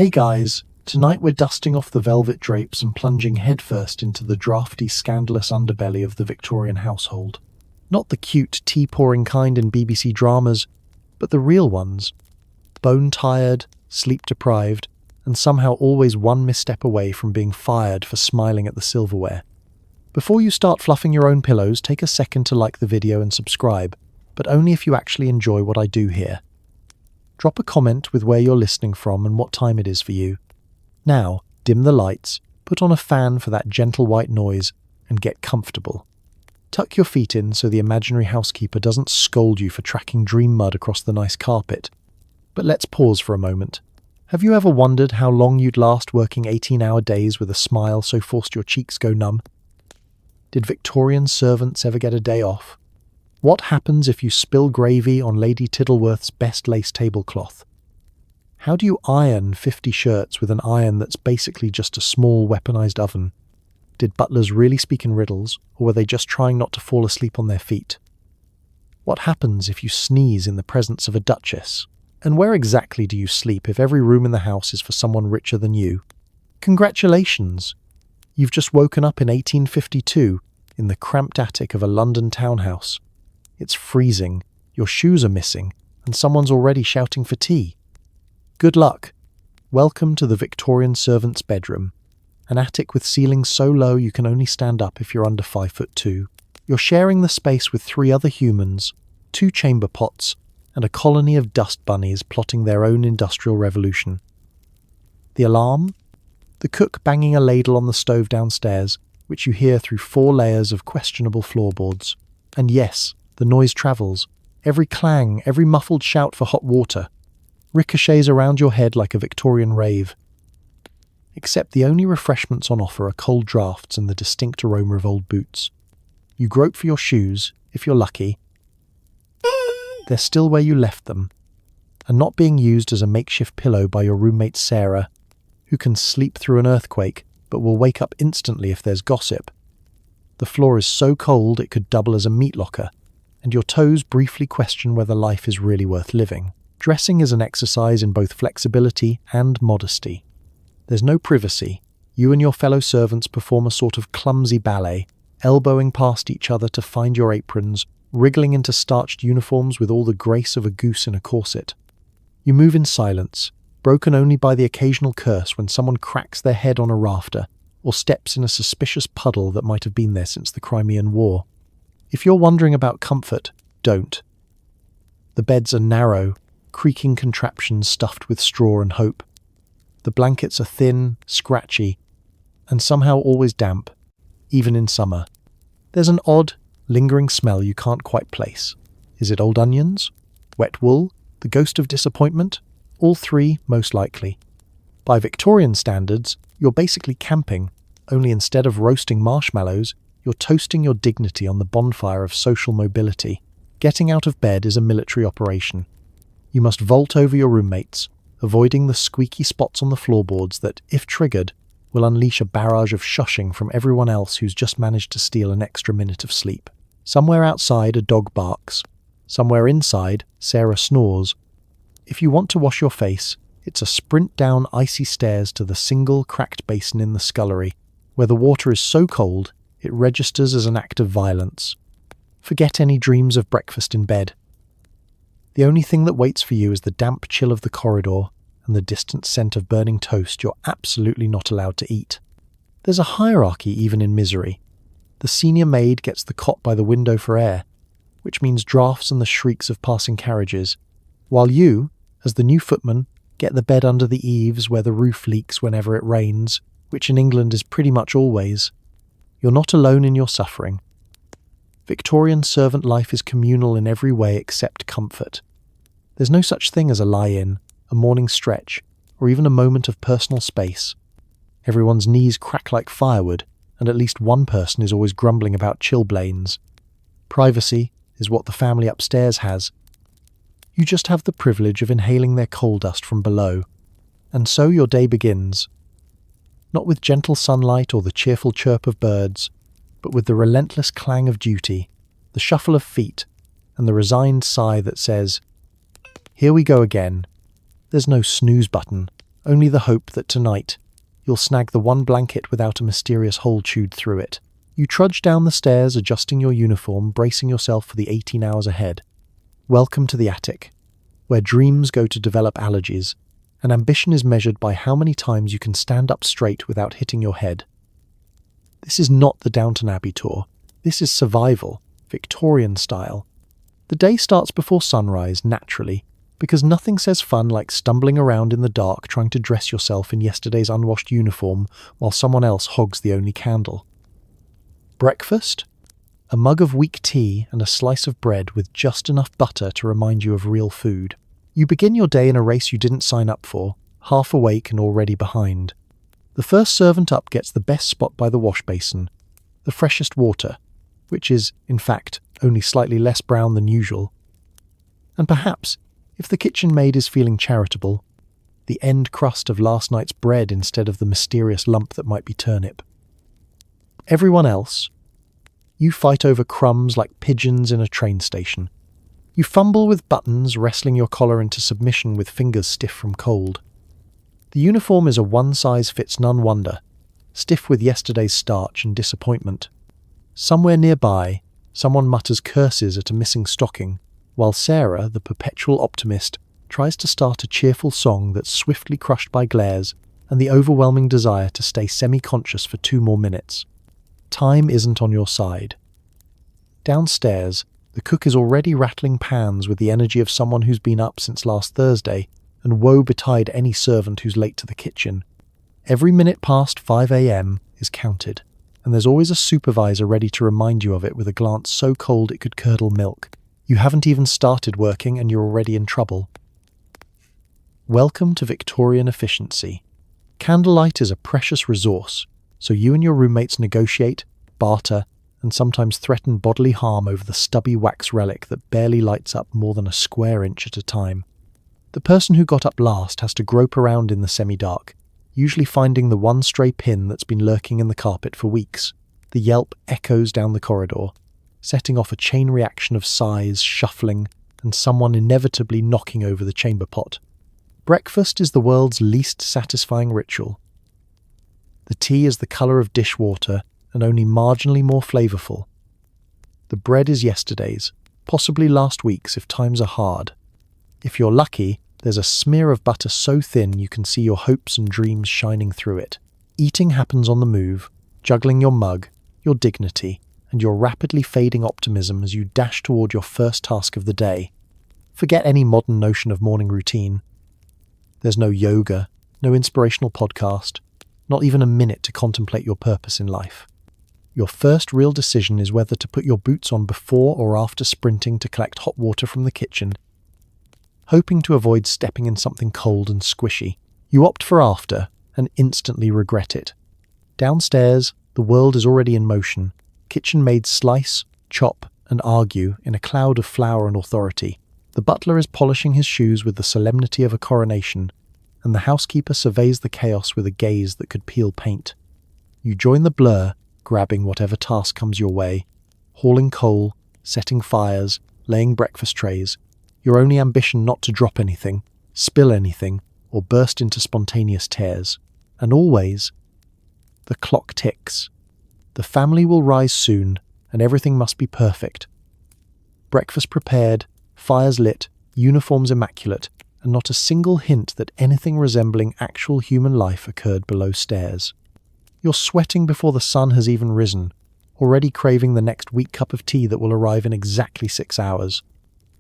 Hey guys, tonight we're dusting off the velvet drapes and plunging headfirst into the drafty, scandalous underbelly of the Victorian household. Not the cute, tea-pouring kind in BBC dramas, but the real ones. Bone-tired, sleep-deprived, and somehow always one misstep away from being fired for smiling at the silverware. Before you start fluffing your own pillows, take a second to like the video and subscribe, but only if you actually enjoy what I do here. Drop a comment with where you're listening from and what time it is for you. Now, dim the lights, put on a fan for that gentle white noise, and get comfortable. Tuck your feet in so the imaginary housekeeper doesn't scold you for tracking dream mud across the nice carpet. But let's pause for a moment. Have you ever wondered how long you'd last working 18-hour days with a smile so forced your cheeks go numb? Did Victorian servants ever get a day off? What happens if you spill gravy on Lady Tiddleworth's best lace tablecloth? How do you iron 50 shirts with an iron that's basically just a small weaponized oven? Did butlers really speak in riddles, or were they just trying not to fall asleep on their feet? What happens if you sneeze in the presence of a duchess? And where exactly do you sleep if every room in the house is for someone richer than you? Congratulations! You've just woken up in 1852 in the cramped attic of a London townhouse. It's freezing, your shoes are missing, and someone's already shouting for tea. Good luck. Welcome to the Victorian servant's bedroom, an attic with ceilings so low you can only stand up if you're under 5'2". You're sharing the space with 3 other humans, 2 chamber pots, and a colony of dust bunnies plotting their own industrial revolution. The alarm? The cook banging a ladle on the stove downstairs, which you hear through 4 layers of questionable floorboards. And yes, the noise travels. Every clang, every muffled shout for hot water, ricochets around your head like a Victorian rave. Except the only refreshments on offer are cold draughts and the distinct aroma of old boots. You grope for your shoes, if you're lucky. They're still where you left them, and not being used as a makeshift pillow by your roommate Sarah, who can sleep through an earthquake but will wake up instantly if there's gossip. The floor is so cold it could double as a meat locker, and your toes briefly question whether life is really worth living. Dressing is an exercise in both flexibility and modesty. There's no privacy. You and your fellow servants perform a sort of clumsy ballet, elbowing past each other to find your aprons, wriggling into starched uniforms with all the grace of a goose in a corset. You move in silence, broken only by the occasional curse when someone cracks their head on a rafter or steps in a suspicious puddle that might have been there since the Crimean War. If you're wondering about comfort, don't. The beds are narrow, creaking contraptions stuffed with straw and hope. The blankets are thin, scratchy, and somehow always damp, even in summer. There's an odd, lingering smell you can't quite place. Is it old onions? Wet wool? The ghost of disappointment? All 3, most likely. By Victorian standards, you're basically camping, only instead of roasting marshmallows, you're toasting your dignity on the bonfire of social mobility. Getting out of bed is a military operation. You must vault over your roommates, avoiding the squeaky spots on the floorboards that, if triggered, will unleash a barrage of shushing from everyone else who's just managed to steal an extra minute of sleep. Somewhere outside, a dog barks. Somewhere inside, Sarah snores. If you want to wash your face, it's a sprint down icy stairs to the single cracked basin in the scullery, where the water is so cold it registers as an act of violence. Forget any dreams of breakfast in bed. The only thing that waits for you is the damp chill of the corridor and the distant scent of burning toast you're absolutely not allowed to eat. There's a hierarchy even in misery. The senior maid gets the cot by the window for air, which means draughts and the shrieks of passing carriages, while you, as the new footman, get the bed under the eaves where the roof leaks whenever it rains, which in England is pretty much always. You're not alone in your suffering. Victorian servant life is communal in every way except comfort. There's no such thing as a lie-in, a morning stretch, or even a moment of personal space. Everyone's knees crack like firewood, and at least one person is always grumbling about chilblains. Privacy is what the family upstairs has. You just have the privilege of inhaling their coal dust from below. And so your day begins. Not with gentle sunlight or the cheerful chirp of birds, but with the relentless clang of duty, the shuffle of feet, and the resigned sigh that says, "Here we go again." There's no snooze button, only the hope that tonight you'll snag the one blanket without a mysterious hole chewed through it. You trudge down the stairs, adjusting your uniform, bracing yourself for the 18 hours ahead. Welcome to the attic, where dreams go to develop allergies, and ambition is measured by how many times you can stand up straight without hitting your head. This is not the Downton Abbey tour. This is survival, Victorian style. The day starts before sunrise, naturally, because nothing says fun like stumbling around in the dark trying to dress yourself in yesterday's unwashed uniform while someone else hogs the only candle. Breakfast? A mug of weak tea and a slice of bread with just enough butter to remind you of real food. You begin your day in a race you didn't sign up for, half awake and already behind. The first servant up gets the best spot by the wash basin, the freshest water, which is, in fact, only slightly less brown than usual. And perhaps, if the kitchen maid is feeling charitable, the end crust of last night's bread instead of the mysterious lump that might be turnip. Everyone else, you fight over crumbs like pigeons in a train station. You fumble with buttons, wrestling your collar into submission with fingers stiff from cold. The uniform is a one-size-fits-none wonder, stiff with yesterday's starch and disappointment. Somewhere nearby, someone mutters curses at a missing stocking, while Sarah, the perpetual optimist, tries to start a cheerful song that's swiftly crushed by glares and the overwhelming desire to stay semi-conscious for 2 more minutes. Time isn't on your side. Downstairs, the cook is already rattling pans with the energy of someone who's been up since last Thursday, and woe betide any servant who's late to the kitchen. Every minute past 5 a.m. is counted, and there's always a supervisor ready to remind you of it with a glance so cold it could curdle milk. You haven't even started working and you're already in trouble. Welcome to Victorian efficiency. Candlelight is a precious resource, so you and your roommates negotiate, barter, and sometimes threaten bodily harm over the stubby wax relic that barely lights up more than a square inch at a time. The person who got up last has to grope around in the semi-dark, usually finding the one stray pin that's been lurking in the carpet for weeks. The yelp echoes down the corridor, setting off a chain reaction of sighs, shuffling, and someone inevitably knocking over the chamber pot. Breakfast is the world's least satisfying ritual. The tea is the colour of dishwater and only marginally more flavourful. The bread is yesterday's, possibly last week's if times are hard. If you're lucky, there's a smear of butter so thin you can see your hopes and dreams shining through it. Eating happens on the move, juggling your mug, your dignity, and your rapidly fading optimism as you dash toward your first task of the day. Forget any modern notion of morning routine. There's no yoga, no inspirational podcast, not even a minute to contemplate your purpose in life. Your first real decision is whether to put your boots on before or after sprinting to collect hot water from the kitchen. Hoping to avoid stepping in something cold and squishy, you opt for after and instantly regret it. Downstairs, the world is already in motion. Kitchen maids slice, chop, and argue in a cloud of flour and authority. The butler is polishing his shoes with the solemnity of a coronation, and the housekeeper surveys the chaos with a gaze that could peel paint. You join the blur, grabbing whatever task comes your way, hauling coal, setting fires, laying breakfast trays, your only ambition not to drop anything, spill anything, or burst into spontaneous tears. And always, the clock ticks. The family will rise soon, and everything must be perfect. Breakfast prepared, fires lit, uniforms immaculate, and not a single hint that anything resembling actual human life occurred below stairs. You're sweating before the sun has even risen, already craving the next weak cup of tea that will arrive in exactly 6 hours.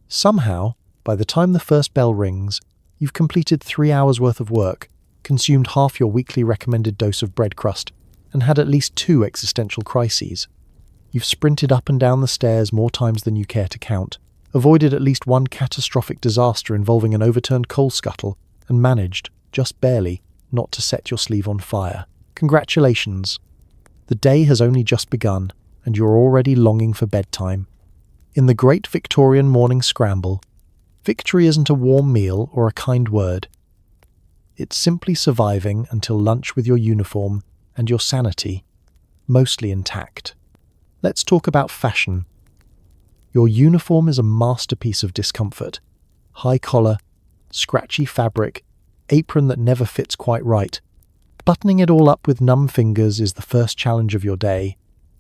Somehow, by the time the first bell rings, you've completed 3 hours worth of work, consumed half your weekly recommended dose of bread crust, and had at least 2 existential crises. You've sprinted up and down the stairs more times than you care to count, avoided at least one catastrophic disaster involving an overturned coal scuttle, and managed, just barely, not to set your sleeve on fire. Congratulations! The day has only just begun, and you're already longing for bedtime. In the great Victorian morning scramble, victory isn't a warm meal or a kind word. It's simply surviving until lunch with your uniform and your sanity, mostly intact. Let's talk about fashion. Your uniform is a masterpiece of discomfort. High collar, scratchy fabric, apron that never fits quite right. Buttoning it all up with numb fingers is the first challenge of your day,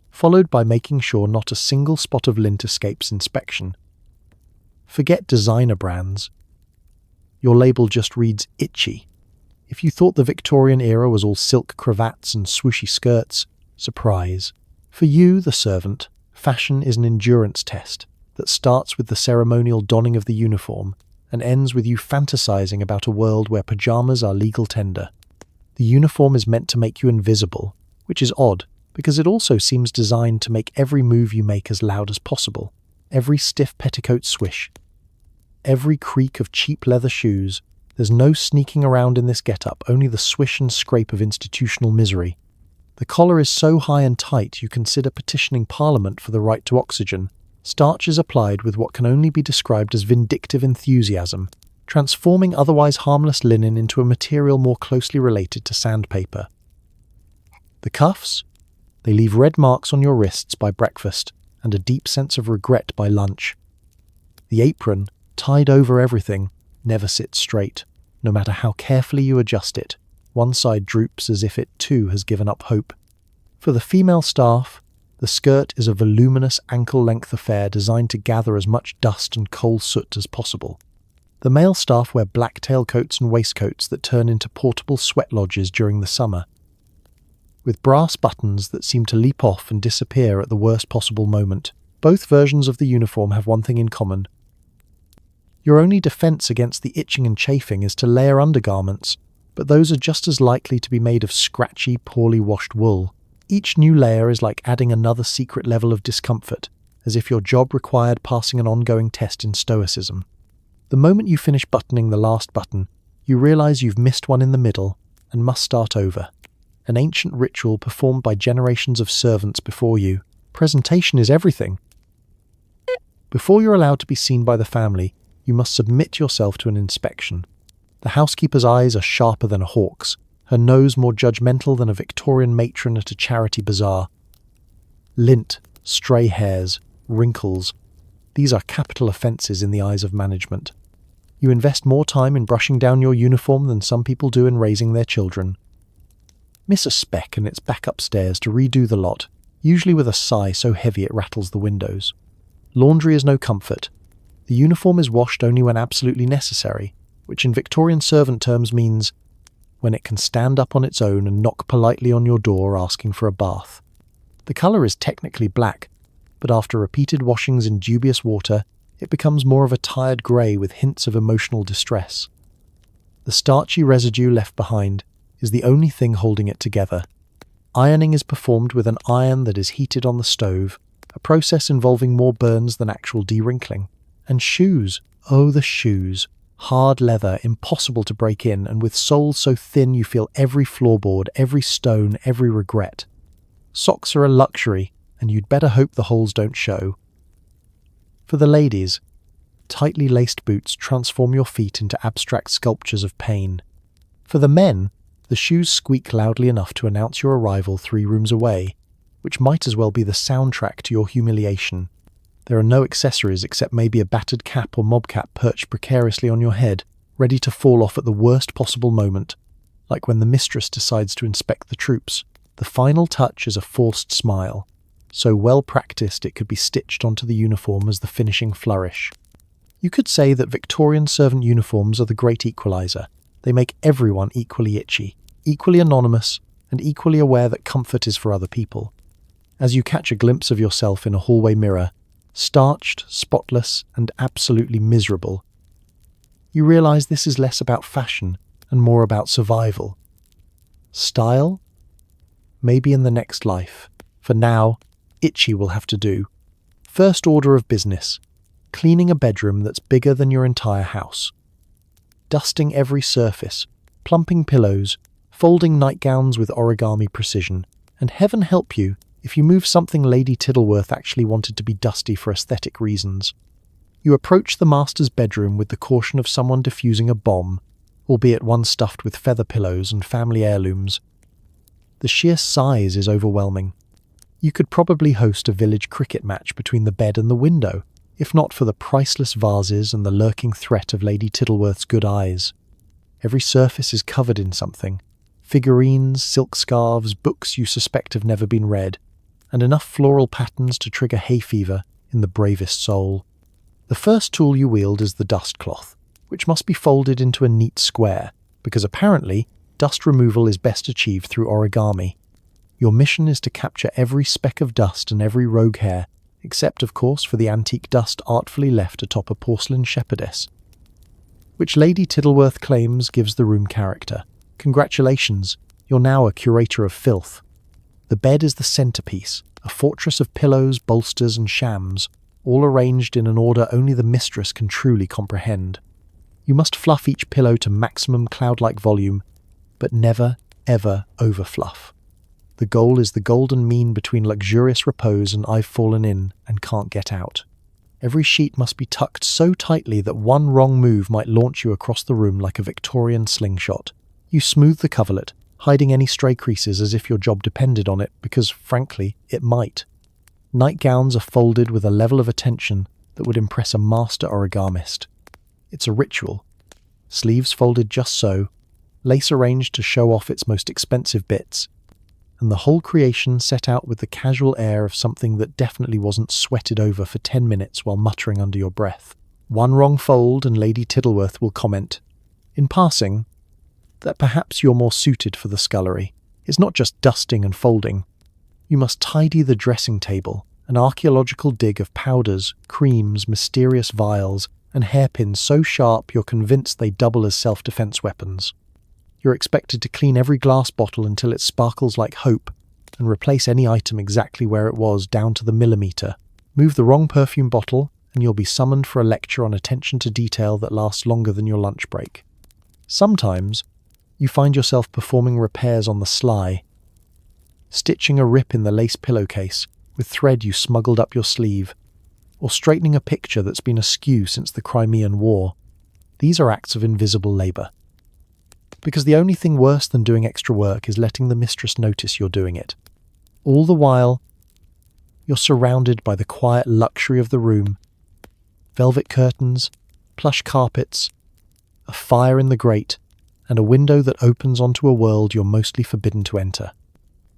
followed by making sure not a single spot of lint escapes inspection. Forget designer brands. Your label just reads itchy. If you thought the Victorian era was all silk cravats and swooshy skirts, surprise. For you, the servant, fashion is an endurance test that starts with the ceremonial donning of the uniform and ends with you fantasizing about a world where pajamas are legal tender. The uniform is meant to make you invisible, which is odd because it also seems designed to make every move you make as loud as possible. Every stiff petticoat swish, every creak of cheap leather shoes. There's no sneaking around in this getup, only the swish and scrape of institutional misery. The collar is so high and tight you consider petitioning Parliament for the right to oxygen. Starch is applied with what can only be described as vindictive enthusiasm, transforming otherwise harmless linen into a material more closely related to sandpaper. The cuffs? They leave red marks on your wrists by breakfast and a deep sense of regret by lunch. The apron, tied over everything, never sits straight. No matter how carefully you adjust it, one side droops as if it too has given up hope. For the female staff, the skirt is a voluminous ankle-length affair designed to gather as much dust and coal soot as possible. The male staff wear black tailcoats and waistcoats that turn into portable sweat lodges during the summer, with brass buttons that seem to leap off and disappear at the worst possible moment. Both versions of the uniform have one thing in common. Your only defense against the itching and chafing is to layer undergarments, but those are just as likely to be made of scratchy, poorly washed wool. Each new layer is like adding another secret level of discomfort, as if your job required passing an ongoing test in stoicism. The moment you finish buttoning the last button, you realize you've missed one in the middle and must start over. An ancient ritual performed by generations of servants before you. Presentation is everything. Before you're allowed to be seen by the family, you must submit yourself to an inspection. The housekeeper's eyes are sharper than a hawk's, her nose more judgmental than a Victorian matron at a charity bazaar. Lint, stray hairs, wrinkles. These are capital offences in the eyes of management. You invest more time in brushing down your uniform than some people do in raising their children. Miss a speck and it's back upstairs to redo the lot, usually with a sigh so heavy it rattles the windows. Laundry is no comfort. The uniform is washed only when absolutely necessary, which in Victorian servant terms means when it can stand up on its own and knock politely on your door asking for a bath. The colour is technically black, but after repeated washings in dubious water, it becomes more of a tired grey with hints of emotional distress. The starchy residue left behind is the only thing holding it together. Ironing is performed with an iron that is heated on the stove, a process involving more burns than actual de-wrinkling. And shoes, oh the shoes, hard leather, impossible to break in, and with soles so thin you feel every floorboard, every stone, every regret. Socks are a luxury, and you'd better hope the holes don't show. For the ladies, tightly laced boots transform your feet into abstract sculptures of pain. For the men, the shoes squeak loudly enough to announce your arrival 3 rooms away, which might as well be the soundtrack to your humiliation. There are no accessories except maybe a battered cap or mob cap perched precariously on your head, ready to fall off at the worst possible moment, like when the mistress decides to inspect the troops. The final touch is a forced smile, so well practiced it could be stitched onto the uniform as the finishing flourish. You could say that Victorian servant uniforms are the great equalizer. They make everyone equally itchy, equally anonymous, and equally aware that comfort is for other people. As you catch a glimpse of yourself in a hallway mirror, starched, spotless, and absolutely miserable, you realize this is less about fashion and more about survival. Style? Maybe in the next life. For now, itchy will have to do. First order of business: cleaning a bedroom that's bigger than your entire house. Dusting every surface, plumping pillows, folding nightgowns with origami precision, and heaven help you if you move something Lady Tiddleworth actually wanted to be dusty for aesthetic reasons. You approach the master's bedroom with the caution of someone defusing a bomb, albeit one stuffed with feather pillows and family heirlooms. The sheer size is overwhelming. You could probably host a village cricket match between the bed and the window, if not for the priceless vases and the lurking threat of Lady Tiddleworth's good eyes. Every surface is covered in something. Figurines, silk scarves, books you suspect have never been read, and enough floral patterns to trigger hay fever in the bravest soul. The first tool you wield is the dust cloth, which must be folded into a neat square, because apparently dust removal is best achieved through origami. Your mission is to capture every speck of dust and every rogue hair, except, of course, for the antique dust artfully left atop a porcelain shepherdess, which Lady Tittleworth claims gives the room character. Congratulations, you're now a curator of filth. The bed is the centerpiece, a fortress of pillows, bolsters, and shams, all arranged in an order only the mistress can truly comprehend. You must fluff each pillow to maximum cloud-like volume, but never, ever overfluff. The goal is the golden mean between luxurious repose and I've fallen in and can't get out. Every sheet must be tucked so tightly that one wrong move might launch you across the room like a Victorian slingshot. You smooth the coverlet, hiding any stray creases as if your job depended on it, because, frankly, it might. Nightgowns are folded with a level of attention that would impress a master origamist. It's a ritual. Sleeves folded just so, lace arranged to show off its most expensive bits, and the whole creation set out with the casual air of something that definitely wasn't sweated over for 10 minutes while muttering under your breath. One wrong fold and Lady Tittleworth will comment, in passing, that perhaps you're more suited for the scullery. It's not just dusting and folding. You must tidy the dressing table, an archaeological dig of powders, creams, mysterious vials, and hairpins so sharp you're convinced they double as self-defense weapons. You're expected to clean every glass bottle until it sparkles like hope, and replace any item exactly where it was down to the millimetre. Move the wrong perfume bottle, and you'll be summoned for a lecture on attention to detail that lasts longer than your lunch break. Sometimes, you find yourself performing repairs on the sly, stitching a rip in the lace pillowcase with thread you smuggled up your sleeve, or straightening a picture that's been askew since the Crimean War. These are acts of invisible labour. Because the only thing worse than doing extra work is letting the mistress notice you're doing it. All the while, you're surrounded by the quiet luxury of the room, velvet curtains, plush carpets, a fire in the grate, and a window that opens onto a world you're mostly forbidden to enter.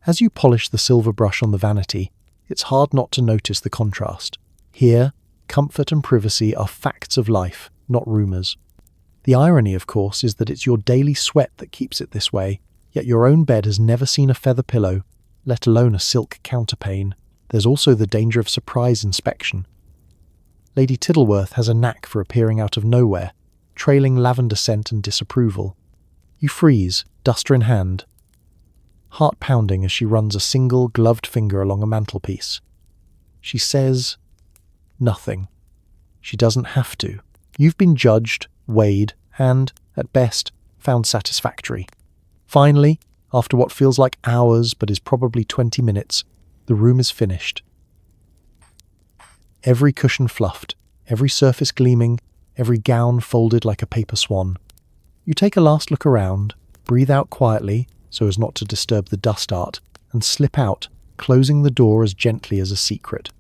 As you polish the silver brush on the vanity, it's hard not to notice the contrast. Here, comfort and privacy are facts of life, not rumours. The irony, of course, is that it's your daily sweat that keeps it this way, yet your own bed has never seen a feather pillow, let alone a silk counterpane. There's also the danger of surprise inspection. Lady Tittleworth has a knack for appearing out of nowhere, trailing lavender scent and disapproval. You freeze, duster in hand, heart pounding as she runs a single gloved finger along a mantelpiece. She says nothing. She doesn't have to. You've been judged, weighed, and, at best, found satisfactory. Finally, after what feels like hours but is probably 20 minutes, the room is finished. Every cushion fluffed, every surface gleaming, every gown folded like a paper swan. You take a last look around, breathe out quietly so as not to disturb the dust art, and slip out, closing the door as gently as a secret.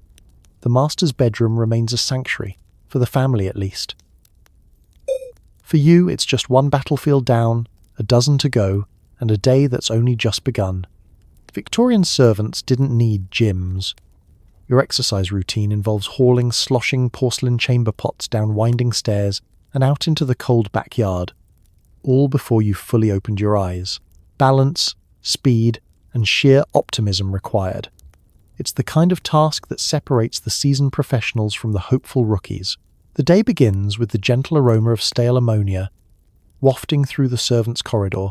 The master's bedroom remains a sanctuary, for the family at least. For you, it's just one battlefield down, a dozen to go, and a day that's only just begun. Victorian servants didn't need gyms. Your exercise routine involves hauling sloshing porcelain chamber pots down winding stairs and out into the cold backyard, all before you've fully opened your eyes. Balance, speed, and sheer optimism required. It's the kind of task that separates the seasoned professionals from the hopeful rookies. The day begins with the gentle aroma of stale ammonia wafting through the servants' corridor,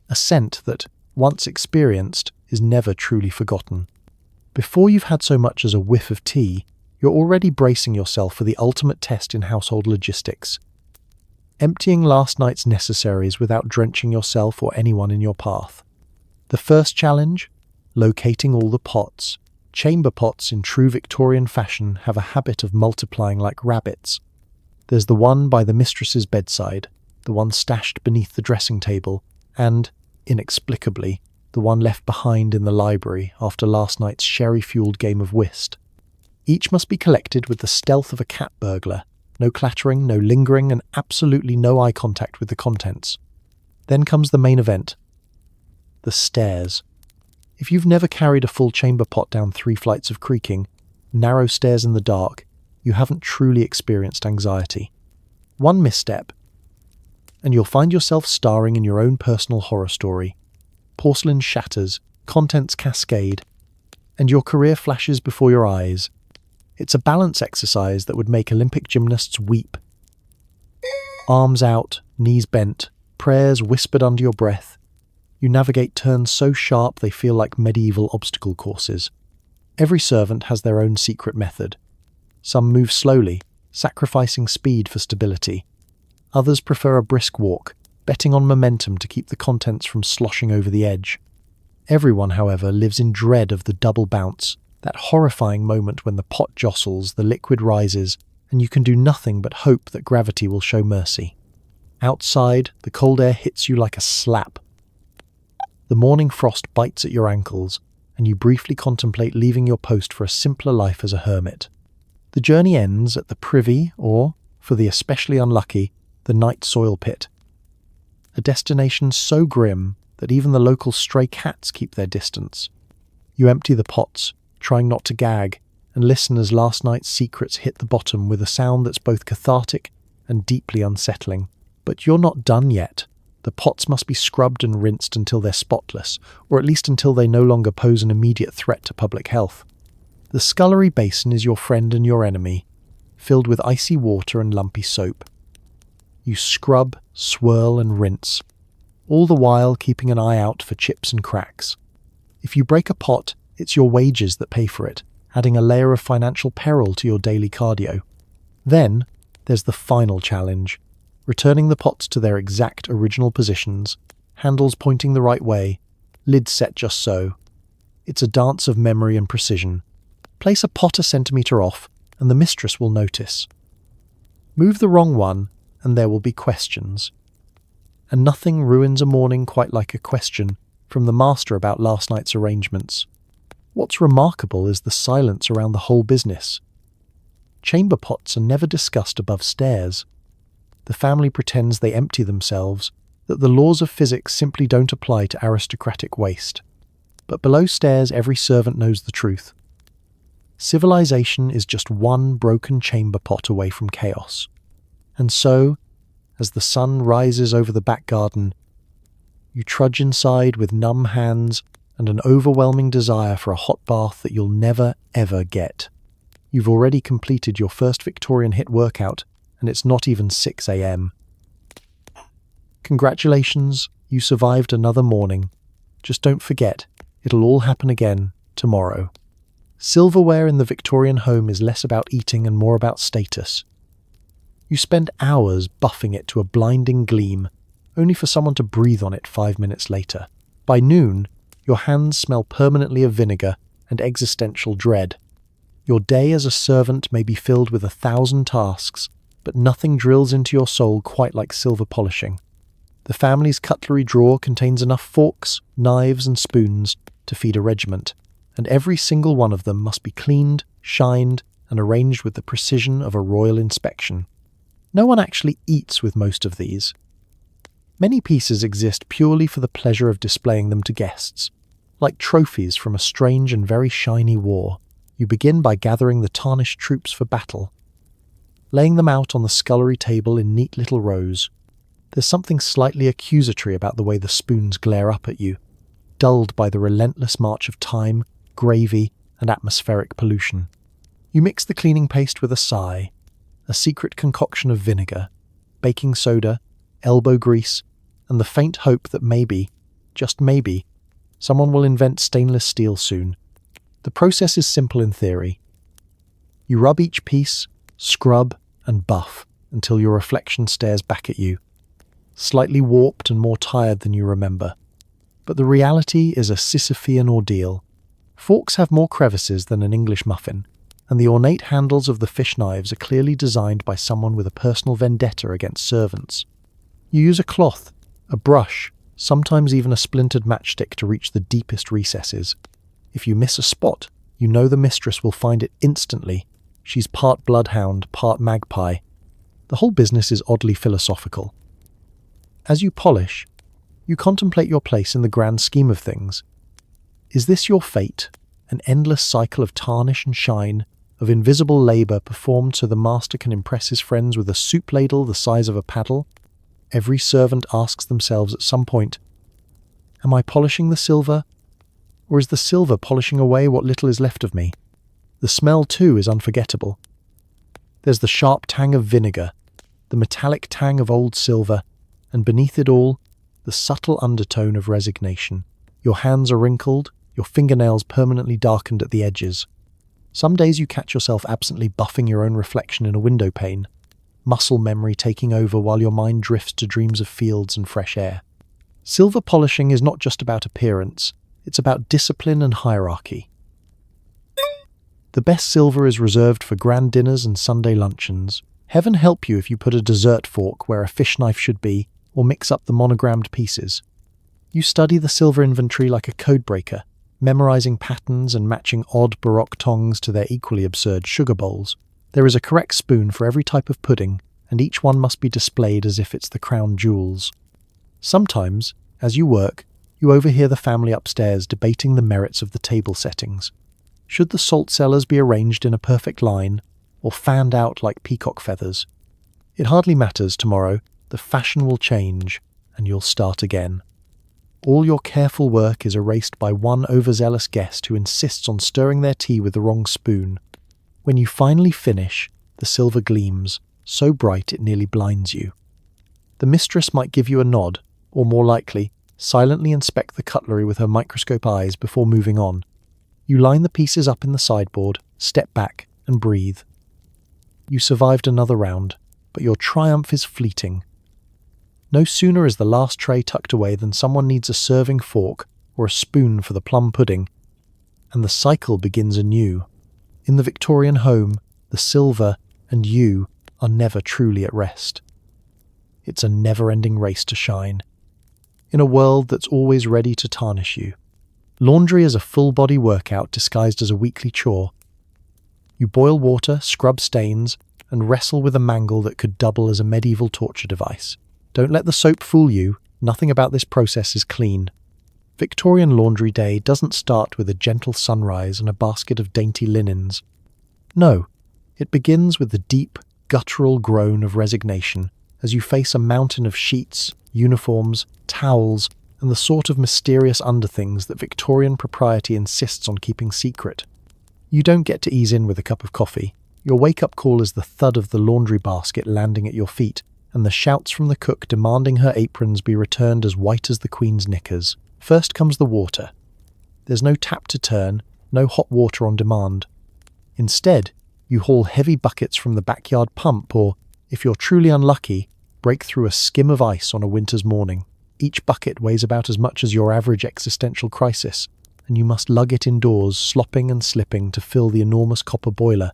a scent that, once experienced, is never truly forgotten. Before you've had so much as a whiff of tea, you're already bracing yourself for the ultimate test in household logistics. Emptying last night's necessaries without drenching yourself or anyone in your path. The first challenge? Locating all the pots. Chamber pots in true Victorian fashion have a habit of multiplying like rabbits. There's the one by the mistress's bedside, the one stashed beneath the dressing table, and, inexplicably, the one left behind in the library after last night's sherry-fueled game of whist. Each must be collected with the stealth of a cat burglar. No clattering, no lingering, and absolutely no eye contact with the contents. Then comes the main event. The stairs. If you've never carried a full chamber pot down 3 flights of creaking, narrow stairs in the dark, you haven't truly experienced anxiety. One misstep, and you'll find yourself starring in your own personal horror story. Porcelain shatters, contents cascade, and your career flashes before your eyes. It's a balance exercise that would make Olympic gymnasts weep. Arms out, knees bent, prayers whispered under your breath. You navigate turns so sharp they feel like medieval obstacle courses. Every servant has their own secret method. Some move slowly, sacrificing speed for stability. Others prefer a brisk walk, betting on momentum to keep the contents from sloshing over the edge. Everyone, however, lives in dread of the double bounce, that horrifying moment when the pot jostles, the liquid rises, and you can do nothing but hope that gravity will show mercy. Outside, the cold air hits you like a slap. The morning frost bites at your ankles, and you briefly contemplate leaving your post for a simpler life as a hermit. The journey ends at the privy, or, for the especially unlucky, the night soil pit. A destination so grim that even the local stray cats keep their distance. You empty the pots, trying not to gag, and listen as last night's secrets hit the bottom with a sound that's both cathartic and deeply unsettling. But you're not done yet. The pots must be scrubbed and rinsed until they're spotless, or at least until they no longer pose an immediate threat to public health. The scullery basin is your friend and your enemy, filled with icy water and lumpy soap. You scrub, swirl and rinse, all the while keeping an eye out for chips and cracks. If you break a pot, it's your wages that pay for it, adding a layer of financial peril to your daily cardio. Then, there's the final challenge, returning the pots to their exact original positions, handles pointing the right way, lid set just so. It's a dance of memory and precision. Place a pot a centimetre off, and the mistress will notice. Move the wrong one, and there will be questions. And nothing ruins a morning quite like a question from the master about last night's arrangements. What's remarkable is the silence around the whole business. Chamber pots are never discussed above stairs. The family pretends they empty themselves, that the laws of physics simply don't apply to aristocratic waste. But below stairs, every servant knows the truth. Civilization is just one broken chamber pot away from chaos. And so, as the sun rises over the back garden, you trudge inside with numb hands and an overwhelming desire for a hot bath that you'll never, ever get. You've already completed your first Victorian HIIT workout, and it's not even 6 a.m. Congratulations, you survived another morning. Just don't forget, it'll all happen again tomorrow. Silverware in the Victorian home is less about eating and more about status. You spend hours buffing it to a blinding gleam, only for someone to breathe on it 5 minutes later. By noon, your hands smell permanently of vinegar and existential dread. Your day as a servant may be filled with 1,000 tasks, but nothing drills into your soul quite like silver polishing. The family's cutlery drawer contains enough forks, knives and spoons to feed a regiment, and every single one of them must be cleaned, shined, and arranged with the precision of a royal inspection. No one actually eats with most of these. Many pieces exist purely for the pleasure of displaying them to guests. Like trophies from a strange and very shiny war, you begin by gathering the tarnished troops for battle. Laying them out on the scullery table in neat little rows, there's something slightly accusatory about the way the spoons glare up at you, dulled by the relentless march of time, gravy, and atmospheric pollution. You mix the cleaning paste with a sigh, a secret concoction of vinegar, baking soda, elbow grease, and the faint hope that maybe, just maybe, someone will invent stainless steel soon. The process is simple in theory. You rub each piece, scrub, and buff until your reflection stares back at you, slightly warped and more tired than you remember. But the reality is a Sisyphean ordeal. Forks have more crevices than an English muffin, and the ornate handles of the fish knives are clearly designed by someone with a personal vendetta against servants. You use a cloth, a brush, sometimes even a splintered matchstick to reach the deepest recesses. If you miss a spot, you know the mistress will find it instantly. She's part bloodhound, part magpie. The whole business is oddly philosophical. As you polish, You contemplate your place in the grand scheme of things. Is this your fate? An endless cycle of tarnish and shine, of invisible labour performed so the master can impress his friends with a soup ladle the size of a paddle? Every servant asks themselves at some point, am I polishing the silver? Or is the silver polishing away what little is left of me? The smell, too, is unforgettable. There's the sharp tang of vinegar, the metallic tang of old silver, and beneath it all, the subtle undertone of resignation. Your hands are wrinkled, your fingernails permanently darkened at the edges. Some days you catch yourself absently buffing your own reflection in a window pane, muscle memory taking over while your mind drifts to dreams of fields and fresh air. Silver polishing is not just about appearance, it's about discipline and hierarchy. The best silver is reserved for grand dinners and Sunday luncheons. Heaven help you if you put a dessert fork where a fish knife should be, or mix up the monogrammed pieces. You study the silver inventory like a codebreaker, memorizing patterns and matching odd Baroque tongs to their equally absurd sugar bowls. There is a correct spoon for every type of pudding, and each one must be displayed as if it's the crown jewels. Sometimes, as you work, you overhear the family upstairs debating the merits of the table settings. Should the salt cellars be arranged in a perfect line, or fanned out like peacock feathers? It hardly matters tomorrow, the fashion will change, and you'll start again. All your careful work is erased by one overzealous guest who insists on stirring their tea with the wrong spoon. When you finally finish, the silver gleams, so bright it nearly blinds you. The mistress might give you a nod, or more likely, silently inspect the cutlery with her microscope eyes before moving on. You line the pieces up in the sideboard, step back, and breathe. You survived another round, but your triumph is fleeting. No sooner is the last tray tucked away than someone needs a serving fork or a spoon for the plum pudding, and the cycle begins anew. In the Victorian home, the silver and you are never truly at rest. It's a never-ending race to shine, in a world that's always ready to tarnish you. Laundry is a full-body workout disguised as a weekly chore. You boil water, scrub stains, and wrestle with a mangle that could double as a medieval torture device. Don't let the soap fool you, nothing about this process is clean. Victorian laundry day doesn't start with a gentle sunrise and a basket of dainty linens. No, it begins with the deep, guttural groan of resignation as you face a mountain of sheets, uniforms, towels, and the sort of mysterious underthings that Victorian propriety insists on keeping secret. You don't get to ease in with a cup of coffee. Your wake-up call is the thud of the laundry basket landing at your feet, and the shouts from the cook demanding her aprons be returned as white as the Queen's knickers. First comes the water. There's no tap to turn, no hot water on demand. Instead, you haul heavy buckets from the backyard pump or, if you're truly unlucky, break through a skim of ice on a winter's morning. Each bucket weighs about as much as your average existential crisis, and you must lug it indoors, slopping and slipping to fill the enormous copper boiler.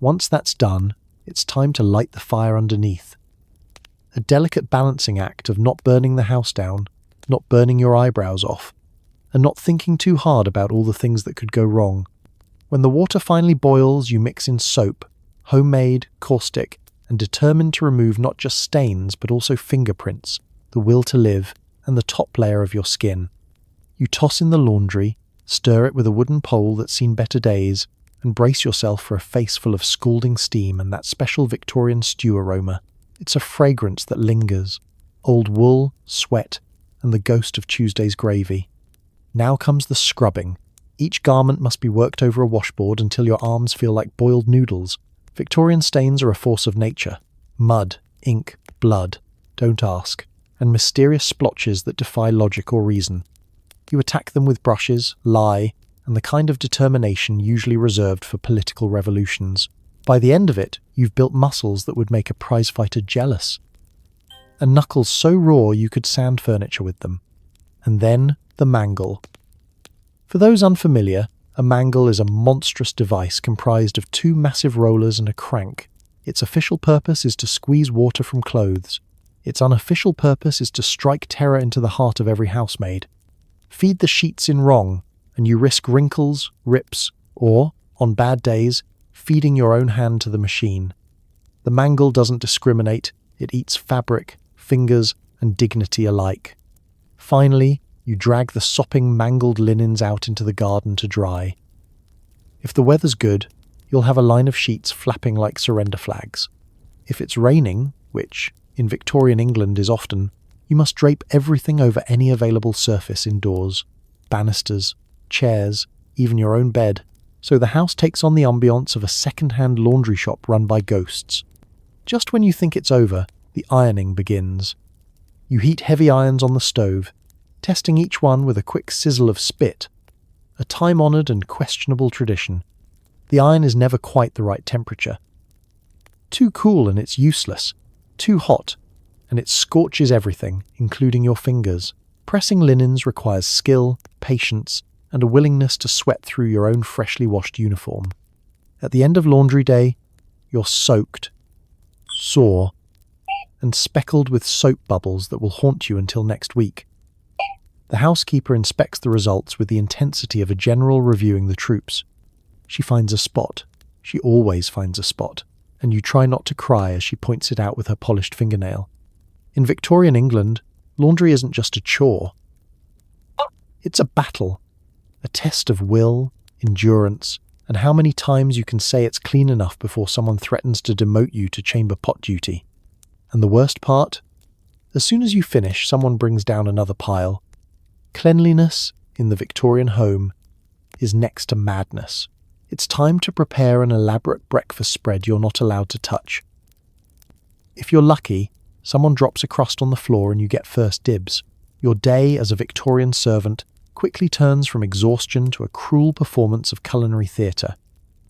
Once that's done, it's time to light the fire underneath. A delicate balancing act of not burning the house down, not burning your eyebrows off, and not thinking too hard about all the things that could go wrong. When the water finally boils, you mix in soap, homemade, caustic, and determined to remove not just stains but also fingerprints, the will to live, and the top layer of your skin. You toss in the laundry, stir it with a wooden pole that's seen better days, and brace yourself for a face full of scalding steam and that special Victorian stew aroma. It's a fragrance that lingers. Old wool, sweat, and the ghost of Tuesday's gravy. Now comes the scrubbing. Each garment must be worked over a washboard until your arms feel like boiled noodles. Victorian stains are a force of nature. Mud, ink, blood, don't ask, and mysterious splotches that defy logic or reason. You attack them with brushes, lie, and the kind of determination usually reserved for political revolutions. By the end of it, you've built muscles that would make a prizefighter jealous, and knuckles so raw you could sand furniture with them. And then, the mangle. For those unfamiliar, a mangle is a monstrous device comprised of two massive rollers and a crank. Its official purpose is to squeeze water from clothes. Its unofficial purpose is to strike terror into the heart of every housemaid. Feed the sheets in wrong, and you risk wrinkles, rips, or, on bad days, feeding your own hand to the machine. The mangle doesn't discriminate, it eats fabric, fingers, and dignity alike. Finally, you drag the sopping, mangled linens out into the garden to dry. If the weather's good, you'll have a line of sheets flapping like surrender flags. If it's raining, which, in Victorian England is often, you must drape everything over any available surface indoors, banisters, chairs, even your own bed, so the house takes on the ambience of a second-hand laundry shop run by ghosts. Just when you think it's over, the ironing begins. You heat heavy irons on the stove, testing each one with a quick sizzle of spit, a time-honoured and questionable tradition. The iron is never quite the right temperature. Too cool and it's useless. Too hot, and it scorches everything, including your fingers. Pressing linens requires skill, patience, and a willingness to sweat through your own freshly washed uniform. At the end of laundry day, you're soaked, sore, and speckled with soap bubbles that will haunt you until next week. The housekeeper inspects the results with the intensity of a general reviewing the troops. She finds a spot. She always finds a spot, and you try not to cry as she points it out with her polished fingernail. In Victorian England, laundry isn't just a chore. It's a battle, a test of will, endurance, and how many times you can say it's clean enough before someone threatens to demote you to chamber pot duty. And the worst part? As soon as you finish, someone brings down another pile. Cleanliness in the Victorian home is next to madness. It's time to prepare an elaborate breakfast spread you're not allowed to touch. If you're lucky, someone drops a crust on the floor and you get first dibs. Your day as a Victorian servant quickly turns from exhaustion to a cruel performance of culinary theatre.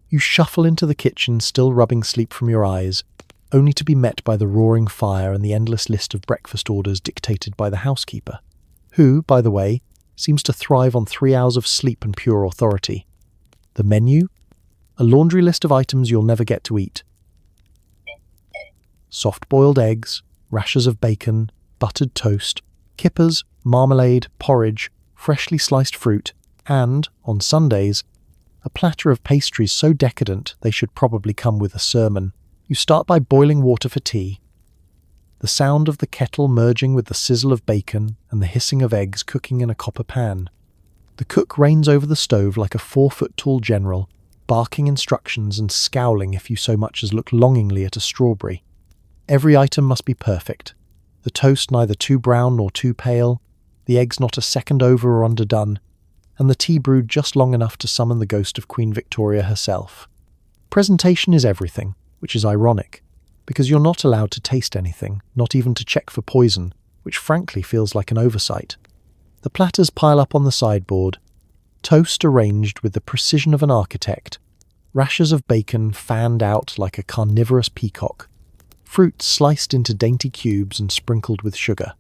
You shuffle into the kitchen, still rubbing sleep from your eyes, only to be met by the roaring fire and the endless list of breakfast orders dictated by the housekeeper, who, by the way, seems to thrive on 3 hours of sleep and pure authority. The menu? A laundry list of items you'll never get to eat. Soft-boiled eggs, rashers of bacon, buttered toast, kippers, marmalade, porridge, freshly sliced fruit, and, on Sundays, a platter of pastries so decadent they should probably come with a sermon. You start by boiling water for tea. The sound of the kettle merging with the sizzle of bacon and the hissing of eggs cooking in a copper pan. The cook reigns over the stove like a 4-foot-tall general, barking instructions and scowling if you so much as look longingly at a strawberry. Every item must be perfect. The toast neither too brown nor too pale, the eggs not a second over or underdone, and the tea brewed just long enough to summon the ghost of Queen Victoria herself. Presentation is everything, which is ironic, because you're not allowed to taste anything, not even to check for poison, which frankly feels like an oversight. The platters pile up on the sideboard, toast arranged with the precision of an architect, rashers of bacon fanned out like a carnivorous peacock, fruit sliced into dainty cubes and sprinkled with sugar.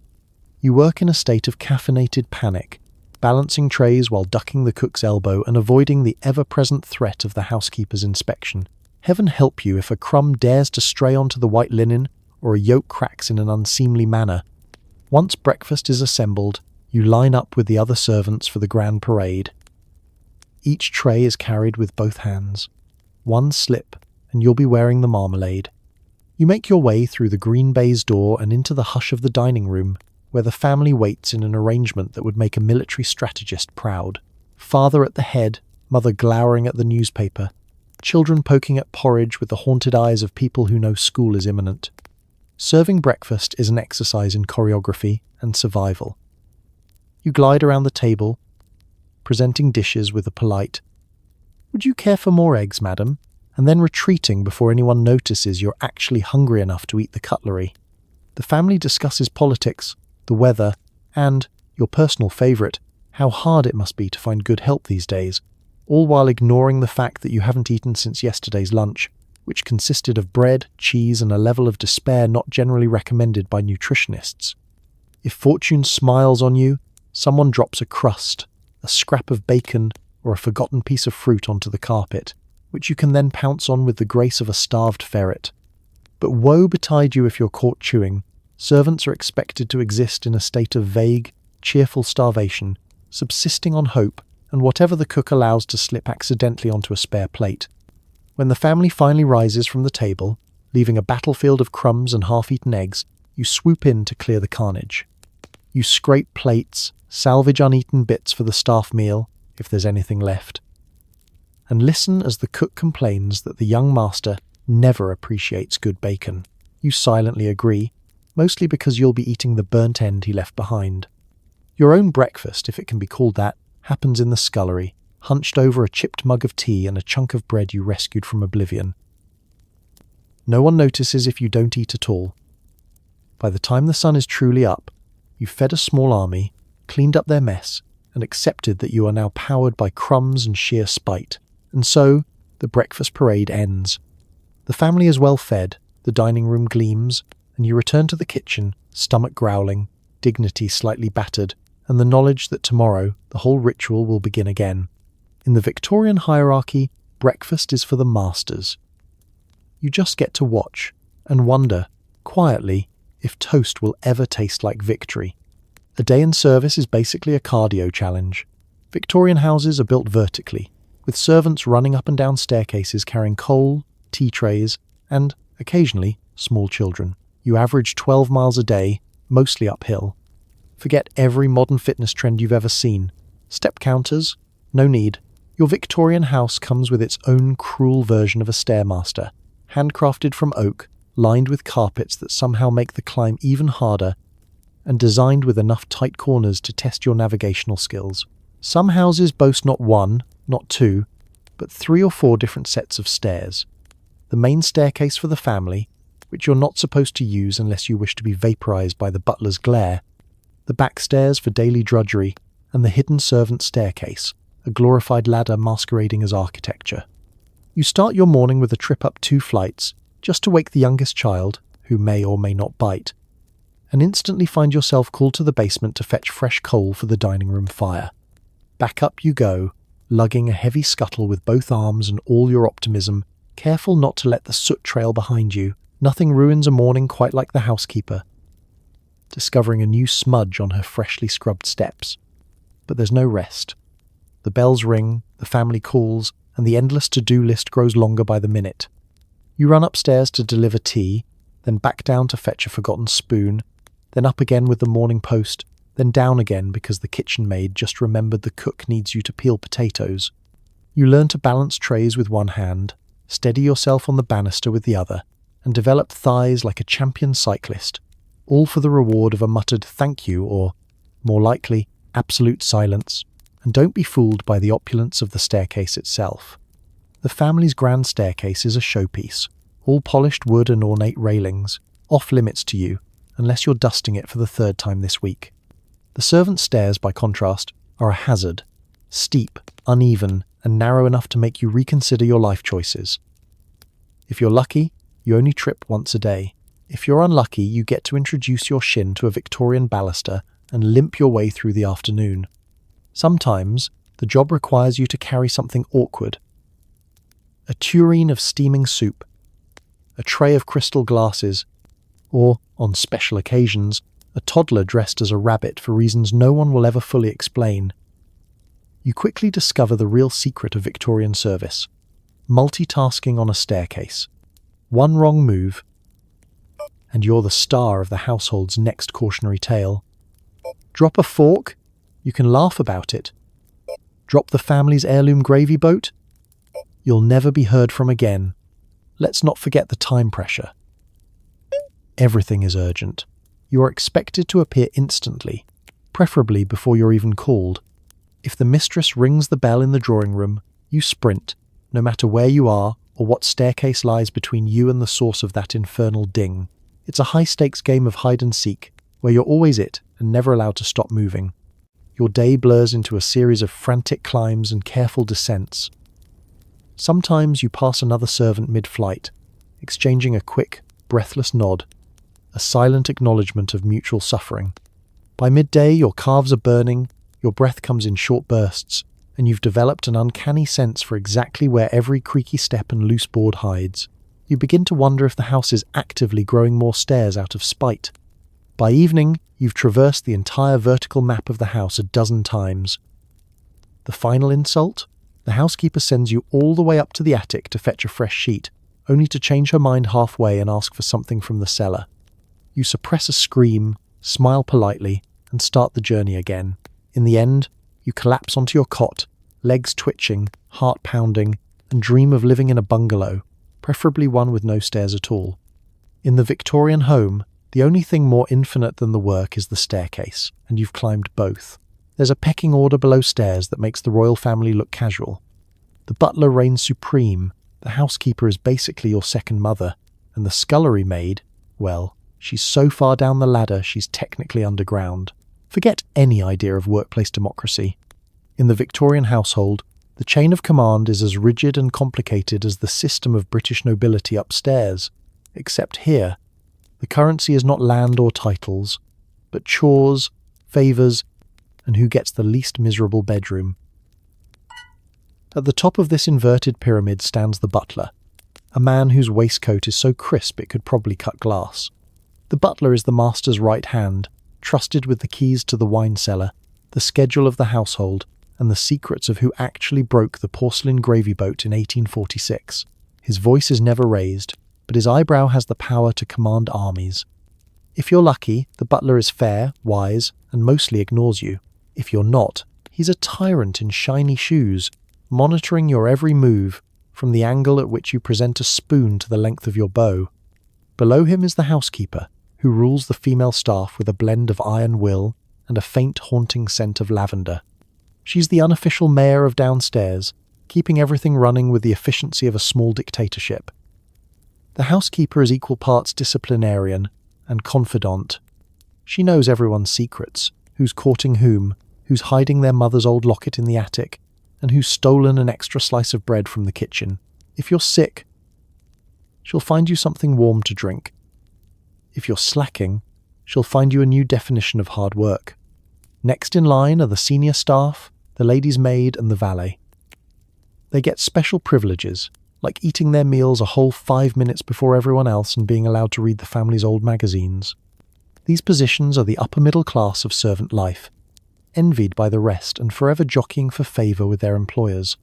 You work in a state of caffeinated panic, balancing trays while ducking the cook's elbow and avoiding the ever-present threat of the housekeeper's inspection. Heaven help you if a crumb dares to stray onto the white linen or a yolk cracks in an unseemly manner. Once breakfast is assembled, you line up with the other servants for the grand parade. Each tray is carried with both hands. One slip, and you'll be wearing the marmalade. You make your way through the green baize door and into the hush of the dining room, where the family waits in an arrangement that would make a military strategist proud. Father at the head, mother glowering at the newspaper, children poking at porridge with the haunted eyes of people who know school is imminent. Serving breakfast is an exercise in choreography and survival. You glide around the table, presenting dishes with a polite, "Would you care for more eggs, madam?" and then retreating before anyone notices you're actually hungry enough to eat the cutlery. The family discusses politics, the weather, and, your personal favourite, how hard it must be to find good help these days, all while ignoring the fact that you haven't eaten since yesterday's lunch, which consisted of bread, cheese, and a level of despair not generally recommended by nutritionists. If fortune smiles on you, someone drops a crust, a scrap of bacon, or a forgotten piece of fruit onto the carpet, which you can then pounce on with the grace of a starved ferret. But woe betide you if you're caught chewing. Servants are expected to exist in a state of vague, cheerful starvation, subsisting on hope and whatever the cook allows to slip accidentally onto a spare plate. When the family finally rises from the table, leaving a battlefield of crumbs and half-eaten eggs, you swoop in to clear the carnage. You scrape plates, salvage uneaten bits for the staff meal, if there's anything left, and listen as the cook complains that the young master never appreciates good bacon. You silently agree, mostly because you'll be eating the burnt end he left behind. Your own breakfast, if it can be called that, happens in the scullery, hunched over a chipped mug of tea and a chunk of bread you rescued from oblivion. No one notices if you don't eat at all. By the time the sun is truly up, you've fed a small army, cleaned up their mess, and accepted that you are now powered by crumbs and sheer spite. And so, the breakfast parade ends. The family is well fed, the dining room gleams, and you return to the kitchen, stomach growling, dignity slightly battered, and the knowledge that tomorrow the whole ritual will begin again. In the Victorian hierarchy, breakfast is for the masters. You just get to watch and wonder, quietly, if toast will ever taste like victory. A day in service is basically a cardio challenge. Victorian houses are built vertically, with servants running up and down staircases carrying coal, tea trays, and, occasionally, small children. You average 12 miles a day, mostly uphill. Forget every modern fitness trend you've ever seen. Step counters? No need. Your Victorian house comes with its own cruel version of a stairmaster, handcrafted from oak, lined with carpets that somehow make the climb even harder, and designed with enough tight corners to test your navigational skills. Some houses boast not one, not two, but 3 or 4 different sets of stairs. The main staircase for the family, which you're not supposed to use unless you wish to be vaporized by the butler's glare, the back stairs for daily drudgery, and the hidden servant staircase, a glorified ladder masquerading as architecture. You start your morning with a trip up 2 flights, just to wake the youngest child, who may or may not bite, and instantly find yourself called to the basement to fetch fresh coal for the dining room fire. Back up you go, lugging a heavy scuttle with both arms and all your optimism, careful not to let the soot trail behind you. Nothing ruins a morning quite like the housekeeper discovering a new smudge on her freshly scrubbed steps. But there's no rest. The bells ring, the family calls, and the endless to-do list grows longer by the minute. You run upstairs to deliver tea, then back down to fetch a forgotten spoon, then up again with the morning post, then down again because the kitchen maid just remembered the cook needs you to peel potatoes. You learn to balance trays with one hand, steady yourself on the banister with the other, and develop thighs like a champion cyclist, all for the reward of a muttered thank you or, more likely, absolute silence. And don't be fooled by the opulence of the staircase itself. The family's grand staircase is a showpiece, all polished wood and ornate railings, off limits to you, unless you're dusting it for the 3rd time this week. The servants' stairs, by contrast, are a hazard, steep, uneven, and narrow enough to make you reconsider your life choices. If you're lucky, you only trip once a day. If you're unlucky, you get to introduce your shin to a Victorian baluster and limp your way through the afternoon. Sometimes, the job requires you to carry something awkward. A tureen of steaming soup, a tray of crystal glasses, or, on special occasions, a toddler dressed as a rabbit for reasons no one will ever fully explain. You quickly discover the real secret of Victorian service: multitasking on a staircase. One wrong move, and you're the star of the household's next cautionary tale. Drop a fork? You can laugh about it. Drop the family's heirloom gravy boat? You'll never be heard from again. Let's not forget the time pressure. Everything is urgent. You are expected to appear instantly, preferably before you're even called. If the mistress rings the bell in the drawing room, you sprint, no matter where you are or what staircase lies between you and the source of that infernal ding. It's a high-stakes game of hide-and-seek, where you're always it and never allowed to stop moving. Your day blurs into a series of frantic climbs and careful descents. Sometimes you pass another servant mid-flight, exchanging a quick, breathless nod, a silent acknowledgement of mutual suffering. By midday, your calves are burning, your breath comes in short bursts, and you've developed an uncanny sense for exactly where every creaky step and loose board hides. You begin to wonder if the house is actively growing more stairs out of spite. By evening, you've traversed the entire vertical map of the house a dozen times. The final insult? The housekeeper sends you all the way up to the attic to fetch a fresh sheet, only to change her mind halfway and ask for something from the cellar. You suppress a scream, smile politely, and start the journey again. In the end, you collapse onto your cot, legs twitching, heart pounding, and dream of living in a bungalow, preferably one with no stairs at all. In the Victorian home, the only thing more infinite than the work is the staircase, and you've climbed both. There's a pecking order below stairs that makes the royal family look casual. The butler reigns supreme, the housekeeper is basically your second mother, and the scullery maid, well, she's so far down the ladder she's technically underground. Forget any idea of workplace democracy. In the Victorian household, the chain of command is as rigid and complicated as the system of British nobility upstairs, except here, the currency is not land or titles, but chores, favours, and who gets the least miserable bedroom. At the top of this inverted pyramid stands the butler, a man whose waistcoat is so crisp it could probably cut glass. The butler is the master's right hand, trusted with the keys to the wine cellar, the schedule of the household, and the secrets of who actually broke the porcelain gravy boat in 1846. His voice is never raised, but his eyebrow has the power to command armies. If you're lucky, the butler is fair, wise, and mostly ignores you. If you're not, he's a tyrant in shiny shoes, monitoring your every move, from the angle at which you present a spoon to the length of your bow. Below him is the housekeeper, who rules the female staff with a blend of iron will and a faint haunting scent of lavender. She's the unofficial mayor of downstairs, keeping everything running with the efficiency of a small dictatorship. The housekeeper is equal parts disciplinarian and confidant. She knows everyone's secrets, who's courting whom, who's hiding their mother's old locket in the attic, and who's stolen an extra slice of bread from the kitchen. If you're sick, she'll find you something warm to drink. If you're slacking, she'll find you a new definition of hard work. Next in line are the senior staff, the lady's maid, and the valet. They get special privileges, like eating their meals a whole 5 minutes before everyone else and being allowed to read the family's old magazines. These positions are the upper middle class of servant life, envied by the rest and forever jockeying for favour with their employers.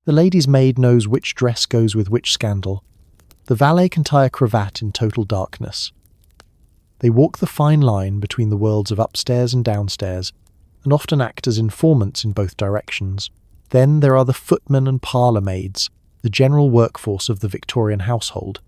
The lady's maid knows which dress goes with which scandal. The valet can tie a cravat in total darkness. They walk the fine line between the worlds of upstairs and downstairs, and often act as informants in both directions. Then there are the footmen and parlour maids, the general workforce of the Victorian household.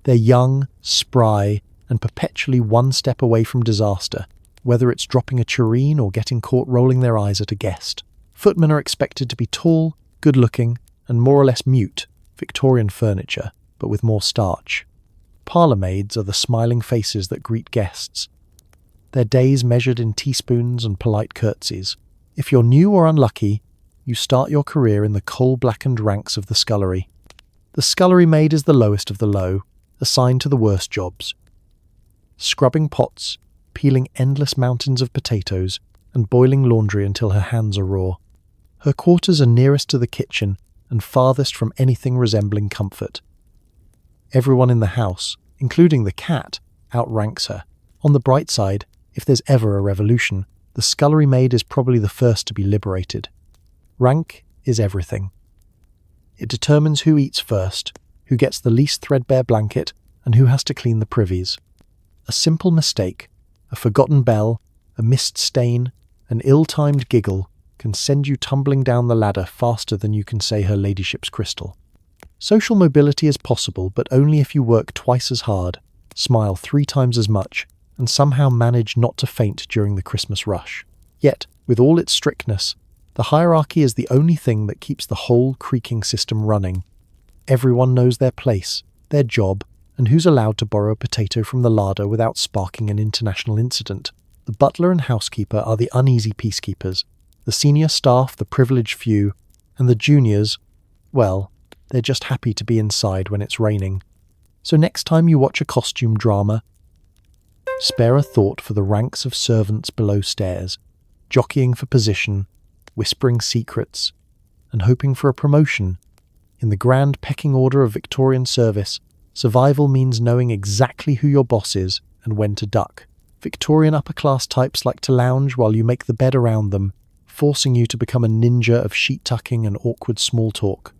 They're young, spry, and perpetually one step away from disaster, whether it's dropping a tureen or getting caught rolling their eyes at a guest. Footmen are expected to be tall, good-looking, and more or less mute, Victorian furniture, but with more starch. Parlour maids are the smiling faces that greet guests, their days measured in teaspoons and polite curtsies. If you're new or unlucky, you start your career in the coal-blackened ranks of the scullery. The scullery maid is the lowest of the low, assigned to the worst jobs. Scrubbing pots, peeling endless mountains of potatoes, and boiling laundry until her hands are raw. Her quarters are nearest to the kitchen and farthest from anything resembling comfort. Everyone in the house, including the cat, outranks her. On the bright side, if there's ever a revolution, the scullery maid is probably the first to be liberated. Rank is everything. It determines who eats first, who gets the least threadbare blanket, and who has to clean the privies. A simple mistake, a forgotten bell, a missed stain, an ill-timed giggle can send you tumbling down the ladder faster than you can say her ladyship's crystal. Social mobility is possible, but only if you work twice as hard, smile 3 times as much, and somehow manage not to faint during the Christmas rush. Yet, with all its strictness, the hierarchy is the only thing that keeps the whole creaking system running. Everyone knows their place, their job, and who's allowed to borrow a potato from the larder without sparking an international incident. The butler and housekeeper are the uneasy peacekeepers, the senior staff the privileged few, and the juniors, well, they're just happy to be inside when it's raining. So next time you watch a costume drama, spare a thought for the ranks of servants below stairs, jockeying for position, whispering secrets, and hoping for a promotion. In the grand pecking order of Victorian service, survival means knowing exactly who your boss is and when to duck. Victorian upper-class types like to lounge while you make the bed around them, forcing you to become a ninja of sheet-tucking and awkward small talk.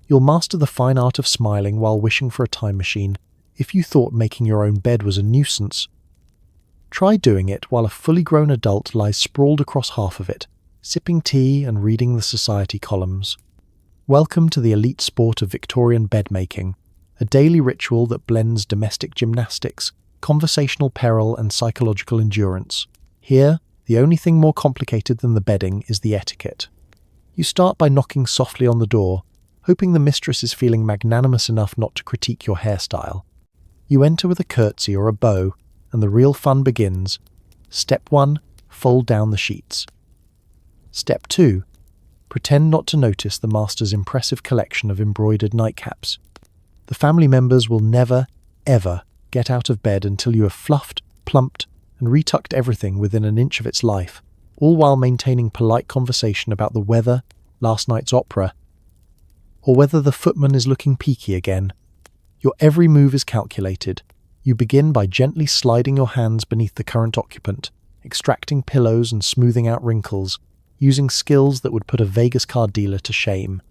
You'll master the fine art of smiling while wishing for a time machine. If you thought making your own bed was a nuisance, Try doing it while a fully grown adult lies sprawled across half of it, sipping tea and reading the society columns. Welcome to the elite sport of Victorian bedmaking, a daily ritual that blends domestic gymnastics, conversational peril and psychological endurance. Here, the only thing more complicated than the bedding is the etiquette. You start by knocking softly on the door, hoping the mistress is feeling magnanimous enough not to critique your hairstyle. You enter with a curtsy or a bow, and the real fun begins. Step 1. Fold down the sheets. Step 2. Pretend not to notice the master's impressive collection of embroidered nightcaps. The family members will never, ever get out of bed until you have fluffed, plumped, and retucked everything within an inch of its life, all while maintaining polite conversation about the weather, last night's opera, or whether the footman is looking peaky again. Your every move is calculated. You begin by gently sliding your hands beneath the current occupant, extracting pillows and smoothing out wrinkles, using skills that would put a Vegas card dealer to shame.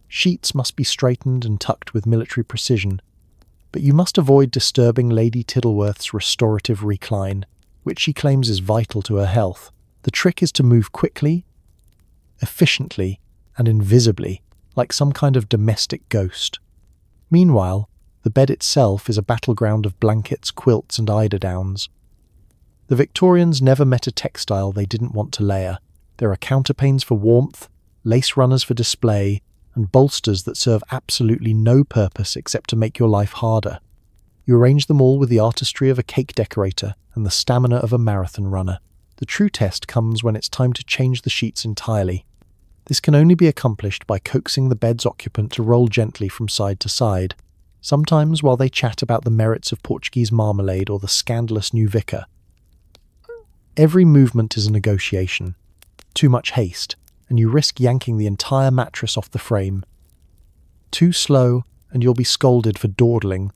Sheets must be straightened and tucked with military precision, but you must avoid disturbing Lady Tiddleworth's restorative recline, which she claims is vital to her health. The trick is to move quickly, efficiently, and invisibly, like some kind of domestic ghost. Meanwhile, the bed itself is a battleground of blankets, quilts, and eiderdowns. The Victorians never met a textile they didn't want to layer. There are counterpanes for warmth, lace runners for display, and bolsters that serve absolutely no purpose except to make your life harder. You arrange them all with the artistry of a cake decorator and the stamina of a marathon runner. The true test comes when it's time to change the sheets entirely. This can only be accomplished by coaxing the bed's occupant to roll gently from side to side, sometimes while they chat about the merits of Portuguese marmalade or the scandalous new vicar. Every movement is a negotiation. Too much haste, and you risk yanking the entire mattress off the frame. Too slow, and you'll be scolded for dawdling,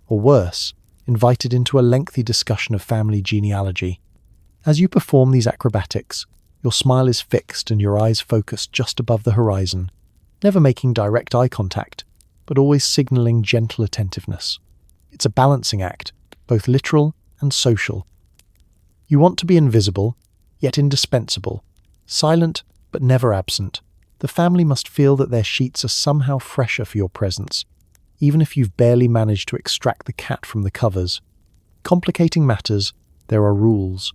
or worse, invited into a lengthy discussion of family genealogy. As you perform these acrobatics, your smile is fixed and your eyes focused just above the horizon, never making direct eye contact, but always signalling gentle attentiveness. It's a balancing act, both literal and social. You want to be invisible, yet indispensable, silent but never absent. The family must feel that their sheets are somehow fresher for your presence, even if you've barely managed to extract the cat from the covers. Complicating matters, there are rules.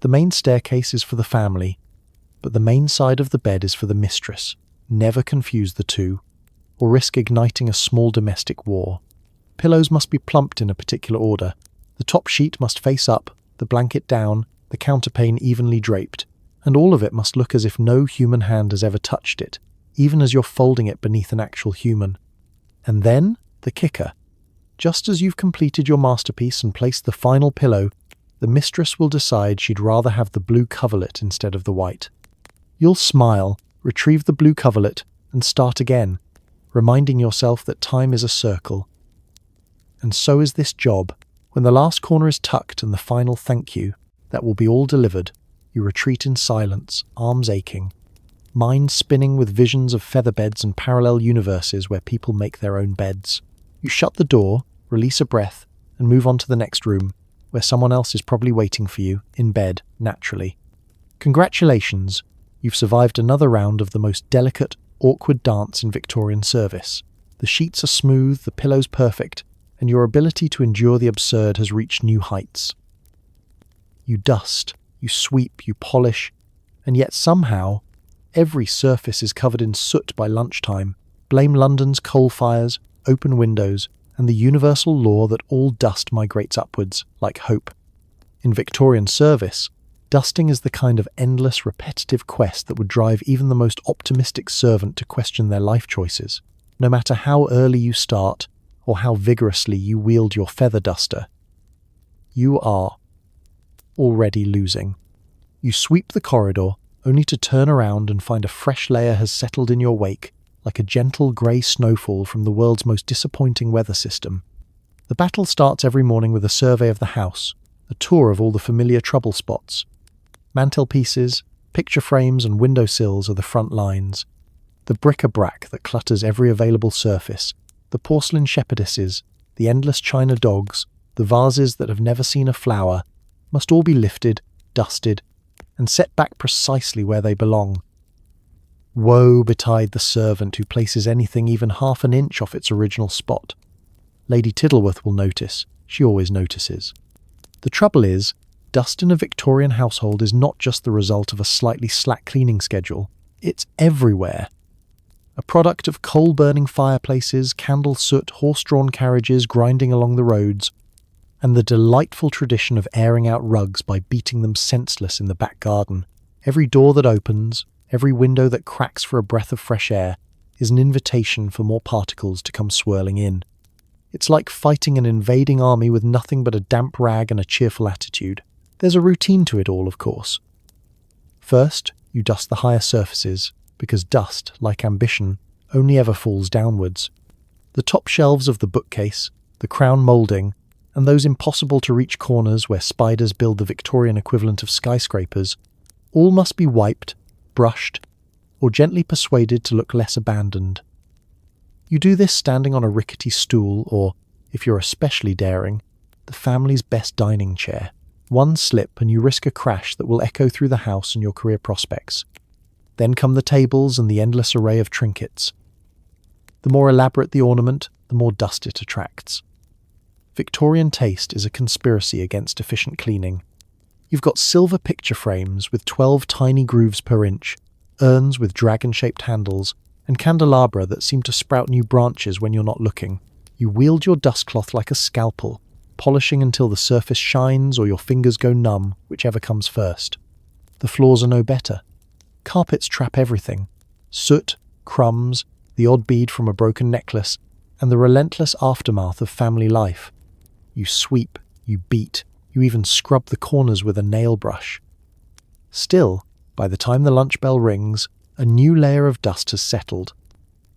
The main staircase is for the family, but the main side of the bed is for the mistress. Never confuse the two, or risk igniting a small domestic war. Pillows must be plumped in a particular order. The top sheet must face up, the blanket down, the counterpane evenly draped, and all of it must look as if no human hand has ever touched it, even as you're folding it beneath an actual human. And then, the kicker. Just as you've completed your masterpiece and placed the final pillow, the mistress will decide she'd rather have the blue coverlet instead of the white. You'll smile, retrieve the blue coverlet, and start again, reminding yourself that time is a circle. And so is this job. When the last corner is tucked and the final thank you, that will be all delivered, you retreat in silence, arms aching, mind spinning with visions of featherbeds and parallel universes where people make their own beds. You shut the door, release a breath, and move on to the next room, where someone else is probably waiting for you, in bed, naturally. Congratulations, you've survived another round of the most delicate, awkward dance in Victorian service. The sheets are smooth, the pillows perfect, and your ability to endure the absurd has reached new heights. You dust, you sweep, you polish, and yet somehow, every surface is covered in soot by lunchtime. Blame London's coal fires, open windows, and the universal law that all dust migrates upwards, like hope. In Victorian service, dusting is the kind of endless, repetitive quest that would drive even the most optimistic servant to question their life choices. No matter how early you start, or how vigorously you wield your feather duster, you are already losing. You sweep the corridor, only to turn around and find a fresh layer has settled in your wake, like a gentle grey snowfall from the world's most disappointing weather system. The battle starts every morning with a survey of the house, a tour of all the familiar trouble spots. Mantelpieces, picture frames and windowsills are the front lines. The bric-a-brac that clutters every available surface, the porcelain shepherdesses, the endless china dogs, the vases that have never seen a flower, must all be lifted, dusted, and set back precisely where they belong. Woe betide the servant who places anything even half an inch off its original spot. Lady Tiddleworth will notice. She always notices. The trouble is, dust in a Victorian household is not just the result of a slightly slack cleaning schedule. It's everywhere. A product of coal-burning fireplaces, candle soot, horse-drawn carriages grinding along the roads, and the delightful tradition of airing out rugs by beating them senseless in the back garden. Every door that opens, every window that cracks for a breath of fresh air, is an invitation for more particles to come swirling in. It's like fighting an invading army with nothing but a damp rag and a cheerful attitude. There's a routine to it all, of course. First, you dust the higher surfaces, because dust, like ambition, only ever falls downwards. The top shelves of the bookcase, the crown moulding, and those impossible-to-reach corners where spiders build the Victorian equivalent of skyscrapers, all must be wiped, brushed, or gently persuaded to look less abandoned. You do this standing on a rickety stool or, if you're especially daring, the family's best dining chair. One slip and you risk a crash that will echo through the house and your career prospects. Then come the tables and the endless array of trinkets. The more elaborate the ornament, the more dust it attracts. Victorian taste is a conspiracy against efficient cleaning. You've got silver picture frames with 12 tiny grooves per inch, urns with dragon-shaped handles, and candelabra that seem to sprout new branches when you're not looking. You wield your dustcloth like a scalpel, polishing until the surface shines or your fingers go numb, whichever comes first. The floors are no better. Carpets trap everything. Soot, crumbs, the odd bead from a broken necklace, and the relentless aftermath of family life. You sweep, you beat, you even scrub the corners with a nail brush. Still, by the time the lunch bell rings, a new layer of dust has settled.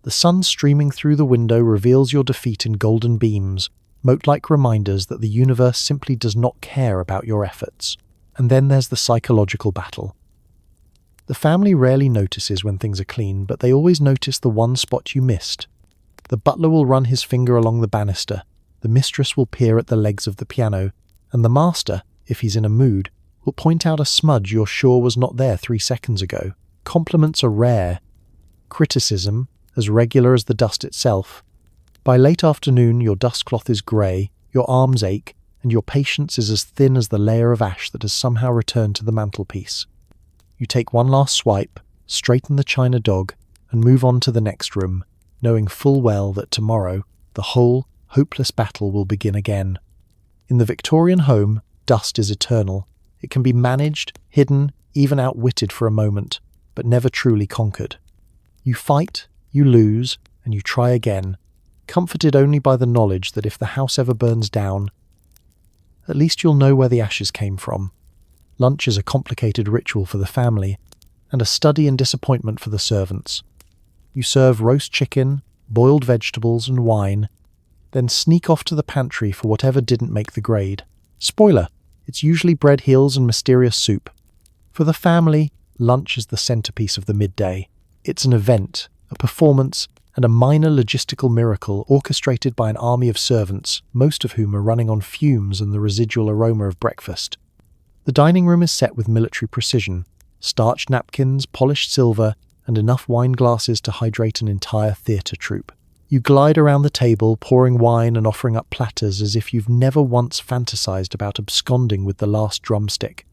The sun streaming through the window reveals your defeat in golden beams, mote-like reminders that the universe simply does not care about your efforts. And then there's the psychological battle. The family rarely notices when things are clean, but they always notice the one spot you missed. The butler will run his finger along the banister, the mistress will peer at the legs of the piano, and the master, if he's in a mood, will point out a smudge you're sure was not there 3 seconds ago. Compliments are rare. Criticism, as regular as the dust itself. By late afternoon, your dustcloth is grey, your arms ache, and your patience is as thin as the layer of ash that has somehow returned to the mantelpiece. You take one last swipe, straighten the china dog, and move on to the next room, knowing full well that tomorrow the whole, hopeless battle will begin again. In the Victorian home, dust is eternal. It can be managed, hidden, even outwitted for a moment, but never truly conquered. You fight, you lose, and you try again, comforted only by the knowledge that if the house ever burns down, at least you'll know where the ashes came from. Lunch is a complicated ritual for the family, and a study in disappointment for the servants. You serve roast chicken, boiled vegetables, and wine, then sneak off to the pantry for whatever didn't make the grade. Spoiler, it's usually bread heels and mysterious soup. For the family, lunch is the centerpiece of the midday. It's an event, a performance, and a minor logistical miracle orchestrated by an army of servants, most of whom are running on fumes and the residual aroma of breakfast. The dining room is set with military precision, starched napkins, polished silver, and enough wine glasses to hydrate an entire theatre troupe. You glide around the table, pouring wine and offering up platters as if you've never once fantasized about absconding with the last drumstick.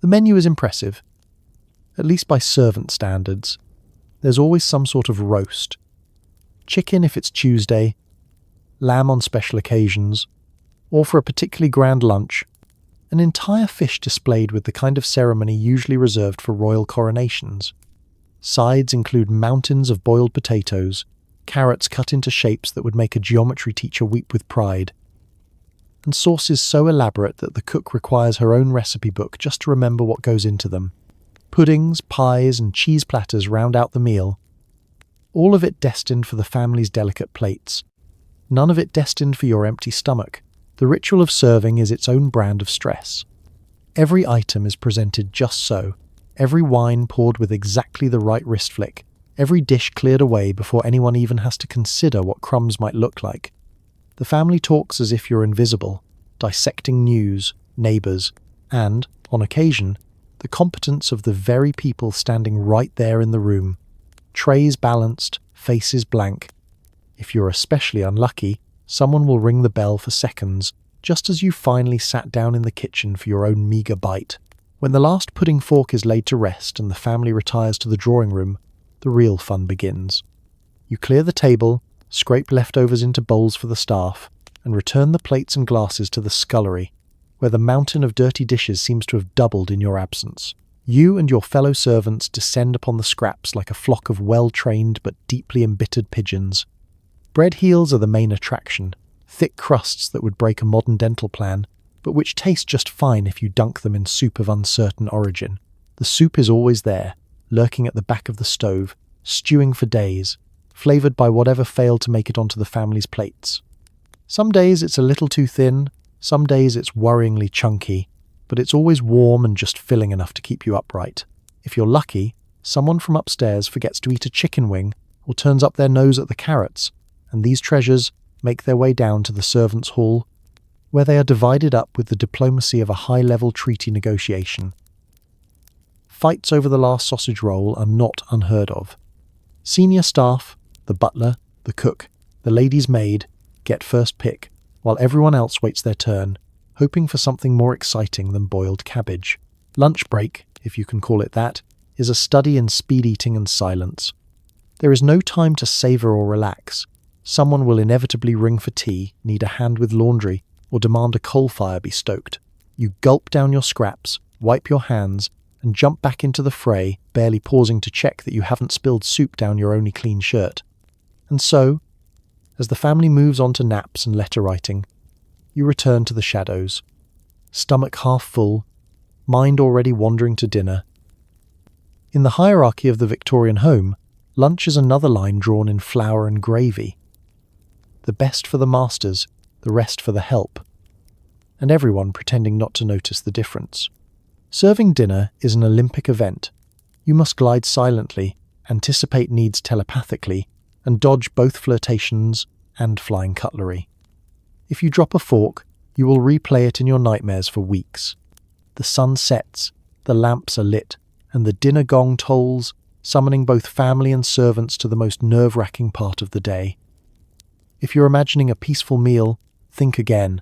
The menu is impressive, at least by servant standards. There's always some sort of roast. Chicken if it's Tuesday, lamb on special occasions, or for a particularly grand lunch, an entire fish displayed with the kind of ceremony usually reserved for royal coronations. Sides include mountains of boiled potatoes, carrots cut into shapes that would make a geometry teacher weep with pride, and sauces so elaborate that the cook requires her own recipe book just to remember what goes into them. Puddings, pies, and cheese platters round out the meal, all of it destined for the family's delicate plates, none of it destined for your empty stomach. The ritual of serving is its own brand of stress. Every item is presented just so, every wine poured with exactly the right wrist flick, every dish cleared away before anyone even has to consider what crumbs might look like. The family talks as if you're invisible, dissecting news, neighbours, and, on occasion, the competence of the very people standing right there in the room. Trays balanced, faces blank. If you're especially unlucky, someone will ring the bell for seconds, just as you finally sat down in the kitchen for your own meagre bite. When the last pudding fork is laid to rest and the family retires to the drawing room, the real fun begins. You clear the table, scrape leftovers into bowls for the staff, and return the plates and glasses to the scullery, where the mountain of dirty dishes seems to have doubled in your absence. You and your fellow servants descend upon the scraps like a flock of well-trained but deeply embittered pigeons. Bread heels are the main attraction, thick crusts that would break a modern dental plan, but which taste just fine if you dunk them in soup of uncertain origin. The soup is always there, lurking at the back of the stove, stewing for days, flavoured by whatever failed to make it onto the family's plates. Some days it's a little too thin, some days it's worryingly chunky, but it's always warm and just filling enough to keep you upright. If you're lucky, someone from upstairs forgets to eat a chicken wing or turns up their nose at the carrots, and these treasures make their way down to the servants' hall, where they are divided up with the diplomacy of a high-level treaty negotiation. Fights over the last sausage roll are not unheard of. Senior staff, the butler, the cook, the lady's maid, get first pick, while everyone else waits their turn, hoping for something more exciting than boiled cabbage. Lunch break, if you can call it that, is a study in speed eating and silence. There is no time to savour or relax. Someone will inevitably ring for tea, need a hand with laundry, or demand a coal fire be stoked. You gulp down your scraps, wipe your hands, and jump back into the fray, barely pausing to check that you haven't spilled soup down your only clean shirt. And so, as the family moves on to naps and letter writing, you return to the shadows, stomach half full, mind already wandering to dinner. In the hierarchy of the Victorian home, lunch is another line drawn in flour and gravy. The best for the masters, the rest for the help, and everyone pretending not to notice the difference. Serving dinner is an Olympic event. You must glide silently, anticipate needs telepathically, and dodge both flirtations and flying cutlery. If you drop a fork, you will replay it in your nightmares for weeks. The sun sets, the lamps are lit, and the dinner gong tolls, summoning both family and servants to the most nerve-wracking part of the day. If you're imagining a peaceful meal, think again.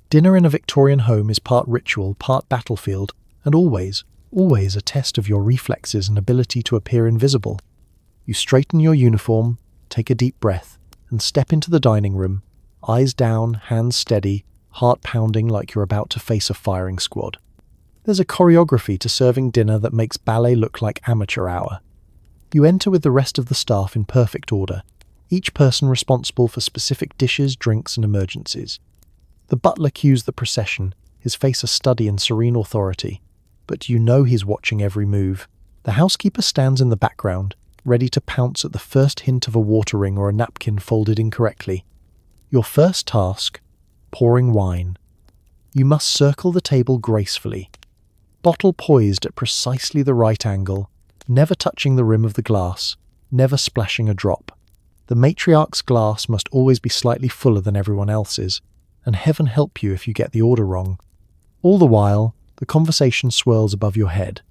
Dinner in a Victorian home is part ritual, part battlefield, and always a test of your reflexes and ability to appear invisible. You straighten your uniform, take a deep breath, and step into the dining room, eyes down, hands steady, heart pounding like you're about to face a firing squad. There's a choreography to serving dinner that makes ballet look like amateur hour. You enter with the rest of the staff in perfect order, each person responsible for specific dishes, drinks, and emergencies. The butler cues the procession, his face a study in serene authority, but you know he's watching every move. The housekeeper stands in the background, ready to pounce at the first hint of a water ring or a napkin folded incorrectly. Your first task, pouring wine. You must circle the table gracefully, bottle poised at precisely the right angle, never touching the rim of the glass, never splashing a drop. The matriarch's glass must always be slightly fuller than everyone else's, and heaven help you if you get the order wrong. All the while, the conversation swirls above your head.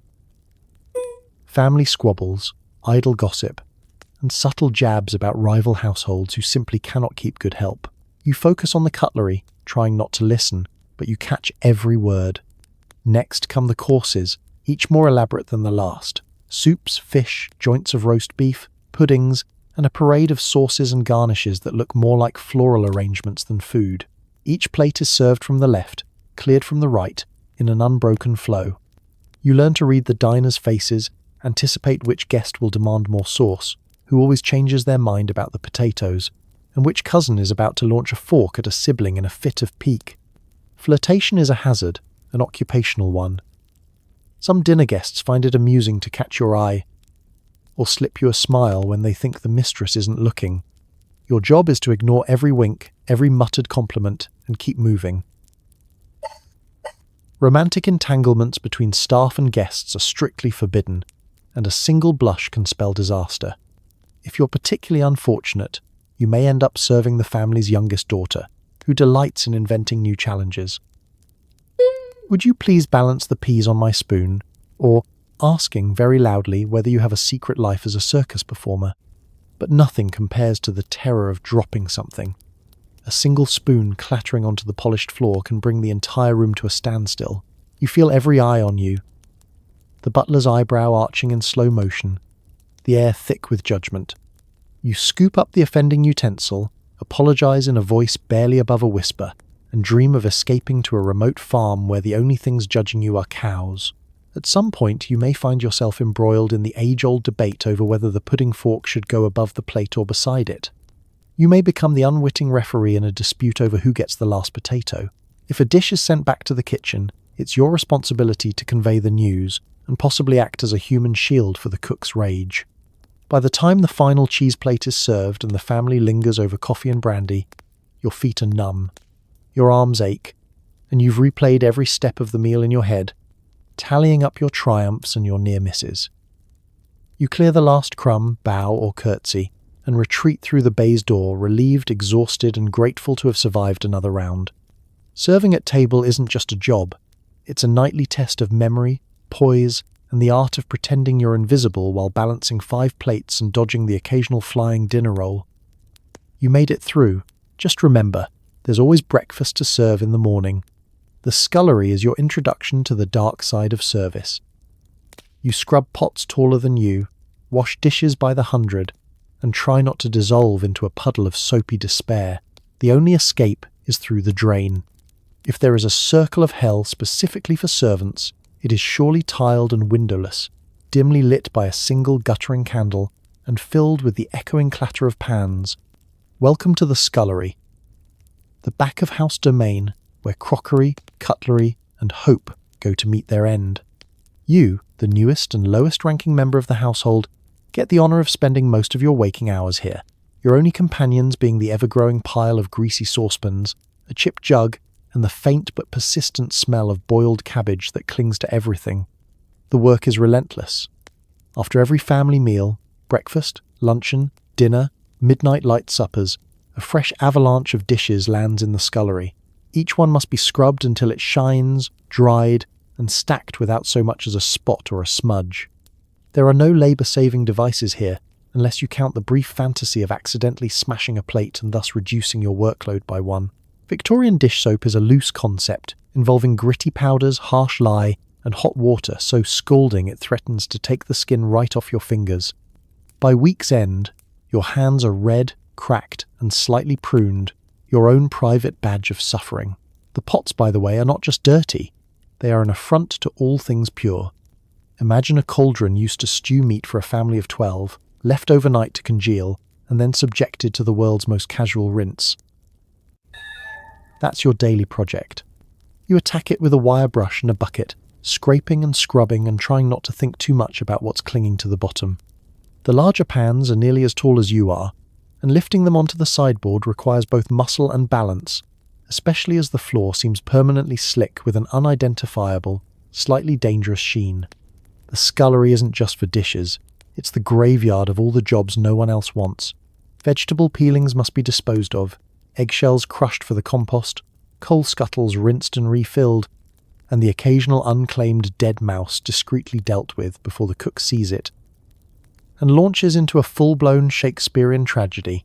Family squabbles, idle gossip, and subtle jabs about rival households who simply cannot keep good help. You focus on the cutlery, trying not to listen, but you catch every word. Next come the courses, each more elaborate than the last. Soups, fish, joints of roast beef, puddings, and a parade of sauces and garnishes that look more like floral arrangements than food. Each plate is served from the left, cleared from the right, in an unbroken flow. You learn to read the diner's faces, anticipate which guest will demand more sauce, who always changes their mind about the potatoes, and which cousin is about to launch a fork at a sibling in a fit of pique. Flirtation is a hazard, an occupational one. Some dinner guests find it amusing to catch your eye, or slip you a smile when they think the mistress isn't looking. Your job is to ignore every wink, every muttered compliment, and keep moving. Romantic entanglements between staff and guests are strictly forbidden, and a single blush can spell disaster. If you're particularly unfortunate, you may end up serving the family's youngest daughter, who delights in inventing new challenges. Would you please balance the peas on my spoon? Or asking very loudly whether you have a secret life as a circus performer. But nothing compares to the terror of dropping something. A single spoon clattering onto the polished floor can bring the entire room to a standstill. You feel every eye on you. The butler's eyebrow arching in slow motion, the air thick with judgment. You scoop up the offending utensil, apologize in a voice barely above a whisper, and dream of escaping to a remote farm where the only things judging you are cows. At some point, you may find yourself embroiled in the age-old debate over whether the pudding fork should go above the plate or beside it. You may become the unwitting referee in a dispute over who gets the last potato. If a dish is sent back to the kitchen, it's your responsibility to convey the news and possibly act as a human shield for the cook's rage. By the time the final cheese plate is served and the family lingers over coffee and brandy, your feet are numb, your arms ache, and you've replayed every step of the meal in your head, tallying up your triumphs and your near misses. You clear the last crumb, bow or curtsy, and retreat through the baize door, relieved, exhausted, and grateful to have survived another round. Serving at table isn't just a job. It's a nightly test of memory, poise, and the art of pretending you're invisible while balancing 5 plates and dodging the occasional flying dinner roll. You made it through. Just remember, there's always breakfast to serve in the morning. The scullery is your introduction to the dark side of service. You scrub pots taller than you, wash dishes by the 100, and try not to dissolve into a puddle of soapy despair. The only escape is through the drain. If there is a circle of hell specifically for servants, it is surely tiled and windowless, dimly lit by a single guttering candle, and filled with the echoing clatter of pans. Welcome to the scullery, the back-of-house domain where crockery, cutlery, and hope go to meet their end. You, the newest and lowest-ranking member of the household, get the honour of spending most of your waking hours here, your only companions being the ever-growing pile of greasy saucepans, a chipped jug, and the faint but persistent smell of boiled cabbage that clings to everything. The work is relentless. After every family meal, breakfast, luncheon, dinner, midnight light suppers, a fresh avalanche of dishes lands in the scullery. Each one must be scrubbed until it shines, dried, and stacked without so much as a spot or a smudge. There are no labour-saving devices here, unless you count the brief fantasy of accidentally smashing a plate and thus reducing your workload by 1. Victorian dish soap is a loose concept, involving gritty powders, harsh lye, and hot water so scalding it threatens to take the skin right off your fingers. By week's end, your hands are red, cracked, and slightly pruned, your own private badge of suffering. The pots, by the way, are not just dirty. They are an affront to all things pure. Imagine a cauldron used to stew meat for a family of 12, left overnight to congeal, and then subjected to the world's most casual rinse. That's your daily project. You attack it with a wire brush and a bucket, scraping and scrubbing and trying not to think too much about what's clinging to the bottom. The larger pans are nearly as tall as you are, and lifting them onto the sideboard requires both muscle and balance, especially as the floor seems permanently slick with an unidentifiable, slightly dangerous sheen. The scullery isn't just for dishes, it's the graveyard of all the jobs no one else wants. Vegetable peelings must be disposed of, eggshells crushed for the compost, coal scuttles rinsed and refilled, and the occasional unclaimed dead mouse discreetly dealt with before the cook sees it, and launches into a full-blown Shakespearean tragedy.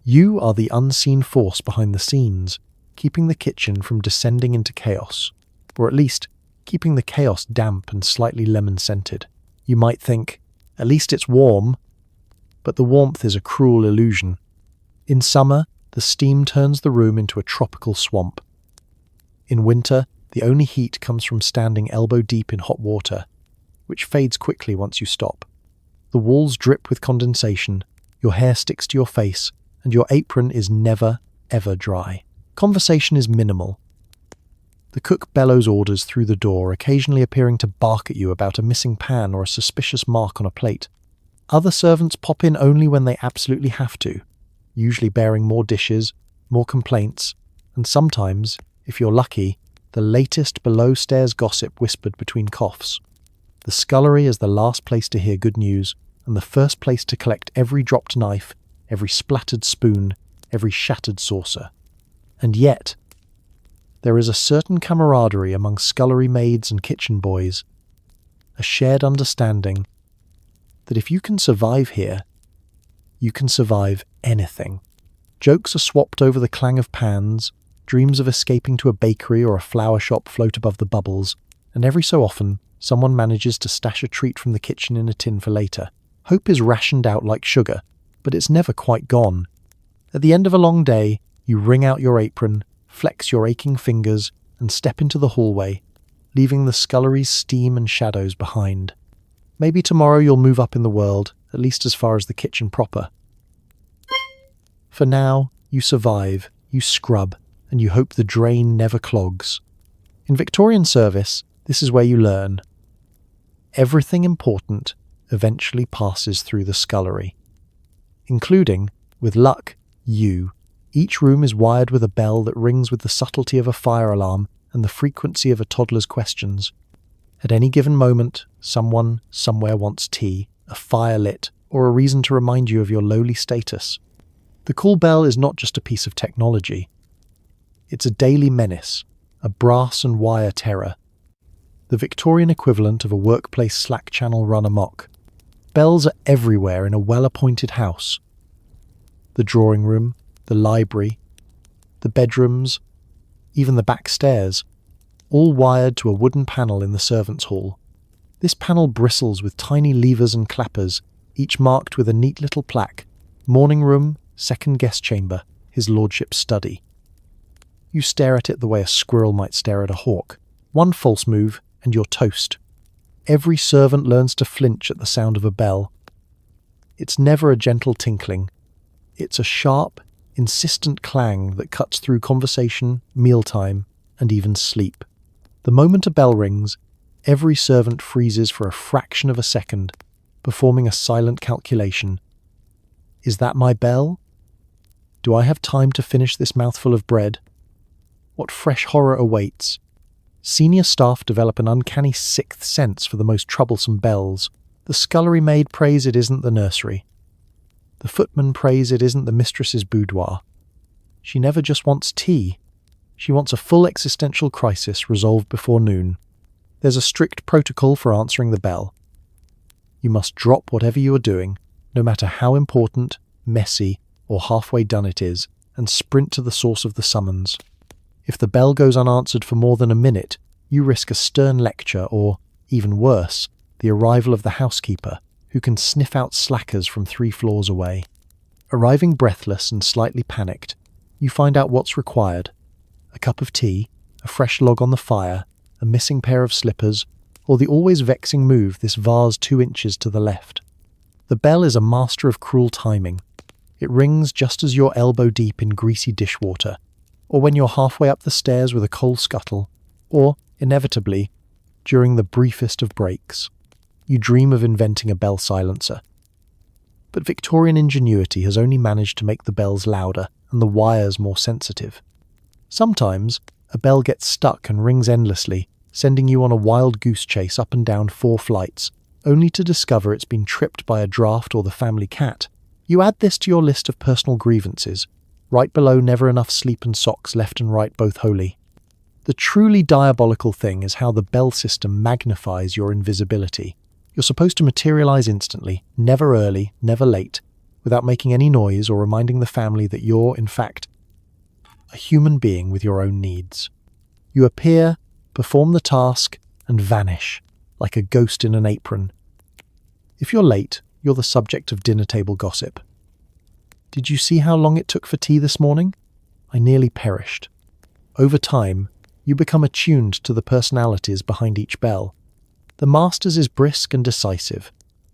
You are the unseen force behind the scenes, keeping the kitchen from descending into chaos, or at least keeping the chaos damp and slightly lemon-scented. You might think, at least it's warm, but the warmth is a cruel illusion. In summer, the steam turns the room into a tropical swamp. In winter, the only heat comes from standing elbow-deep in hot water, which fades quickly once you stop. The walls drip with condensation, your hair sticks to your face, and your apron is never, ever dry. Conversation is minimal. The cook bellows orders through the door, occasionally appearing to bark at you about a missing pan or a suspicious mark on a plate. Other servants pop in only when they absolutely have to, usually bearing more dishes, more complaints, and sometimes, if you're lucky, the latest below-stairs gossip whispered between coughs. The scullery is the last place to hear good news, and the first place to collect every dropped knife, every splattered spoon, every shattered saucer. And yet, There is a certain camaraderie among scullery maids and kitchen boys, a shared understanding that if you can survive here, you can survive anything. Jokes are swapped over the clang of pans, dreams of escaping to a bakery or a flower shop float above the bubbles, and every so often, someone manages to stash a treat from the kitchen in a tin for later. Hope is rationed out like sugar, but it's never quite gone. At the end of a long day, you wring out your apron, flex your aching fingers, and step into the hallway, leaving the scullery's steam and shadows behind. Maybe tomorrow you'll move up in the world, at least as far as the kitchen proper. For now, you survive, you scrub, and you hope the drain never clogs. In Victorian service, this is where you learn. Everything important eventually passes through the scullery, including, with luck, you. Each room is wired with a bell that rings with the subtlety of a fire alarm and the frequency of a toddler's questions. At any given moment, someone, somewhere wants tea, a fire lit, or a reason to remind you of your lowly status. The call bell is not just a piece of technology. It's a daily menace, a brass and wire terror. The Victorian equivalent of a workplace Slack channel run amok. Bells are everywhere in a well-appointed house. The drawing room, the library, the bedrooms, even the back stairs, all wired to a wooden panel in the servants' hall. This panel bristles with tiny levers and clappers, each marked with a neat little plaque: morning room, second guest chamber, his lordship's study. You stare at it the way a squirrel might stare at a hawk. One false move, and you're toast. Every servant learns to flinch at the sound of a bell. It's never a gentle tinkling. It's a sharp, insistent clang that cuts through conversation, mealtime, and even sleep. The moment a bell rings, every servant freezes for a fraction of a second, performing a silent calculation. Is that my bell? Do I have time to finish this mouthful of bread? What fresh horror awaits? Senior staff develop an uncanny sixth sense for the most troublesome bells. The scullery maid prays it isn't the nursery. The footman prays it isn't the mistress's boudoir. She never just wants tea. She wants a full existential crisis resolved before noon. There's a strict protocol for answering the bell. You must drop whatever you are doing, no matter how important, messy, or halfway done it is, and sprint to the source of the summons. If the bell goes unanswered for more than a minute, you risk a stern lecture or, even worse, the arrival of the housekeeper, who can sniff out slackers from 3 floors away. Arriving breathless and slightly panicked, you find out what's required: a cup of tea, a fresh log on the fire, a missing pair of slippers, or the always vexing move: this vase 2 inches to the left. The bell is a master of cruel timing. It rings just as you're elbow deep in greasy dishwater, or when you're halfway up the stairs with a coal scuttle, or, inevitably, during the briefest of breaks. You dream of inventing a bell silencer. But Victorian ingenuity has only managed to make the bells louder and the wires more sensitive. Sometimes, a bell gets stuck and rings endlessly, sending you on a wild goose chase up and down 4 flights, only to discover it's been tripped by a draft or the family cat. You add this to your list of personal grievances, right below never enough sleep and socks left and right both holy. The truly diabolical thing is how the bell system magnifies your invisibility. You're supposed to materialize instantly, never early, never late, without making any noise or reminding the family that you're, in fact, a human being with your own needs. You appear, perform the task, and vanish, like a ghost in an apron. If you're late, you're the subject of dinner table gossip. Did you see how long it took for tea this morning? I nearly perished. Over time, you become attuned to the personalities behind each bell. The master's is brisk and decisive.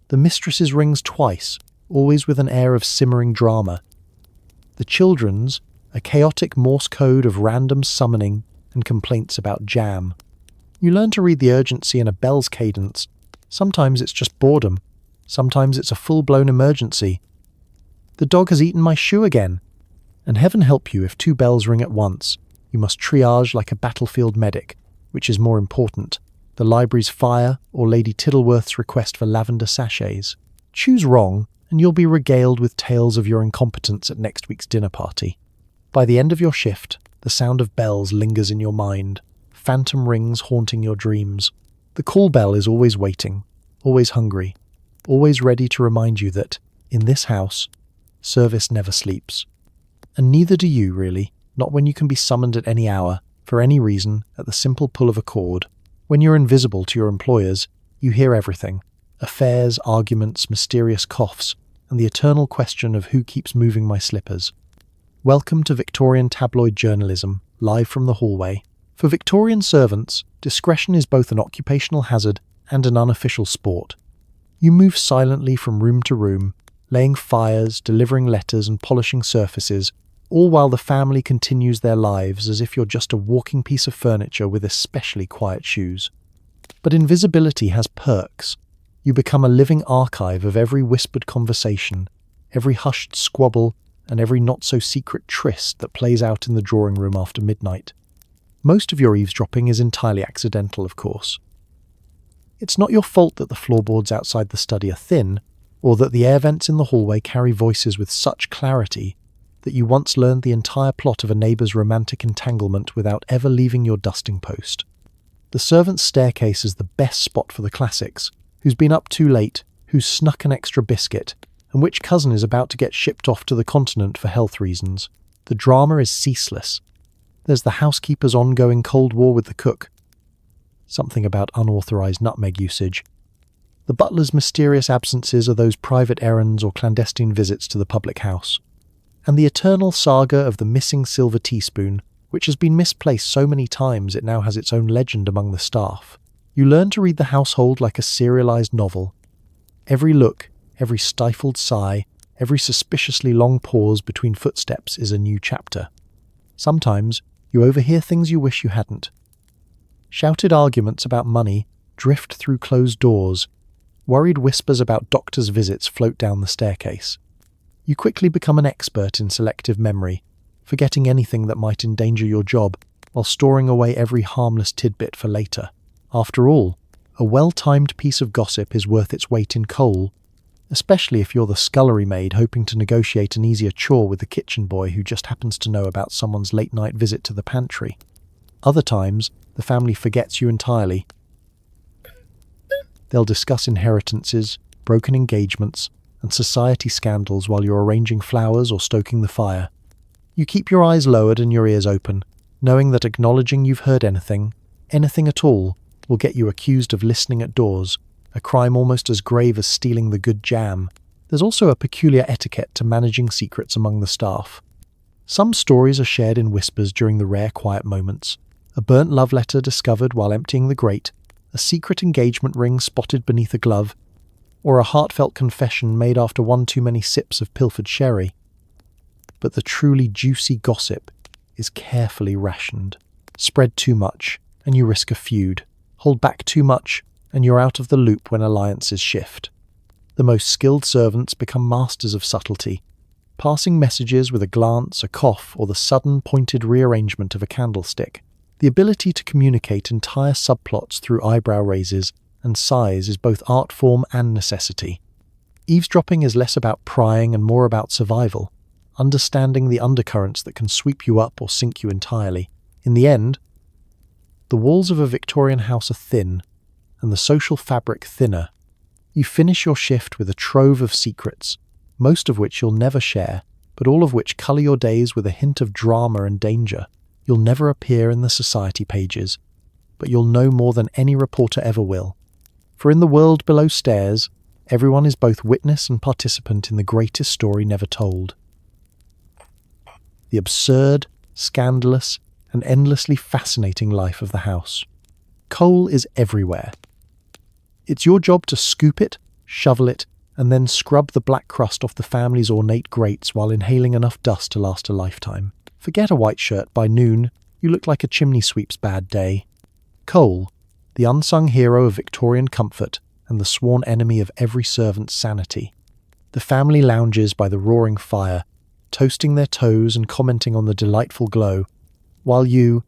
The mistress's rings twice, always with an air of simmering drama. The children's, a chaotic Morse code of random summoning and complaints about jam. You learn to read the urgency in a bell's cadence. Sometimes it's just boredom. Sometimes it's a full-blown emergency. The dog has eaten my shoe again. And heaven help you if 2 bells ring at once. You must triage like a battlefield medic. Which is more important, the library's fire or Lady Tiddleworth's request for lavender sachets? Choose wrong, and you'll be regaled with tales of your incompetence at next week's dinner party. By the end of your shift, The sound of bells lingers in your mind, phantom rings haunting your dreams. The call bell is always waiting, always hungry, always ready to remind you that, in this house, service never sleeps. And neither do you, really, not when you can be summoned at any hour, for any reason, at the simple pull of a cord. When you're invisible to your employers, you hear everything. Affairs, arguments, mysterious coughs, and the eternal question of who keeps moving my slippers. Welcome to Victorian tabloid journalism, live from the hallway. For Victorian servants, discretion is both an occupational hazard and an unofficial sport. You move silently from room to room, laying fires, delivering letters and polishing surfaces, all while the family continues their lives as if you're just a walking piece of furniture with especially quiet shoes. But invisibility has perks. You become a living archive of every whispered conversation, every hushed squabble, and every not-so-secret tryst that plays out in the drawing room after midnight. Most of your eavesdropping is entirely accidental, of course. It's not your fault that the floorboards outside the study are thin, or that the air vents in the hallway carry voices with such clarity that you once learned the entire plot of a neighbour's romantic entanglement without ever leaving your dusting post. The servants' staircase is the best spot for the classics. Who's been up too late, who's snuck an extra biscuit, and which cousin is about to get shipped off to the continent for health reasons. The drama is ceaseless. There's the housekeeper's ongoing cold war with the cook. Something about unauthorised nutmeg usage. The butler's mysterious absences are those private errands or clandestine visits to the public house. And the eternal saga of the missing silver teaspoon, which has been misplaced so many times it now has its own legend among the staff. You learn to read the household like a serialized novel. Every look, every stifled sigh, every suspiciously long pause between footsteps is a new chapter. Sometimes you overhear things you wish you hadn't. Shouted arguments about money drift through closed doors. Worried whispers about doctors' visits float down the staircase. You quickly become an expert in selective memory, forgetting anything that might endanger your job while storing away every harmless tidbit for later. After all, a well-timed piece of gossip is worth its weight in coal, especially if you're the scullery maid hoping to negotiate an easier chore with the kitchen boy who just happens to know about someone's late-night visit to the pantry. Other times, the family forgets you entirely. They'll discuss inheritances, broken engagements, and society scandals while you're arranging flowers or stoking the fire. You keep your eyes lowered and your ears open, knowing that acknowledging you've heard anything at all, will get you accused of listening at doors, a crime almost as grave as stealing the good jam. There's also a peculiar etiquette to managing secrets among the staff. Some stories are shared in whispers during the rare quiet moments. A burnt love letter discovered while emptying the grate, a secret engagement ring spotted beneath a glove, or a heartfelt confession made after one too many sips of pilfered sherry. But the truly juicy gossip is carefully rationed. Spread too much, and you risk a feud. Hold back too much, and you're out of the loop when alliances shift. The most skilled servants become masters of subtlety, passing messages with a glance, a cough, or the sudden pointed rearrangement of a candlestick. The ability to communicate entire subplots through eyebrow raises and sighs is both art form and necessity. Eavesdropping is less about prying and more about survival, understanding the undercurrents that can sweep you up or sink you entirely. In the end, the walls of a Victorian house are thin, and the social fabric thinner. You finish your shift with a trove of secrets, most of which you'll never share, but all of which colour your days with a hint of drama and danger. You'll never appear in the society pages, but you'll know more than any reporter ever will. For in the world below stairs, everyone is both witness and participant in the greatest story never told. The absurd, scandalous, and endlessly fascinating life of the house. Coal is everywhere. It's your job to scoop it, shovel it, and then scrub the black crust off the family's ornate grates while inhaling enough dust to last a lifetime. Forget a white shirt. By noon, you look like a chimney sweep's bad day. Coal, the unsung hero of Victorian comfort and the sworn enemy of every servant's sanity. The family lounges by the roaring fire, toasting their toes and commenting on the delightful glow, while you,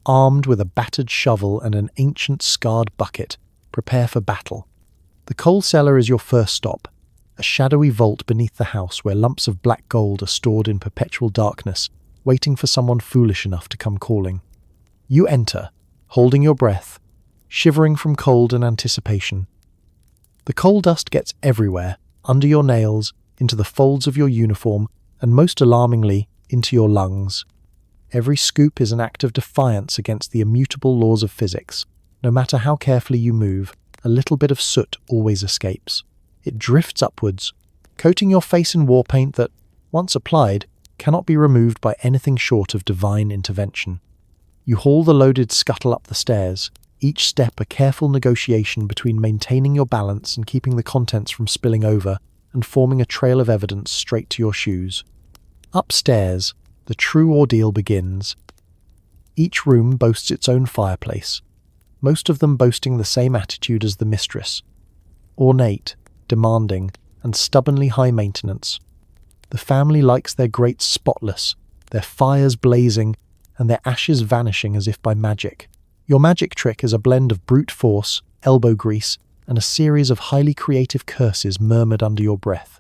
armed with a battered shovel and an ancient scarred bucket, prepare for battle. The coal cellar is your first stop, a shadowy vault beneath the house where lumps of black gold are stored in perpetual darkness, waiting for someone foolish enough to come calling. You enter, holding your breath, shivering from cold and anticipation. The coal dust gets everywhere, under your nails, into the folds of your uniform, and most alarmingly, into your lungs. Every scoop is an act of defiance against the immutable laws of physics. No matter how carefully you move, a little bit of soot always escapes. It drifts upwards, coating your face in war paint that, once applied, cannot be removed by anything short of divine intervention. You haul the loaded scuttle up the stairs, each step a careful negotiation between maintaining your balance and keeping the contents from spilling over and forming a trail of evidence straight to your shoes. Upstairs, the true ordeal begins. Each room boasts its own fireplace, most of them boasting the same attitude as the mistress. Ornate, demanding, and stubbornly high maintenance. The family likes their grates spotless, their fires blazing, and their ashes vanishing as if by magic. Your magic trick is a blend of brute force, elbow grease, and a series of highly creative curses murmured under your breath.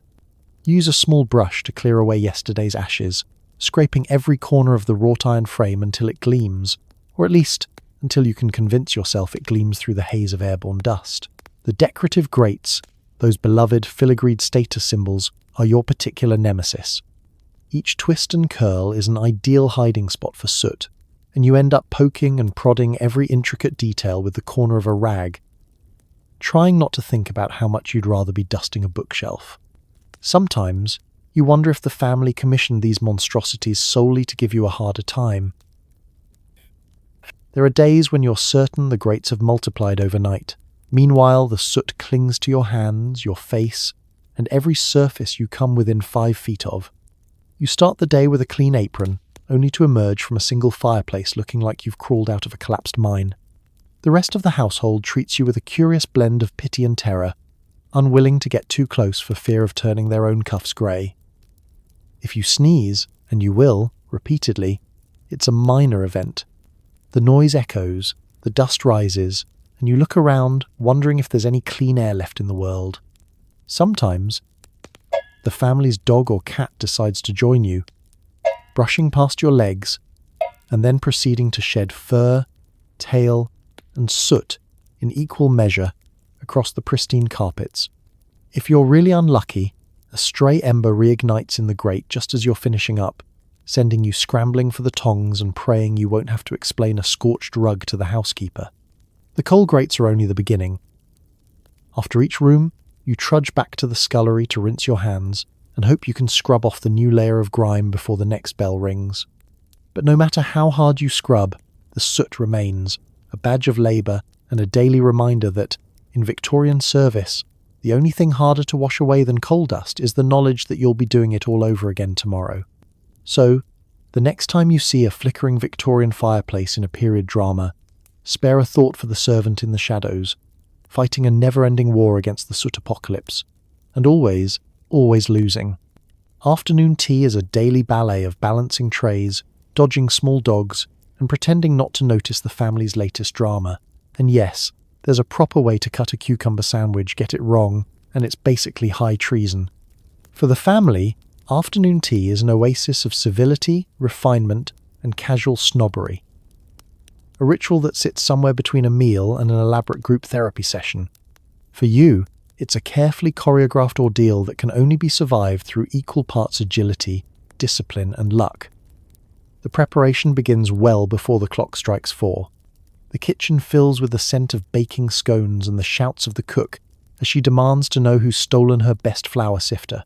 Use a small brush to clear away yesterday's ashes, scraping every corner of the wrought iron frame until it gleams, or at least until you can convince yourself it gleams through the haze of airborne dust. The decorative grates, those beloved filigreed status symbols, are your particular nemesis. Each twist and curl is an ideal hiding spot for soot, and you end up poking and prodding every intricate detail with the corner of a rag, trying not to think about how much you'd rather be dusting a bookshelf. Sometimes, you wonder if the family commissioned these monstrosities solely to give you a harder time. There are days when you're certain the grates have multiplied overnight. Meanwhile, the soot clings to your hands, your face, and every surface you come within 5 feet of. You start the day with a clean apron, only to emerge from a single fireplace looking like you've crawled out of a collapsed mine. The rest of the household treats you with a curious blend of pity and terror, unwilling to get too close for fear of turning their own cuffs grey. If you sneeze, and you will, repeatedly, it's a minor event. The noise echoes, the dust rises, and you look around, wondering if there's any clean air left in the world. Sometimes, the family's dog or cat decides to join you, brushing past your legs, and then proceeding to shed fur, tail, and soot in equal measure across the pristine carpets. If you're really unlucky, a stray ember reignites in the grate just as you're finishing up, sending you scrambling for the tongs and praying you won't have to explain a scorched rug to the housekeeper. The coal grates are only the beginning. After each room, you trudge back to the scullery to rinse your hands and hope you can scrub off the new layer of grime before the next bell rings. But no matter how hard you scrub, the soot remains, a badge of labour and a daily reminder that, in Victorian service, the only thing harder to wash away than coal dust is the knowledge that you'll be doing it all over again tomorrow. So, the next time you see a flickering Victorian fireplace in a period drama, spare a thought for the servant in the shadows, fighting a never-ending war against the soot apocalypse, and always losing. Afternoon tea is a daily ballet of balancing trays, dodging small dogs, and pretending not to notice the family's latest drama. And yes, there's a proper way to cut a cucumber sandwich, get it wrong, and it's basically high treason. For the family, afternoon tea is an oasis of civility, refinement, and casual snobbery. A ritual that sits somewhere between a meal and an elaborate group therapy session. For you, it's a carefully choreographed ordeal that can only be survived through equal parts agility, discipline, and luck. The preparation begins well before the clock strikes 4. The kitchen fills with the scent of baking scones and the shouts of the cook as she demands to know who's stolen her best flour sifter.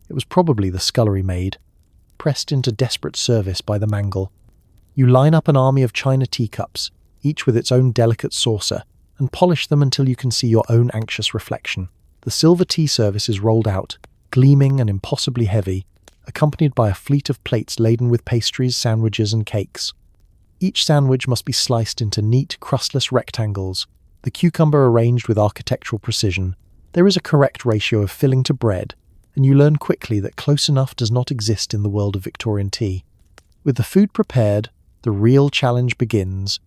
It was probably the scullery maid, pressed into desperate service by the mangle. You line up an army of china teacups, each with its own delicate saucer, and polish them until you can see your own anxious reflection. The silver tea service is rolled out, gleaming and impossibly heavy, accompanied by a fleet of plates laden with pastries, sandwiches, and cakes. Each sandwich must be sliced into neat, crustless rectangles, the cucumber arranged with architectural precision. There is a correct ratio of filling to bread, and you learn quickly that close enough does not exist in the world of Victorian tea. With the food prepared, the real challenge begins.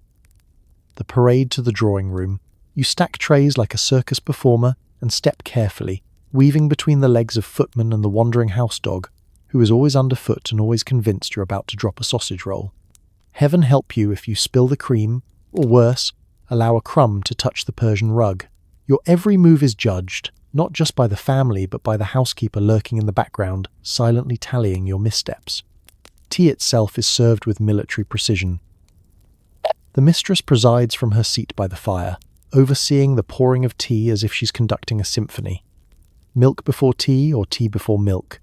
The parade to the drawing room. You stack trays like a circus performer and step carefully, weaving between the legs of footmen and the wandering house dog, who is always underfoot and always convinced you're about to drop a sausage roll. Heaven help you if you spill the cream, or worse, allow a crumb to touch the Persian rug. Your every move is judged, not just by the family but by the housekeeper lurking in the background, silently tallying your missteps. Tea itself is served with military precision. The mistress presides from her seat by the fire, overseeing the pouring of tea as if she's conducting a symphony. Milk before tea or tea before milk?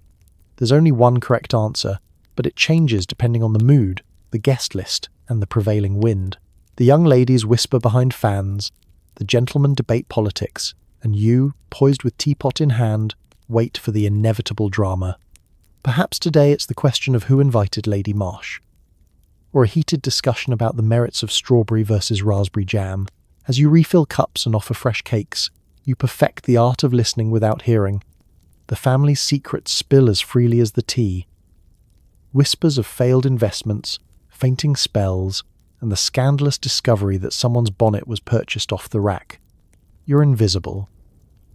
There's only one correct answer, but it changes depending on the mood, the guest list, and the prevailing wind. The young ladies whisper behind fans, the gentlemen debate politics, and you, poised with teapot in hand, wait for the inevitable drama. Perhaps today it's the question of who invited Lady Marsh, or a heated discussion about the merits of strawberry versus raspberry jam. As you refill cups and offer fresh cakes, you perfect the art of listening without hearing. The family's secrets spill as freely as the tea. Whispers of failed investments, fainting spells, and the scandalous discovery that someone's bonnet was purchased off the rack. You're invisible,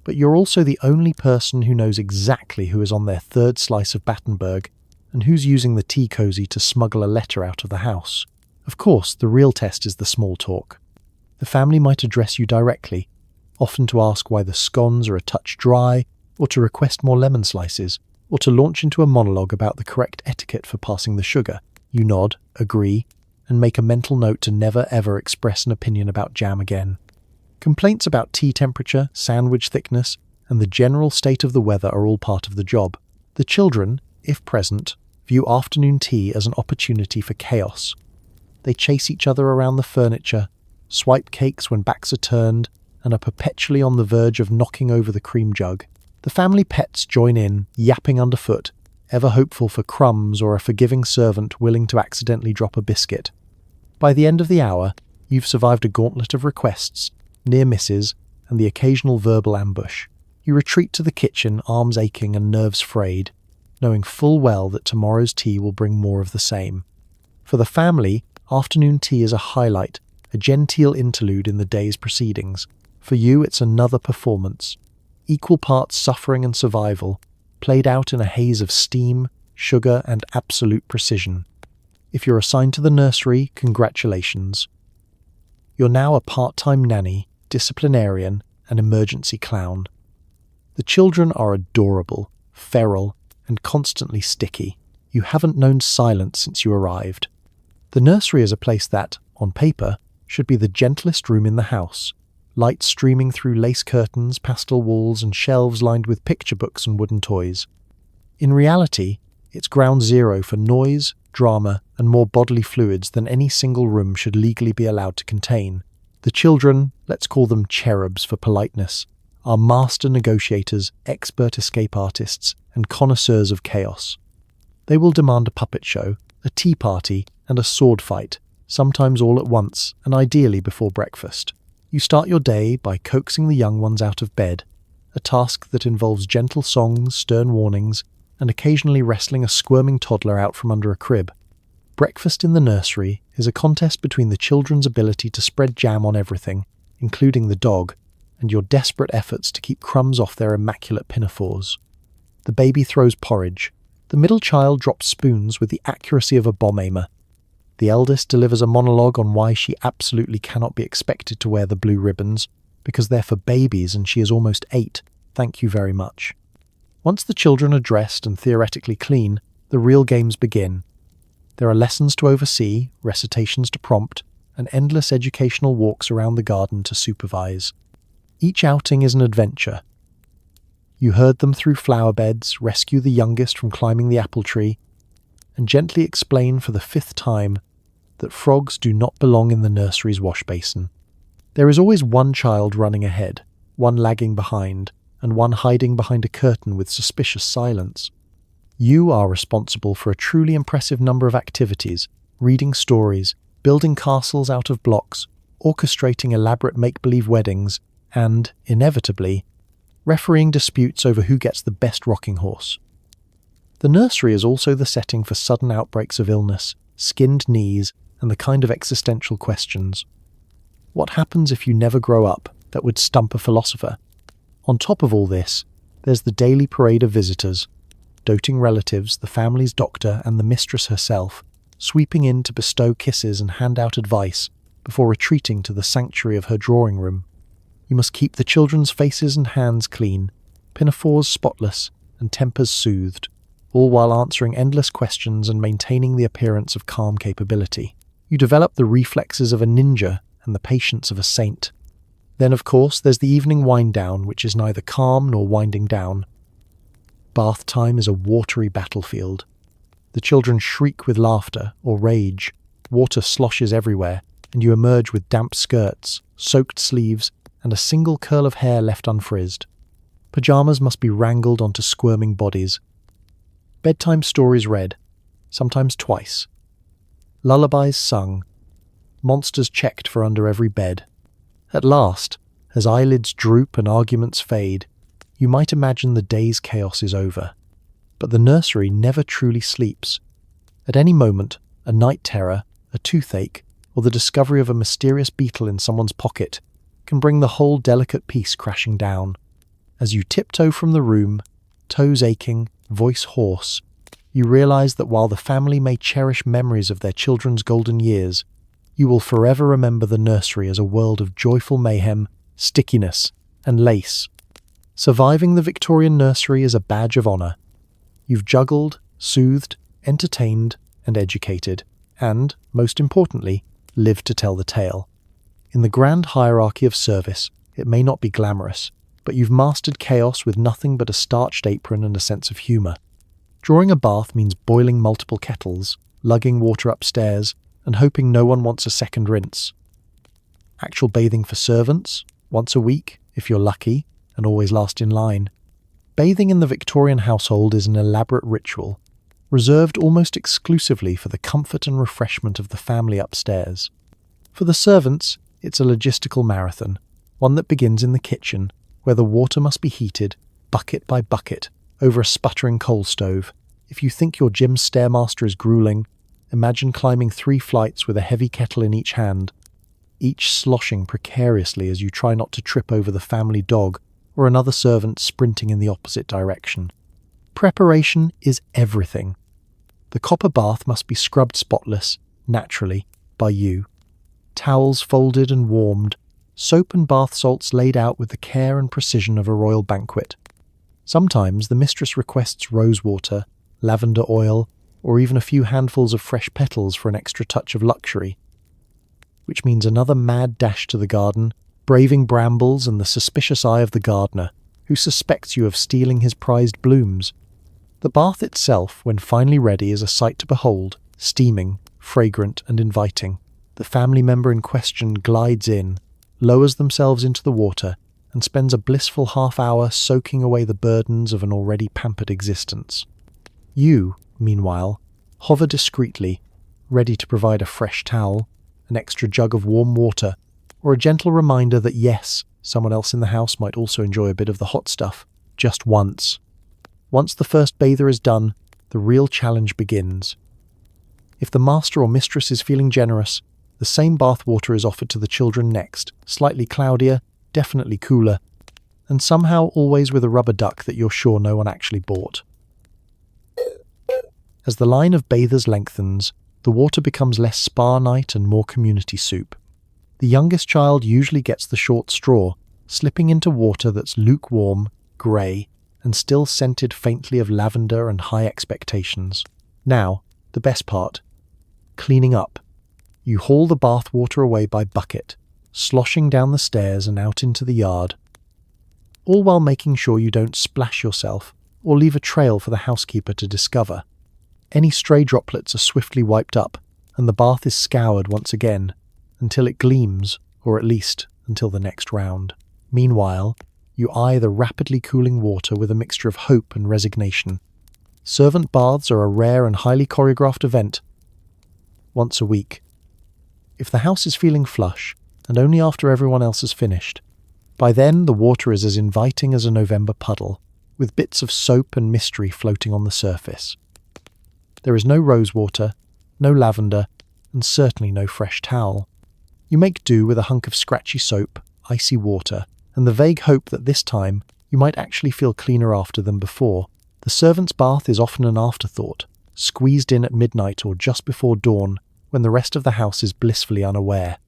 but you're also the only person who knows exactly who is on their third slice of Battenberg and who's using the tea cosy to smuggle a letter out of the house. Of course, the real test is the small talk. The family might address you directly, often to ask why the scones are a touch dry, or to request more lemon slices, or to launch into a monologue about the correct etiquette for passing the sugar. You nod, agree, and make a mental note to never ever express an opinion about jam again. Complaints about tea temperature, sandwich thickness, and the general state of the weather are all part of the job. The children, if present, view afternoon tea as an opportunity for chaos. They chase each other around the furniture, swipe cakes when backs are turned, and are perpetually on the verge of knocking over the cream jug. The family pets join in, yapping underfoot, ever hopeful for crumbs or a forgiving servant willing to accidentally drop a biscuit. By the end of the hour, you've survived a gauntlet of requests, near misses, and the occasional verbal ambush. You retreat to the kitchen, arms aching and nerves frayed, knowing full well that tomorrow's tea will bring more of the same. For the family, afternoon tea is a highlight, a genteel interlude in the day's proceedings. For you, it's another performance, equal parts suffering and survival, played out in a haze of steam, sugar, and absolute precision. If you're assigned to the nursery, congratulations. You're now a part-time nanny, disciplinarian, and emergency clown. The children are adorable, feral, and constantly sticky. You haven't known silence since you arrived. The nursery is a place that, on paper, should be the gentlest room in the house. Light streaming through lace curtains, pastel walls, and shelves lined with picture books and wooden toys. In reality, it's ground zero for noise, drama, and more bodily fluids than any single room should legally be allowed to contain. The children, let's call them cherubs for politeness, are master negotiators, expert escape artists, and connoisseurs of chaos. They will demand a puppet show, a tea party, and a sword fight, sometimes all at once, and ideally before breakfast. You start your day by coaxing the young ones out of bed, a task that involves gentle songs, stern warnings, and occasionally wrestling a squirming toddler out from under a crib. Breakfast in the nursery is a contest between the children's ability to spread jam on everything, including the dog, and your desperate efforts to keep crumbs off their immaculate pinafores. The baby throws porridge. The middle child drops spoons with the accuracy of a bomb aimer. The eldest delivers a monologue on why she absolutely cannot be expected to wear the blue ribbons, because they're for babies and she is almost 8. Thank you very much. Once the children are dressed and theoretically clean, the real games begin. There are lessons to oversee, recitations to prompt, and endless educational walks around the garden to supervise. Each outing is an adventure. You herd them through flower beds, rescue the youngest from climbing the apple tree, and gently explain for the 5th time that frogs do not belong in the nursery's wash basin. There is always one child running ahead, one lagging behind, and one hiding behind a curtain with suspicious silence. You are responsible for a truly impressive number of activities, reading stories, building castles out of blocks, orchestrating elaborate make-believe weddings, and, inevitably, refereeing disputes over who gets the best rocking horse. The nursery is also the setting for sudden outbreaks of illness, skinned knees, and the kind of existential questions. What happens if you never grow up that would stump a philosopher? On top of all this, there's the daily parade of visitors. doting relatives, the family's doctor, and the mistress herself, sweeping in to bestow kisses and hand out advice before retreating to the sanctuary of her drawing room. You must keep the children's faces and hands clean, pinafores spotless, and tempers soothed, all while answering endless questions and maintaining the appearance of calm capability. You develop the reflexes of a ninja and the patience of a saint. Then, of course, there's the evening wind-down, which is neither calm nor winding down. Bath time is a watery battlefield. The children shriek with laughter or rage, water sloshes everywhere, and you emerge with damp skirts, soaked sleeves, and a single curl of hair left unfrizzed. Pyjamas must be wrangled onto squirming bodies. Bedtime stories read, sometimes twice. Lullabies sung. Monsters checked for under every bed. At last, as eyelids droop and arguments fade, you might imagine the day's chaos is over. But the nursery never truly sleeps. At any moment, a night terror, a toothache, or the discovery of a mysterious beetle in someone's pocket can bring the whole delicate piece crashing down. As you tiptoe from the room, toes aching, voice hoarse, you realize that while the family may cherish memories of their children's golden years, you will forever remember the nursery as a world of joyful mayhem, stickiness, and lace. Surviving the Victorian nursery is a badge of honor. You've juggled, soothed, entertained, and educated, and, most importantly, lived to tell the tale. In the grand hierarchy of service, it may not be glamorous, but you've mastered chaos with nothing but a starched apron and a sense of humor. Drawing a bath means boiling multiple kettles, lugging water upstairs, and hoping no one wants a second rinse. Actual bathing for servants, once a week, if you're lucky, and always last in line. Bathing in the Victorian household is an elaborate ritual, reserved almost exclusively for the comfort and refreshment of the family upstairs. For the servants, it's a logistical marathon, one that begins in the kitchen, where the water must be heated, bucket by bucket, over a sputtering coal stove. If you think your gym stairmaster is grueling, imagine climbing 3 flights with a heavy kettle in each hand, each sloshing precariously as you try not to trip over the family dog or another servant sprinting in the opposite direction. Preparation is everything. The copper bath must be scrubbed spotless, naturally, by you. Towels folded and warmed, soap and bath salts laid out with the care and precision of a royal banquet. Sometimes the mistress requests rose water, lavender oil, or even a few handfuls of fresh petals for an extra touch of luxury. Which means another mad dash to the garden, braving brambles and the suspicious eye of the gardener, who suspects you of stealing his prized blooms. The bath itself, when finally ready, is a sight to behold, steaming, fragrant, and inviting. The family member in question glides in, lowers themselves into the water, and spends a blissful half hour soaking away the burdens of an already pampered existence. You, meanwhile, hover discreetly, ready to provide a fresh towel, an extra jug of warm water, or a gentle reminder that yes, someone else in the house might also enjoy a bit of the hot stuff, just once. Once the first bather is done, the real challenge begins. If the master or mistress is feeling generous, the same bath water is offered to the children next, slightly cloudier, definitely cooler, and somehow always with a rubber duck that you're sure no one actually bought. As the line of bathers lengthens, the water becomes less spa night and more community soup. The youngest child usually gets the short straw, slipping into water that's lukewarm, grey, and still scented faintly of lavender and high expectations. Now, the best part. Cleaning up. You haul the bath water away by bucket, sloshing down the stairs and out into the yard, all while making sure you don't splash yourself or leave a trail for the housekeeper to discover. Any stray droplets are swiftly wiped up, and the bath is scoured once again, until it gleams, or at least until the next round. Meanwhile, you eye the rapidly cooling water with a mixture of hope and resignation. Servant baths are a rare and highly choreographed event, once a week. If the house is feeling flush, and only after everyone else is finished, by then the water is as inviting as a November puddle, with bits of soap and mystery floating on the surface. There is no rose water, no lavender, and certainly no fresh towel. You make do with a hunk of scratchy soap, icy water, and the vague hope that this time you might actually feel cleaner after than before. The servant's bath is often an afterthought, squeezed in at midnight or just before dawn, when the rest of the house is blissfully unaware.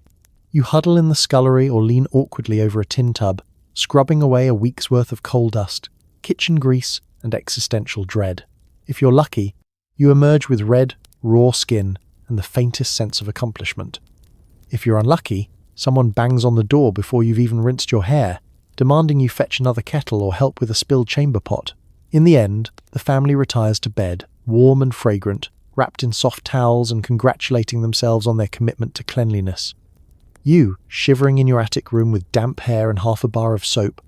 You huddle in the scullery or lean awkwardly over a tin tub, scrubbing away a week's worth of coal dust, kitchen grease, and existential dread. If you're lucky, you emerge with red, raw skin and the faintest sense of accomplishment. If you're unlucky, someone bangs on the door before you've even rinsed your hair, demanding you fetch another kettle or help with a spilled chamber pot. In the end, the family retires to bed, warm and fragrant, wrapped in soft towels and congratulating themselves on their commitment to cleanliness. You, shivering in your attic room with damp hair and half a bar of soap.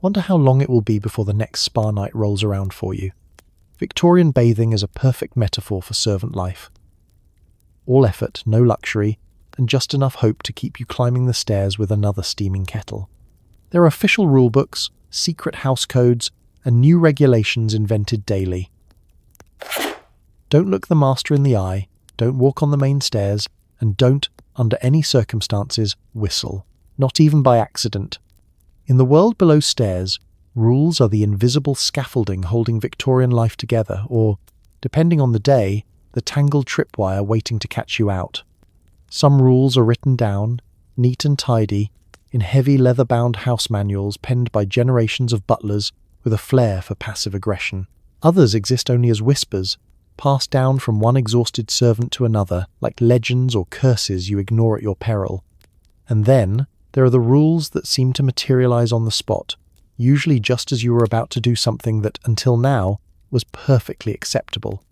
Wonder how long it will be before the next spa night rolls around for you. Victorian bathing is a perfect metaphor for servant life. All effort, no luxury, and just enough hope to keep you climbing the stairs with another steaming kettle. There are official rulebooks, secret house codes, and new regulations invented daily. Don't look the master in the eye, don't walk on the main stairs, and don't, under any circumstances, whistle, not even by accident. In the world below stairs, rules are the invisible scaffolding holding Victorian life together, or, depending on the day, the tangled tripwire waiting to catch you out. Some rules are written down, neat and tidy, in heavy leather-bound house manuals penned by generations of butlers with a flair for passive aggression. Others exist only as whispers, passed down from one exhausted servant to another, like legends or curses you ignore at your peril. And then, there are the rules that seem to materialize on the spot, usually just as you were about to do something that, until now, was perfectly acceptable.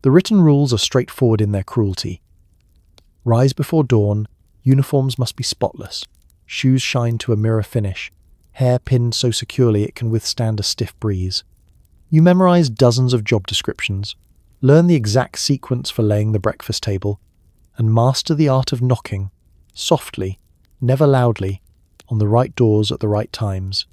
The written rules are straightforward in their cruelty. Rise before dawn, uniforms must be spotless, shoes shine to a mirror finish, hair pinned so securely it can withstand a stiff breeze. You memorize dozens of job descriptions, learn the exact sequence for laying the breakfast table, and master the art of knocking, softly, never loudly, on the right doors at the right times.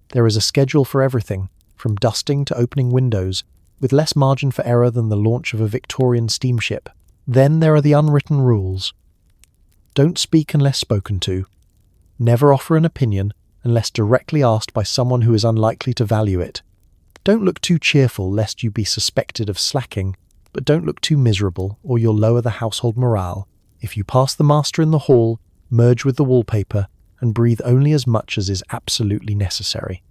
There is a schedule for everything, from dusting to opening windows, with less margin for error than the launch of a Victorian steamship. Then there are the unwritten rules. Don't speak unless spoken to. Never offer an opinion unless directly asked by someone who is unlikely to value it. Don't look too cheerful lest you be suspected of slacking, but don't look too miserable or you'll lower the household morale. If you pass the master in the hall, merge with the wallpaper and breathe only as much as is absolutely necessary.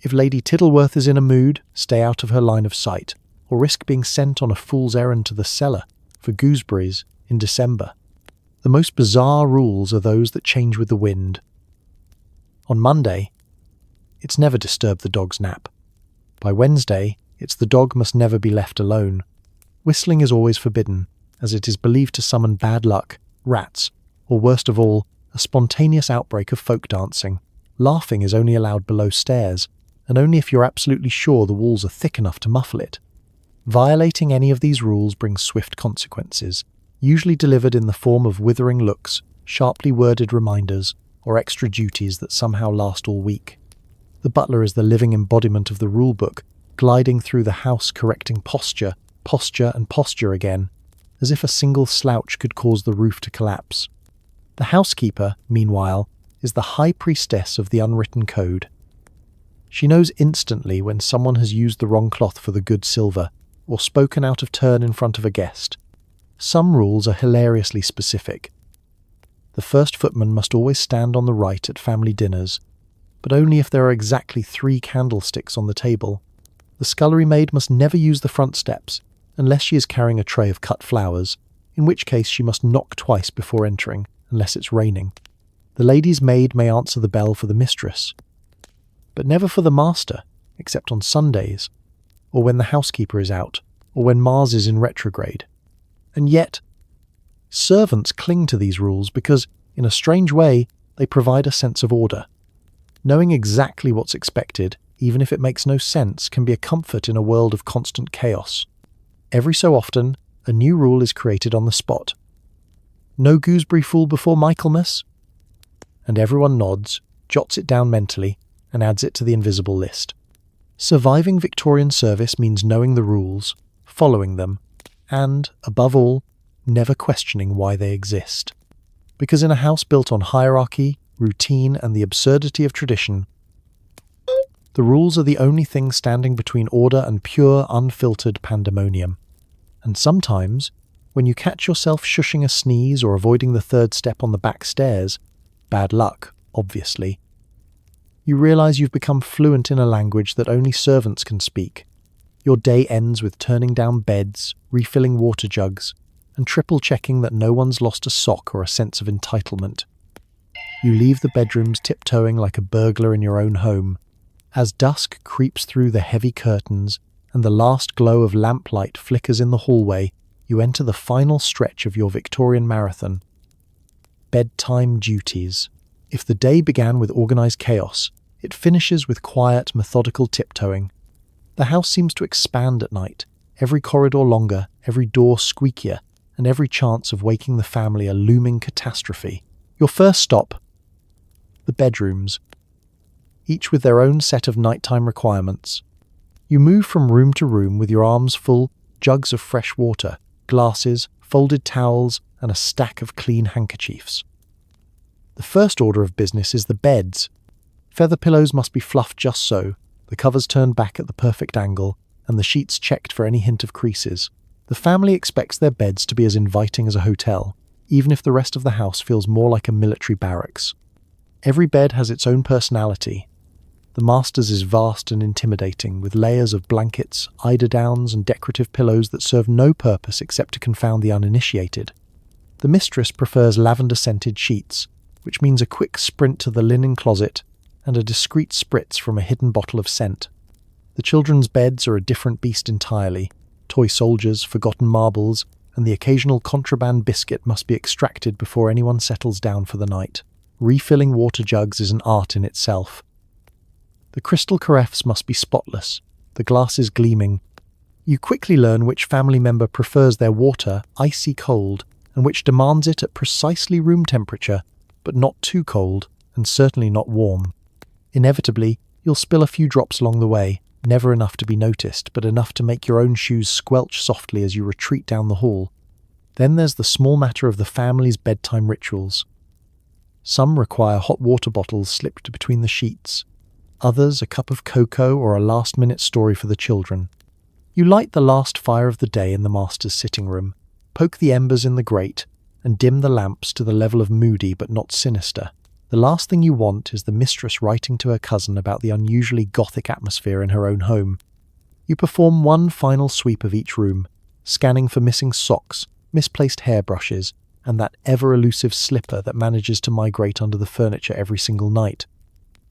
If Lady Tittleworth is in a mood, stay out of her line of sight, or risk being sent on a fool's errand to the cellar for gooseberries in December. The most bizarre rules are those that change with the wind. On Monday, it's never disturb the dog's nap. By Wednesday, it's the dog must never be left alone. Whistling is always forbidden, as it is believed to summon bad luck, rats, or worst of all, a spontaneous outbreak of folk dancing. Laughing is only allowed below stairs, and only if you're absolutely sure the walls are thick enough to muffle it. Violating any of these rules brings swift consequences, usually delivered in the form of withering looks, sharply worded reminders, or extra duties that somehow last all week. The butler is the living embodiment of the rulebook, gliding through the house correcting posture, and posture again, as if a single slouch could cause the roof to collapse. The housekeeper, meanwhile, is the high priestess of the unwritten code. She knows instantly when someone has used the wrong cloth for the good silver, or spoken out of turn in front of a guest. Some rules are hilariously specific. The first footman must always stand on the right at family dinners, but only if there are exactly 3 candlesticks on the table. The scullery maid must never use the front steps, unless she is carrying a tray of cut flowers, in which case she must knock twice before entering, unless it's raining. The lady's maid may answer the bell for the mistress, but never for the master, except on Sundays, or when the housekeeper is out, or when Mars is in retrograde. And yet, servants cling to these rules because, in a strange way, they provide a sense of order. Knowing exactly what's expected, even if it makes no sense, can be a comfort in a world of constant chaos. Every so often, a new rule is created on the spot. No gooseberry fool before Michaelmas? And everyone nods, jots it down mentally, and adds it to the invisible list. Surviving Victorian service means knowing the rules, following them, and, above all, never questioning why they exist. Because in a house built on hierarchy, routine, and the absurdity of tradition, The rules are the only thing standing between order and pure, unfiltered pandemonium. And sometimes, when you catch yourself shushing a sneeze or avoiding the third step on the back stairs, bad luck, obviously, you realize you've become fluent in a language that only servants can speak. Your day ends with turning down beds, refilling water jugs, and triple-checking that no one's lost a sock or a sense of entitlement. You leave the bedrooms tiptoeing like a burglar in your own home. As dusk creeps through the heavy curtains and the last glow of lamplight flickers in the hallway, you enter the final stretch of your Victorian marathon. Bedtime duties. If the day began with organized chaos, it finishes with quiet, methodical tiptoeing. The house seems to expand at night, every corridor longer, every door squeakier, and every chance of waking the family a looming catastrophe. Your first stop, the bedrooms, each with their own set of nighttime requirements. You move from room to room with your arms full, jugs of fresh water, glasses, folded towels, and a stack of clean handkerchiefs. The first order of business is the beds. Feather pillows must be fluffed just so, the covers turned back at the perfect angle, and the sheets checked for any hint of creases. The family expects their beds to be as inviting as a hotel, even if the rest of the house feels more like a military barracks. Every bed has its own personality. The master's is vast and intimidating, with layers of blankets, eiderdowns, and decorative pillows that serve no purpose except to confound the uninitiated. The mistress prefers lavender-scented sheets, which means a quick sprint to the linen closet and a discreet spritz from a hidden bottle of scent. The children's beds are a different beast entirely. Toy soldiers, forgotten marbles, and the occasional contraband biscuit must be extracted before anyone settles down for the night. Refilling water jugs is an art in itself. The crystal carafes must be spotless, the glasses gleaming. You quickly learn which family member prefers their water icy cold and which demands it at precisely room temperature, but not too cold and certainly not warm. Inevitably, you'll spill a few drops along the way, never enough to be noticed, but enough to make your own shoes squelch softly as you retreat down the hall. Then there's the small matter of the family's bedtime rituals. Some require hot water bottles slipped between the sheets. Others, a cup of cocoa or a last-minute story for the children. You light the last fire of the day in the master's sitting room, poke the embers in the grate, and dim the lamps to the level of moody but not sinister. The last thing you want is the mistress writing to her cousin about the unusually gothic atmosphere in her own home. You perform one final sweep of each room, scanning for missing socks, misplaced hairbrushes, and that ever-elusive slipper that manages to migrate under the furniture every single night.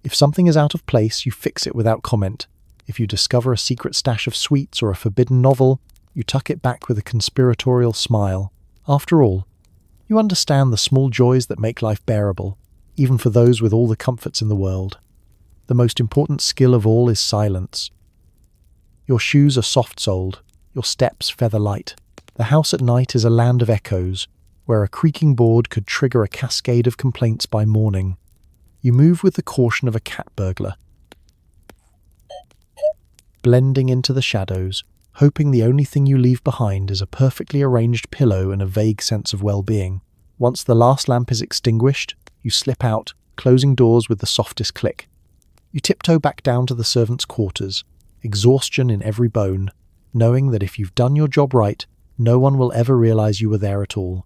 If something is out of place, you fix it without comment. If you discover a secret stash of sweets or a forbidden novel, you tuck it back with a conspiratorial smile. After all, you understand the small joys that make life bearable, even for those with all the comforts in the world. The most important skill of all is silence. Your shoes are soft-soled, your steps feather-light. The house at night is a land of echoes, where a creaking board could trigger a cascade of complaints by morning. You move with the caution of a cat burglar, blending into the shadows, hoping the only thing you leave behind is a perfectly arranged pillow and a vague sense of well-being. Once the last lamp is extinguished, you slip out, closing doors with the softest click. You tiptoe back down to the servants' quarters, exhaustion in every bone, knowing that if you've done your job right, no one will ever realize you were there at all.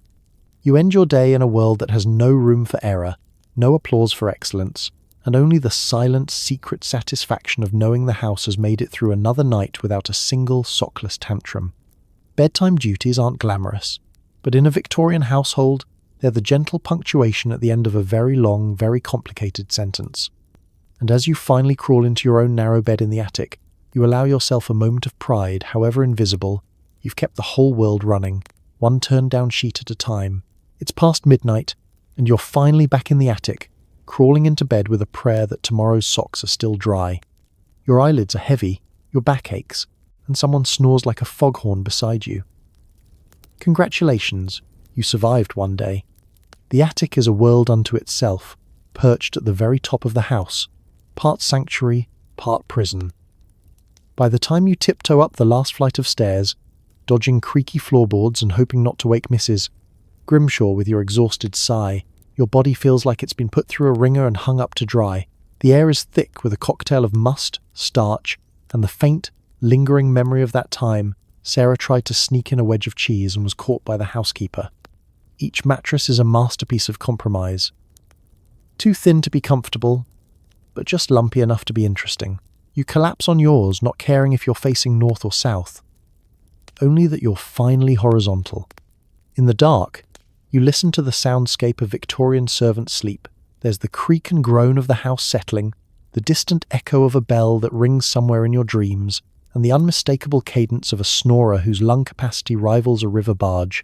You end your day in a world that has no room for error, no applause for excellence, and only the silent, secret satisfaction of knowing the house has made it through another night without a single sockless tantrum. Bedtime duties aren't glamorous, but in a Victorian household, they're the gentle punctuation at the end of a very long, very complicated sentence. And as you finally crawl into your own narrow bed in the attic, you allow yourself a moment of pride, however invisible. You've kept the whole world running, one turned-down sheet at a time. It's past midnight, and you're finally back in the attic, crawling into bed with a prayer that tomorrow's socks are still dry. Your eyelids are heavy, your back aches, and someone snores like a foghorn beside you. Congratulations, you survived one day. The attic is a world unto itself, perched at the very top of the house, part sanctuary, part prison. By the time you tiptoe up the last flight of stairs, dodging creaky floorboards and hoping not to wake Mrs. Grimshaw with your exhausted sigh, your body feels like it's been put through a wringer and hung up to dry. The air is thick with a cocktail of must, starch, and the faint, lingering memory of that time Sarah tried to sneak in a wedge of cheese and was caught by the housekeeper. Each mattress is a masterpiece of compromise. Too thin to be comfortable, but just lumpy enough to be interesting. You collapse on yours, not caring if you're facing north or south. Only that you're finally horizontal. In the dark, you listen to the soundscape of Victorian servant sleep. There's the creak and groan of the house settling, the distant echo of a bell that rings somewhere in your dreams, and the unmistakable cadence of a snorer whose lung capacity rivals a river barge.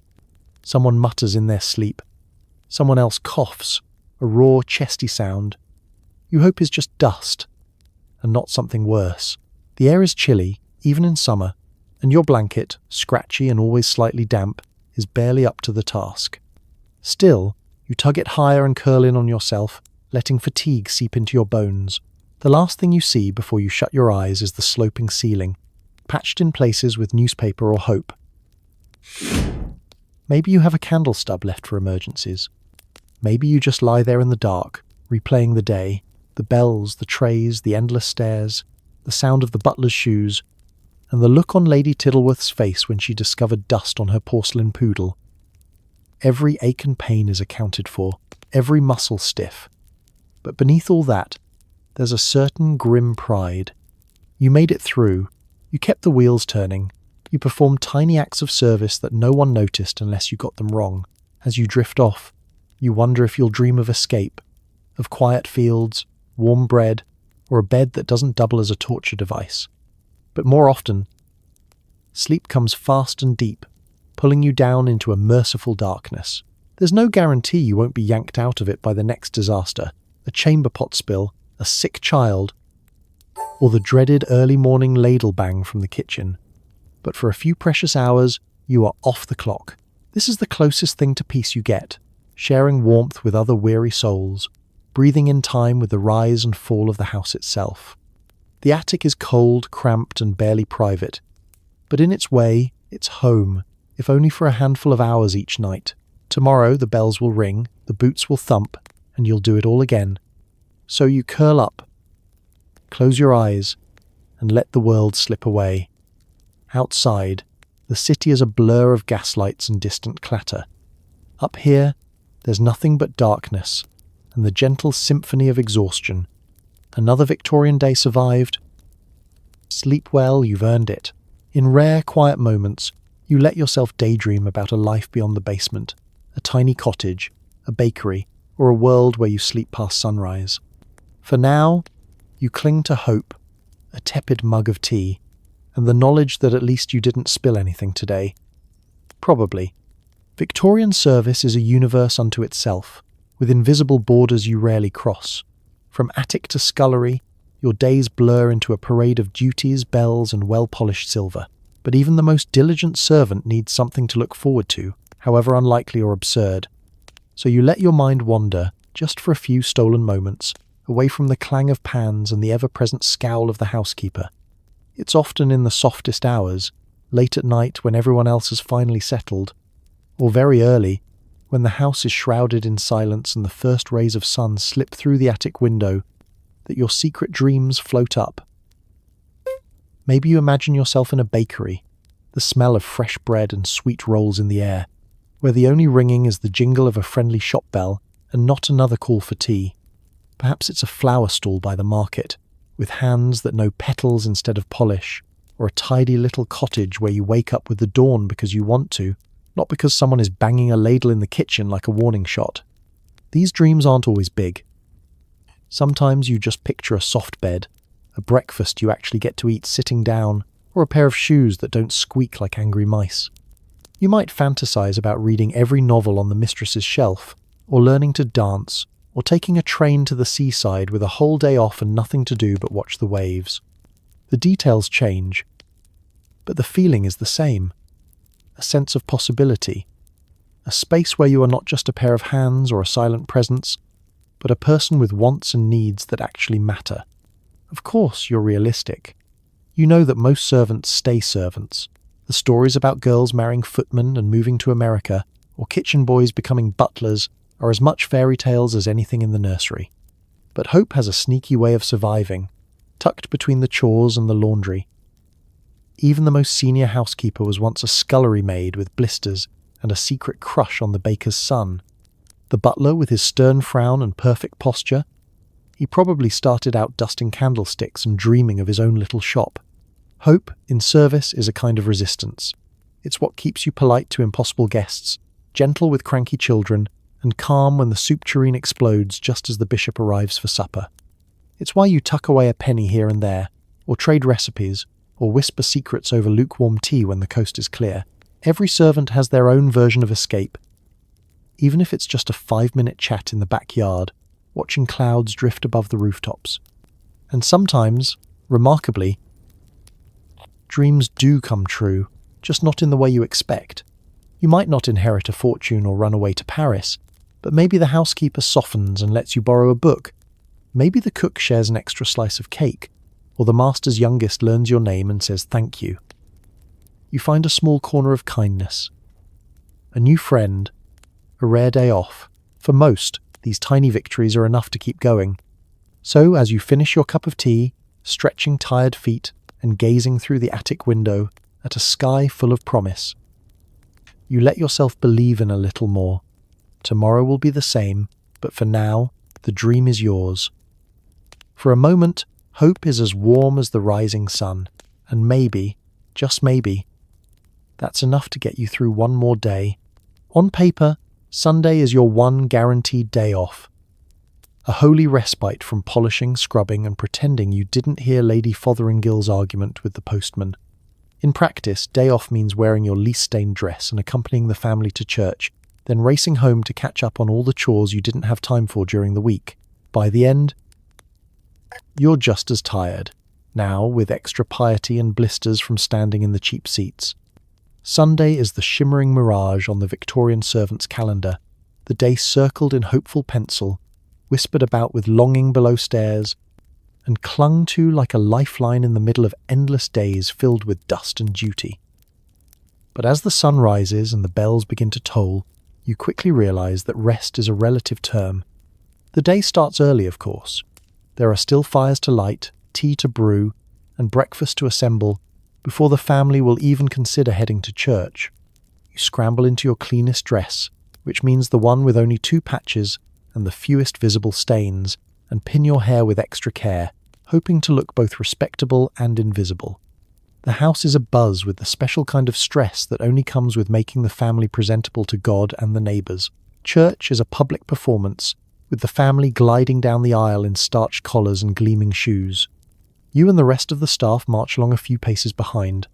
Someone mutters in their sleep. Someone else coughs, a raw, chesty sound. You hope is just dust, and not something worse. The air is chilly, even in summer, and your blanket, scratchy and always slightly damp, is barely up to the task. Still, you tug it higher and curl in on yourself, letting fatigue seep into your bones. The last thing you see before you shut your eyes is the sloping ceiling, patched in places with newspaper or hope. Maybe you have a candle stub left for emergencies. Maybe you just lie there in the dark, replaying the day, the bells, the trays, the endless stairs, the sound of the butler's shoes, and the look on Lady Tiddleworth's face when she discovered dust on her porcelain poodle. Every ache and pain is accounted for, every muscle stiff. But beneath all that, there's a certain grim pride. You made it through. You kept the wheels turning. You performed tiny acts of service that no one noticed unless you got them wrong. As you drift off, you wonder if you'll dream of escape, of quiet fields, warm bread, or a bed that doesn't double as a torture device. But more often, sleep comes fast and deep, pulling you down into a merciful darkness. There's no guarantee you won't be yanked out of it by the next disaster, a chamber pot spill, a sick child, or the dreaded early morning ladle bang from the kitchen. But for a few precious hours, you are off the clock. This is the closest thing to peace you get, sharing warmth with other weary souls, breathing in time with the rise and fall of the house itself. The attic is cold, cramped, and barely private, but in its way, it's home, if only for a handful of hours each night. Tomorrow the bells will ring, the boots will thump, and you'll do it all again. So you curl up, close your eyes, and let the world slip away. Outside, the city is a blur of gaslights and distant clatter. Up here, there's nothing but darkness and the gentle symphony of exhaustion. Another Victorian day survived. Sleep well, you've earned it. In rare, quiet moments, you let yourself daydream about a life beyond the basement, a tiny cottage, a bakery, or a world where you sleep past sunrise. For now, you cling to hope, a tepid mug of tea, and the knowledge that at least you didn't spill anything today. Probably. Victorian service is a universe unto itself, with invisible borders you rarely cross. From attic to scullery, your days blur into a parade of duties, bells, and well-polished silver. But even the most diligent servant needs something to look forward to, however unlikely or absurd. So you let your mind wander, just for a few stolen moments, away from the clang of pans and the ever-present scowl of the housekeeper. It's often in the softest hours, late at night when everyone else has finally settled, or very early, when the house is shrouded in silence and the first rays of sun slip through the attic window, that your secret dreams float up. Maybe you imagine yourself in a bakery, the smell of fresh bread and sweet rolls in the air, where the only ringing is the jingle of a friendly shop bell and not another call for tea. Perhaps it's a flower stall by the market, with hands that know petals instead of polish, or a tidy little cottage where you wake up with the dawn because you want to, not because someone is banging a ladle in the kitchen like a warning shot. These dreams aren't always big. Sometimes you just picture a soft bed, a breakfast you actually get to eat sitting down, or a pair of shoes that don't squeak like angry mice. You might fantasize about reading every novel on the mistress's shelf, or learning to dance, or taking a train to the seaside with a whole day off and nothing to do but watch the waves. The details change, but the feeling is the same. A sense of possibility. A space where you are not just a pair of hands or a silent presence, but a person with wants and needs that actually matter. Of course, you're realistic. You know that most servants stay servants. The stories about girls marrying footmen and moving to America, or kitchen boys becoming butlers, are as much fairy tales as anything in the nursery. But hope has a sneaky way of surviving, tucked between the chores and the laundry. Even the most senior housekeeper was once a scullery maid with blisters and a secret crush on the baker's son. The butler, with his stern frown and perfect posture, he probably started out dusting candlesticks and dreaming of his own little shop. Hope, in service, is a kind of resistance. It's what keeps you polite to impossible guests, gentle with cranky children, and calm when the soup tureen explodes just as the bishop arrives for supper. It's why you tuck away a penny here and there, or trade recipes, or whisper secrets over lukewarm tea when the coast is clear. Every servant has their own version of escape, even if it's just a 5-minute chat in the backyard, watching clouds drift above the rooftops. And sometimes, remarkably, dreams do come true, just not in the way you expect. You might not inherit a fortune or run away to Paris, but maybe the housekeeper softens and lets you borrow a book. Maybe the cook shares an extra slice of cake, or the master's youngest learns your name and says thank you. You find a small corner of kindness, a new friend, a rare day off. For most, these tiny victories are enough to keep going. So, as you finish your cup of tea, stretching tired feet and gazing through the attic window at a sky full of promise, you let yourself believe in a little more. Tomorrow will be the same, but for now, the dream is yours. For a moment, hope is as warm as the rising sun, and maybe, just maybe, that's enough to get you through one more day. On paper, Sunday is your one guaranteed day off. A holy respite from polishing, scrubbing, and pretending you didn't hear Lady Fotheringill's argument with the postman. In practice, day off means wearing your least stained dress and accompanying the family to church, then racing home to catch up on all the chores you didn't have time for during the week. By the end, you're just as tired, now with extra piety and blisters from standing in the cheap seats. Sunday is the shimmering mirage on the Victorian servant's calendar, the day circled in hopeful pencil, whispered about with longing below stairs, and clung to like a lifeline in the middle of endless days filled with dust and duty. But as the sun rises and the bells begin to toll, you quickly realize that rest is a relative term. The day starts early, of course. There are still fires to light, tea to brew, and breakfast to assemble before the family will even consider heading to church. You scramble into your cleanest dress, which means the one with only 2 patches and the fewest visible stains, and pin your hair with extra care, hoping to look both respectable and invisible. The house is abuzz with the special kind of stress that only comes with making the family presentable to God and the neighbours. Church is a public performance, with the family gliding down the aisle in starched collars and gleaming shoes. You and the rest of the staff march along a few paces behind,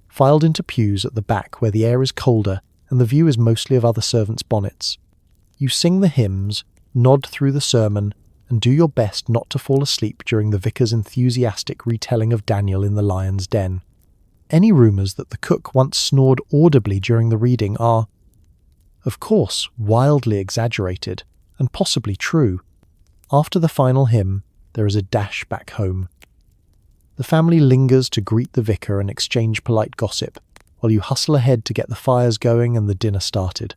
filed into pews at the back where the air is colder and the view is mostly of other servants' bonnets. You sing the hymns, nod through the sermon, and do your best not to fall asleep during the vicar's enthusiastic retelling of Daniel in the lion's den. Any rumours that the cook once snored audibly during the reading are, of course, wildly exaggerated, and possibly true. After the final hymn, there is a dash back home. The family lingers to greet the vicar and exchange polite gossip, while you hustle ahead to get the fires going and the dinner started.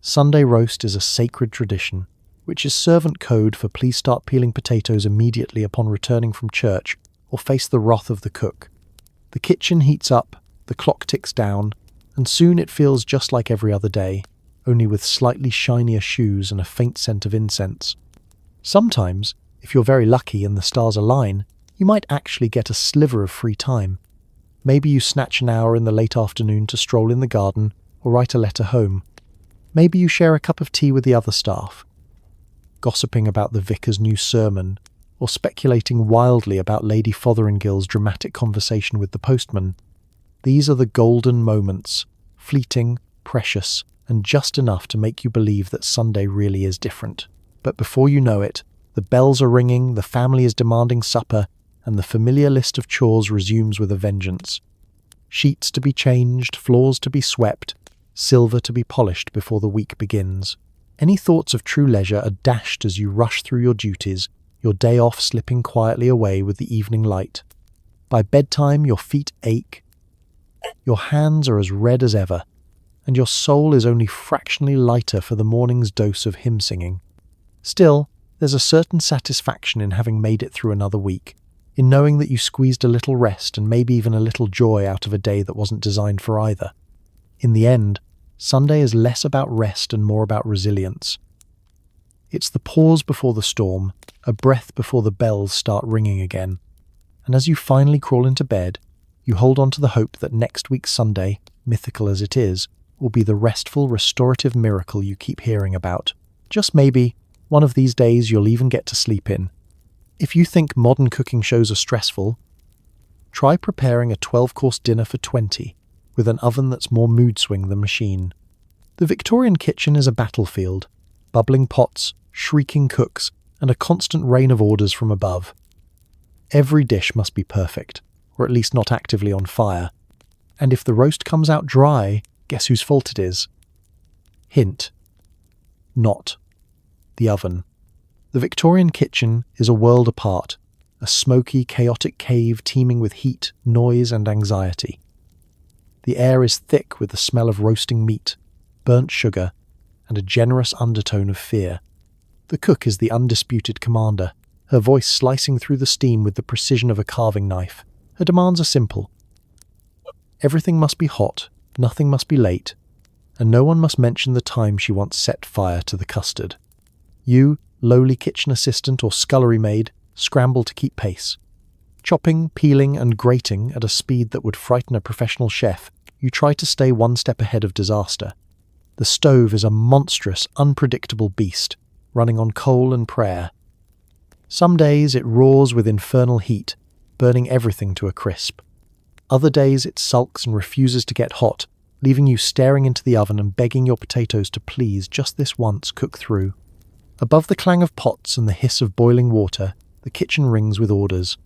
Sunday roast is a sacred tradition, which is servant code for please start peeling potatoes immediately upon returning from church or face the wrath of the cook. The kitchen heats up, the clock ticks down, and soon it feels just like every other day, only with slightly shinier shoes and a faint scent of incense. Sometimes, if you're very lucky and the stars align, you might actually get a sliver of free time. Maybe you snatch an hour in the late afternoon to stroll in the garden or write a letter home. Maybe you share a cup of tea with the other staff, gossiping about the vicar's new sermon or speculating wildly about Lady Fotheringill's dramatic conversation with the postman. These are the golden moments, fleeting, precious, and just enough to make you believe that Sunday really is different. But before you know it, the bells are ringing, the family is demanding supper, and the familiar list of chores resumes with a vengeance. Sheets to be changed, floors to be swept, silver to be polished before the week begins. Any thoughts of true leisure are dashed as you rush through your duties, your day off slipping quietly away with the evening light. By bedtime, your feet ache, your hands are as red as ever, and your soul is only fractionally lighter for the morning's dose of hymn singing. Still, There's a certain satisfaction in having made it through another week, in knowing that you squeezed a little rest and maybe even a little joy out of a day that wasn't designed for either. In the end, Sunday is less about rest and more about resilience. It's the pause before the storm, a breath before the bells start ringing again. And as you finally crawl into bed, you hold on to the hope that next week's Sunday, mythical as it is, will be the restful, restorative miracle you keep hearing about. Just maybe, one of these days you'll even get to sleep in. If you think modern cooking shows are stressful, try preparing a 12-course dinner for 20 with an oven that's more mood swing than machine. The Victorian kitchen is a battlefield, bubbling pots, shrieking cooks, and a constant rain of orders from above. Every dish must be perfect, or at least not actively on fire. And if the roast comes out dry, guess whose fault it is? Hint. Not the oven. The Victorian kitchen is a world apart, a smoky, chaotic cave teeming with heat, noise, and anxiety. The air is thick with the smell of roasting meat, burnt sugar, and a generous undertone of fear. The cook is the undisputed commander, her voice slicing through the steam with the precision of a carving knife. Her demands are simple. Everything must be hot, nothing must be late, and no one must mention the time she once set fire to the custard. You, lowly kitchen assistant or scullery maid, scramble to keep pace. Chopping, peeling, and grating at a speed that would frighten a professional chef, you try to stay one step ahead of disaster. The stove is a monstrous, unpredictable beast, running on coal and prayer. Some days it roars with infernal heat, burning everything to a crisp. Other days it sulks and refuses to get hot, leaving you staring into the oven and begging your potatoes to please just this once cook through. Above the clang of pots and the hiss of boiling water, the kitchen rings with orders.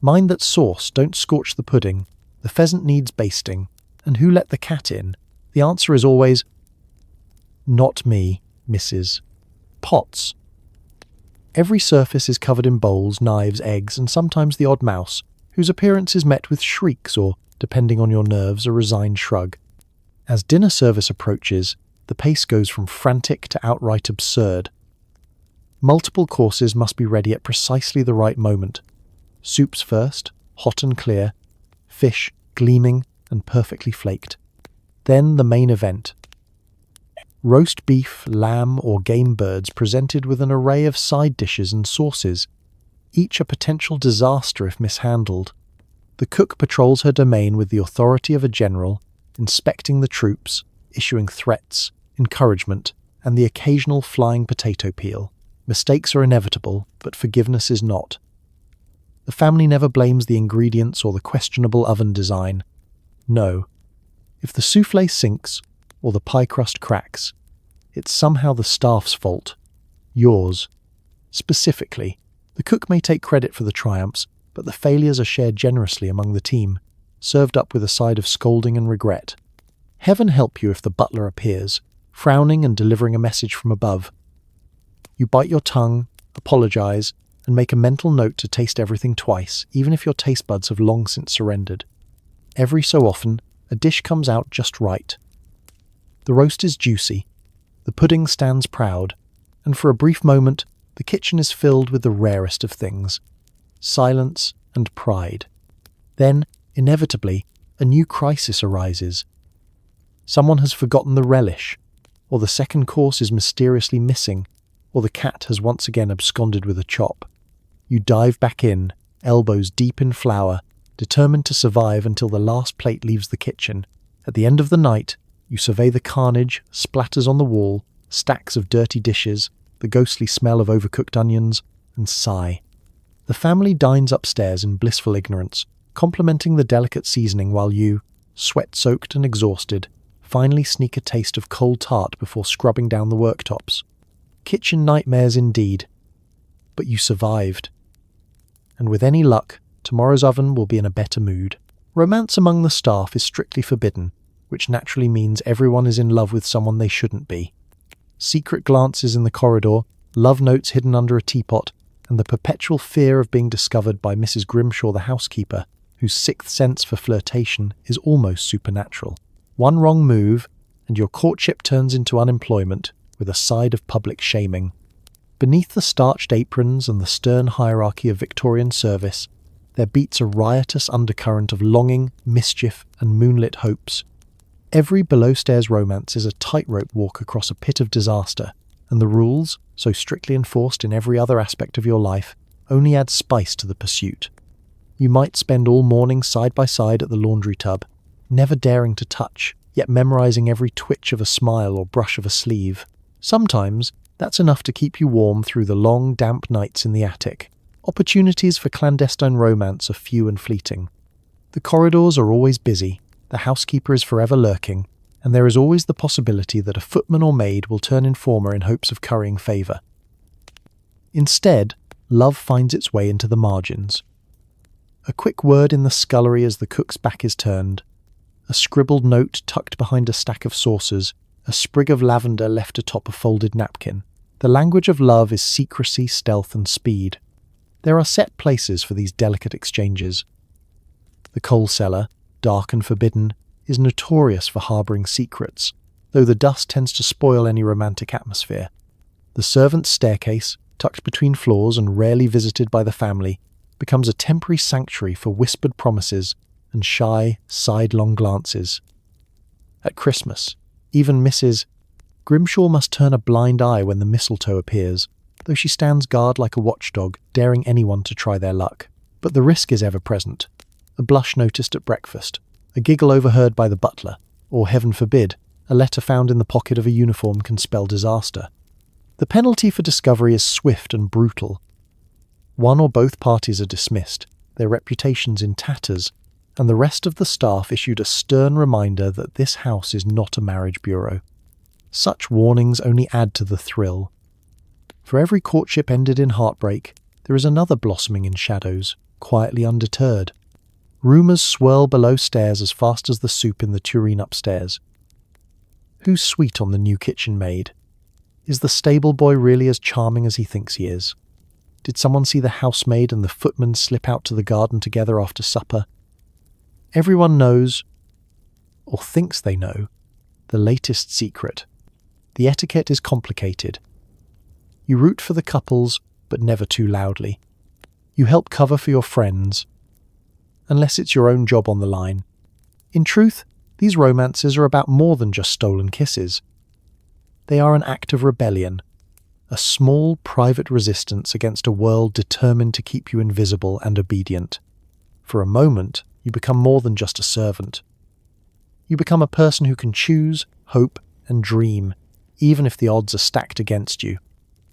Mind that sauce, don't scorch the pudding. The pheasant needs basting. And who let the cat in? The answer is always, not me, Mrs. Pots. Every surface is covered in bowls, knives, eggs, and sometimes the odd mouse, whose appearance is met with shrieks or, depending on your nerves, a resigned shrug. As dinner service approaches, the pace goes from frantic to outright absurd. Multiple courses must be ready at precisely the right moment. Soups first, hot and clear, fish, gleaming and perfectly flaked. Then the main event. Roast beef, lamb or game birds presented with an array of side dishes and sauces, each a potential disaster if mishandled. The cook patrols her domain with the authority of a general, inspecting the troops, issuing threats, encouragement, and the occasional flying potato peel. Mistakes are inevitable, but forgiveness is not. The family never blames the ingredients or the questionable oven design. No. If the soufflé sinks, or the pie crust cracks, it's somehow the staff's fault. Yours. Specifically, the cook may take credit for the triumphs, but the failures are shared generously among the team, served up with a side of scolding and regret. Heaven help you if the butler appears, frowning and delivering a message from above. You bite your tongue, apologize, and make a mental note to taste everything twice, even if your taste buds have long since surrendered. Every so often, a dish comes out just right. The roast is juicy, the pudding stands proud, and for a brief moment, the kitchen is filled with the rarest of things: silence and pride. Then, inevitably, a new crisis arises. Someone has forgotten the relish, or the second course is mysteriously missing, or the cat has once again absconded with a chop. You dive back in, elbows deep in flour, determined to survive until the last plate leaves the kitchen. At the end of the night, you survey the carnage, splatters on the wall, stacks of dirty dishes, the ghostly smell of overcooked onions, and sigh. The family dines upstairs in blissful ignorance, complimenting the delicate seasoning while you, sweat-soaked and exhausted, finally sneak a taste of cold tart before scrubbing down the worktops. Kitchen nightmares indeed. But you survived. And with any luck, tomorrow's oven will be in a better mood. Romance among the staff is strictly forbidden, which naturally means everyone is in love with someone they shouldn't be. Secret glances in the corridor, love notes hidden under a teapot, and the perpetual fear of being discovered by Mrs. Grimshaw the housekeeper, whose sixth sense for flirtation is almost supernatural. One wrong move, and your courtship turns into unemployment, with a side of public shaming. Beneath the starched aprons and the stern hierarchy of Victorian service, there beats a riotous undercurrent of longing, mischief, and moonlit hopes. Every below-stairs romance is a tightrope walk across a pit of disaster, and the rules, so strictly enforced in every other aspect of your life, only add spice to the pursuit. You might spend all morning side by side at the laundry tub, never daring to touch, yet memorizing every twitch of a smile or brush of a sleeve. Sometimes, that's enough to keep you warm through the long, damp nights in the attic. Opportunities for clandestine romance are few and fleeting. The corridors are always busy, the housekeeper is forever lurking, and there is always the possibility that a footman or maid will turn informer in hopes of currying favour. Instead, love finds its way into the margins. A quick word in the scullery as the cook's back is turned, a scribbled note tucked behind a stack of saucers, a sprig of lavender left atop a folded napkin. The language of love is secrecy, stealth, and speed. There are set places for these delicate exchanges. The coal cellar, dark and forbidden, is notorious for harbouring secrets, though the dust tends to spoil any romantic atmosphere. The servants' staircase, tucked between floors and rarely visited by the family, becomes a temporary sanctuary for whispered promises and shy, sidelong glances. At Christmas, even Mrs. Grimshaw must turn a blind eye when the mistletoe appears, though she stands guard like a watchdog, daring anyone to try their luck. But the risk is ever present. A blush noticed at breakfast, a giggle overheard by the butler, or, heaven forbid, a letter found in the pocket of a uniform can spell disaster. The penalty for discovery is swift and brutal. One or both parties are dismissed, their reputations in tatters, and the rest of the staff issued a stern reminder that this house is not a marriage bureau. Such warnings only add to the thrill. For every courtship ended in heartbreak, there is another blossoming in shadows, quietly undeterred. Rumours swirl below stairs as fast as the soup in the tureen upstairs. Who's sweet on the new kitchen maid? Is the stable boy really as charming as he thinks he is? Did someone see the housemaid and the footman slip out to the garden together after supper? Everyone knows, or thinks they know, the latest secret. The etiquette is complicated. You root for the couples, but never too loudly. You help cover for your friends, unless it's your own job on the line. In truth, these romances are about more than just stolen kisses. They are an act of rebellion, a small private resistance against a world determined to keep you invisible and obedient. For a moment, you become more than just a servant. You become a person who can choose, hope, and dream, even if the odds are stacked against you.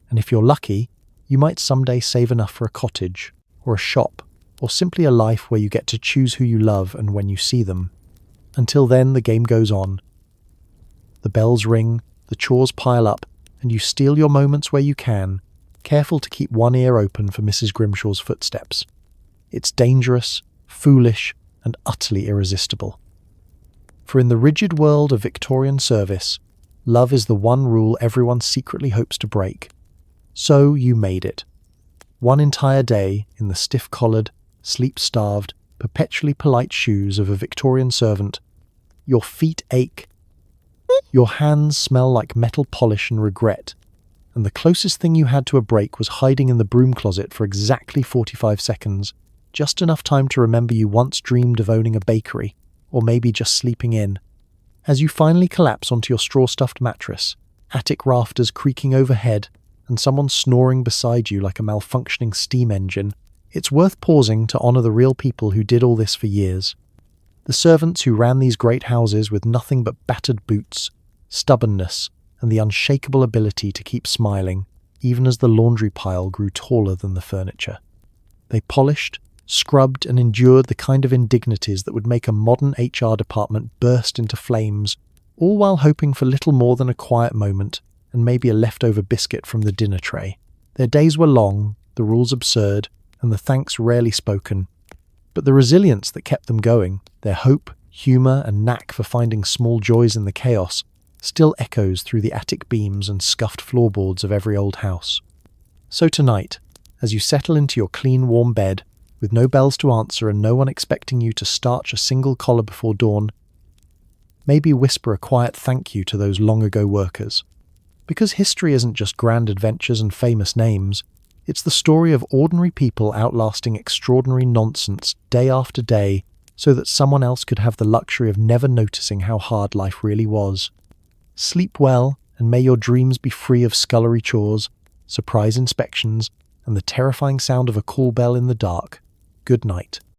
And if you're lucky, you might someday save enough for a cottage, or a shop, or simply a life where you get to choose who you love and when you see them. Until then, the game goes on. The bells ring, the chores pile up, and you steal your moments where you can, careful to keep one ear open for Mrs. Grimshaw's footsteps. It's dangerous, foolish, and utterly irresistible. For in the rigid world of Victorian service, love is the one rule everyone secretly hopes to break. So you made it. One entire day in the stiff-collared, sleep-starved, perpetually polite shoes of a Victorian servant. Your feet ache. Your hands smell like metal polish and regret. And the closest thing you had to a break was hiding in the broom closet for exactly 45 seconds, just enough time to remember you once dreamed of owning a bakery, or maybe just sleeping in. As you finally collapse onto your straw-stuffed mattress, attic rafters creaking overhead, and someone snoring beside you like a malfunctioning steam engine, it's worth pausing to honour the real people who did all this for years. The servants who ran these great houses with nothing but battered boots, stubbornness, and the unshakable ability to keep smiling, even as the laundry pile grew taller than the furniture. They polished, scrubbed, and endured the kind of indignities that would make a modern HR department burst into flames, all while hoping for little more than a quiet moment and maybe a leftover biscuit from the dinner tray. Their days were long, the rules absurd, and the thanks rarely spoken. But the resilience that kept them going, their hope, humour, and knack for finding small joys in the chaos, still echoes through the attic beams and scuffed floorboards of every old house. So tonight, as you settle into your clean, warm bed, with no bells to answer and no one expecting you to starch a single collar before dawn, maybe whisper a quiet thank you to those long-ago workers. Because history isn't just grand adventures and famous names, it's the story of ordinary people outlasting extraordinary nonsense day after day so that someone else could have the luxury of never noticing how hard life really was. Sleep well, and may your dreams be free of scullery chores, surprise inspections, and the terrifying sound of a call bell in the dark. Good night.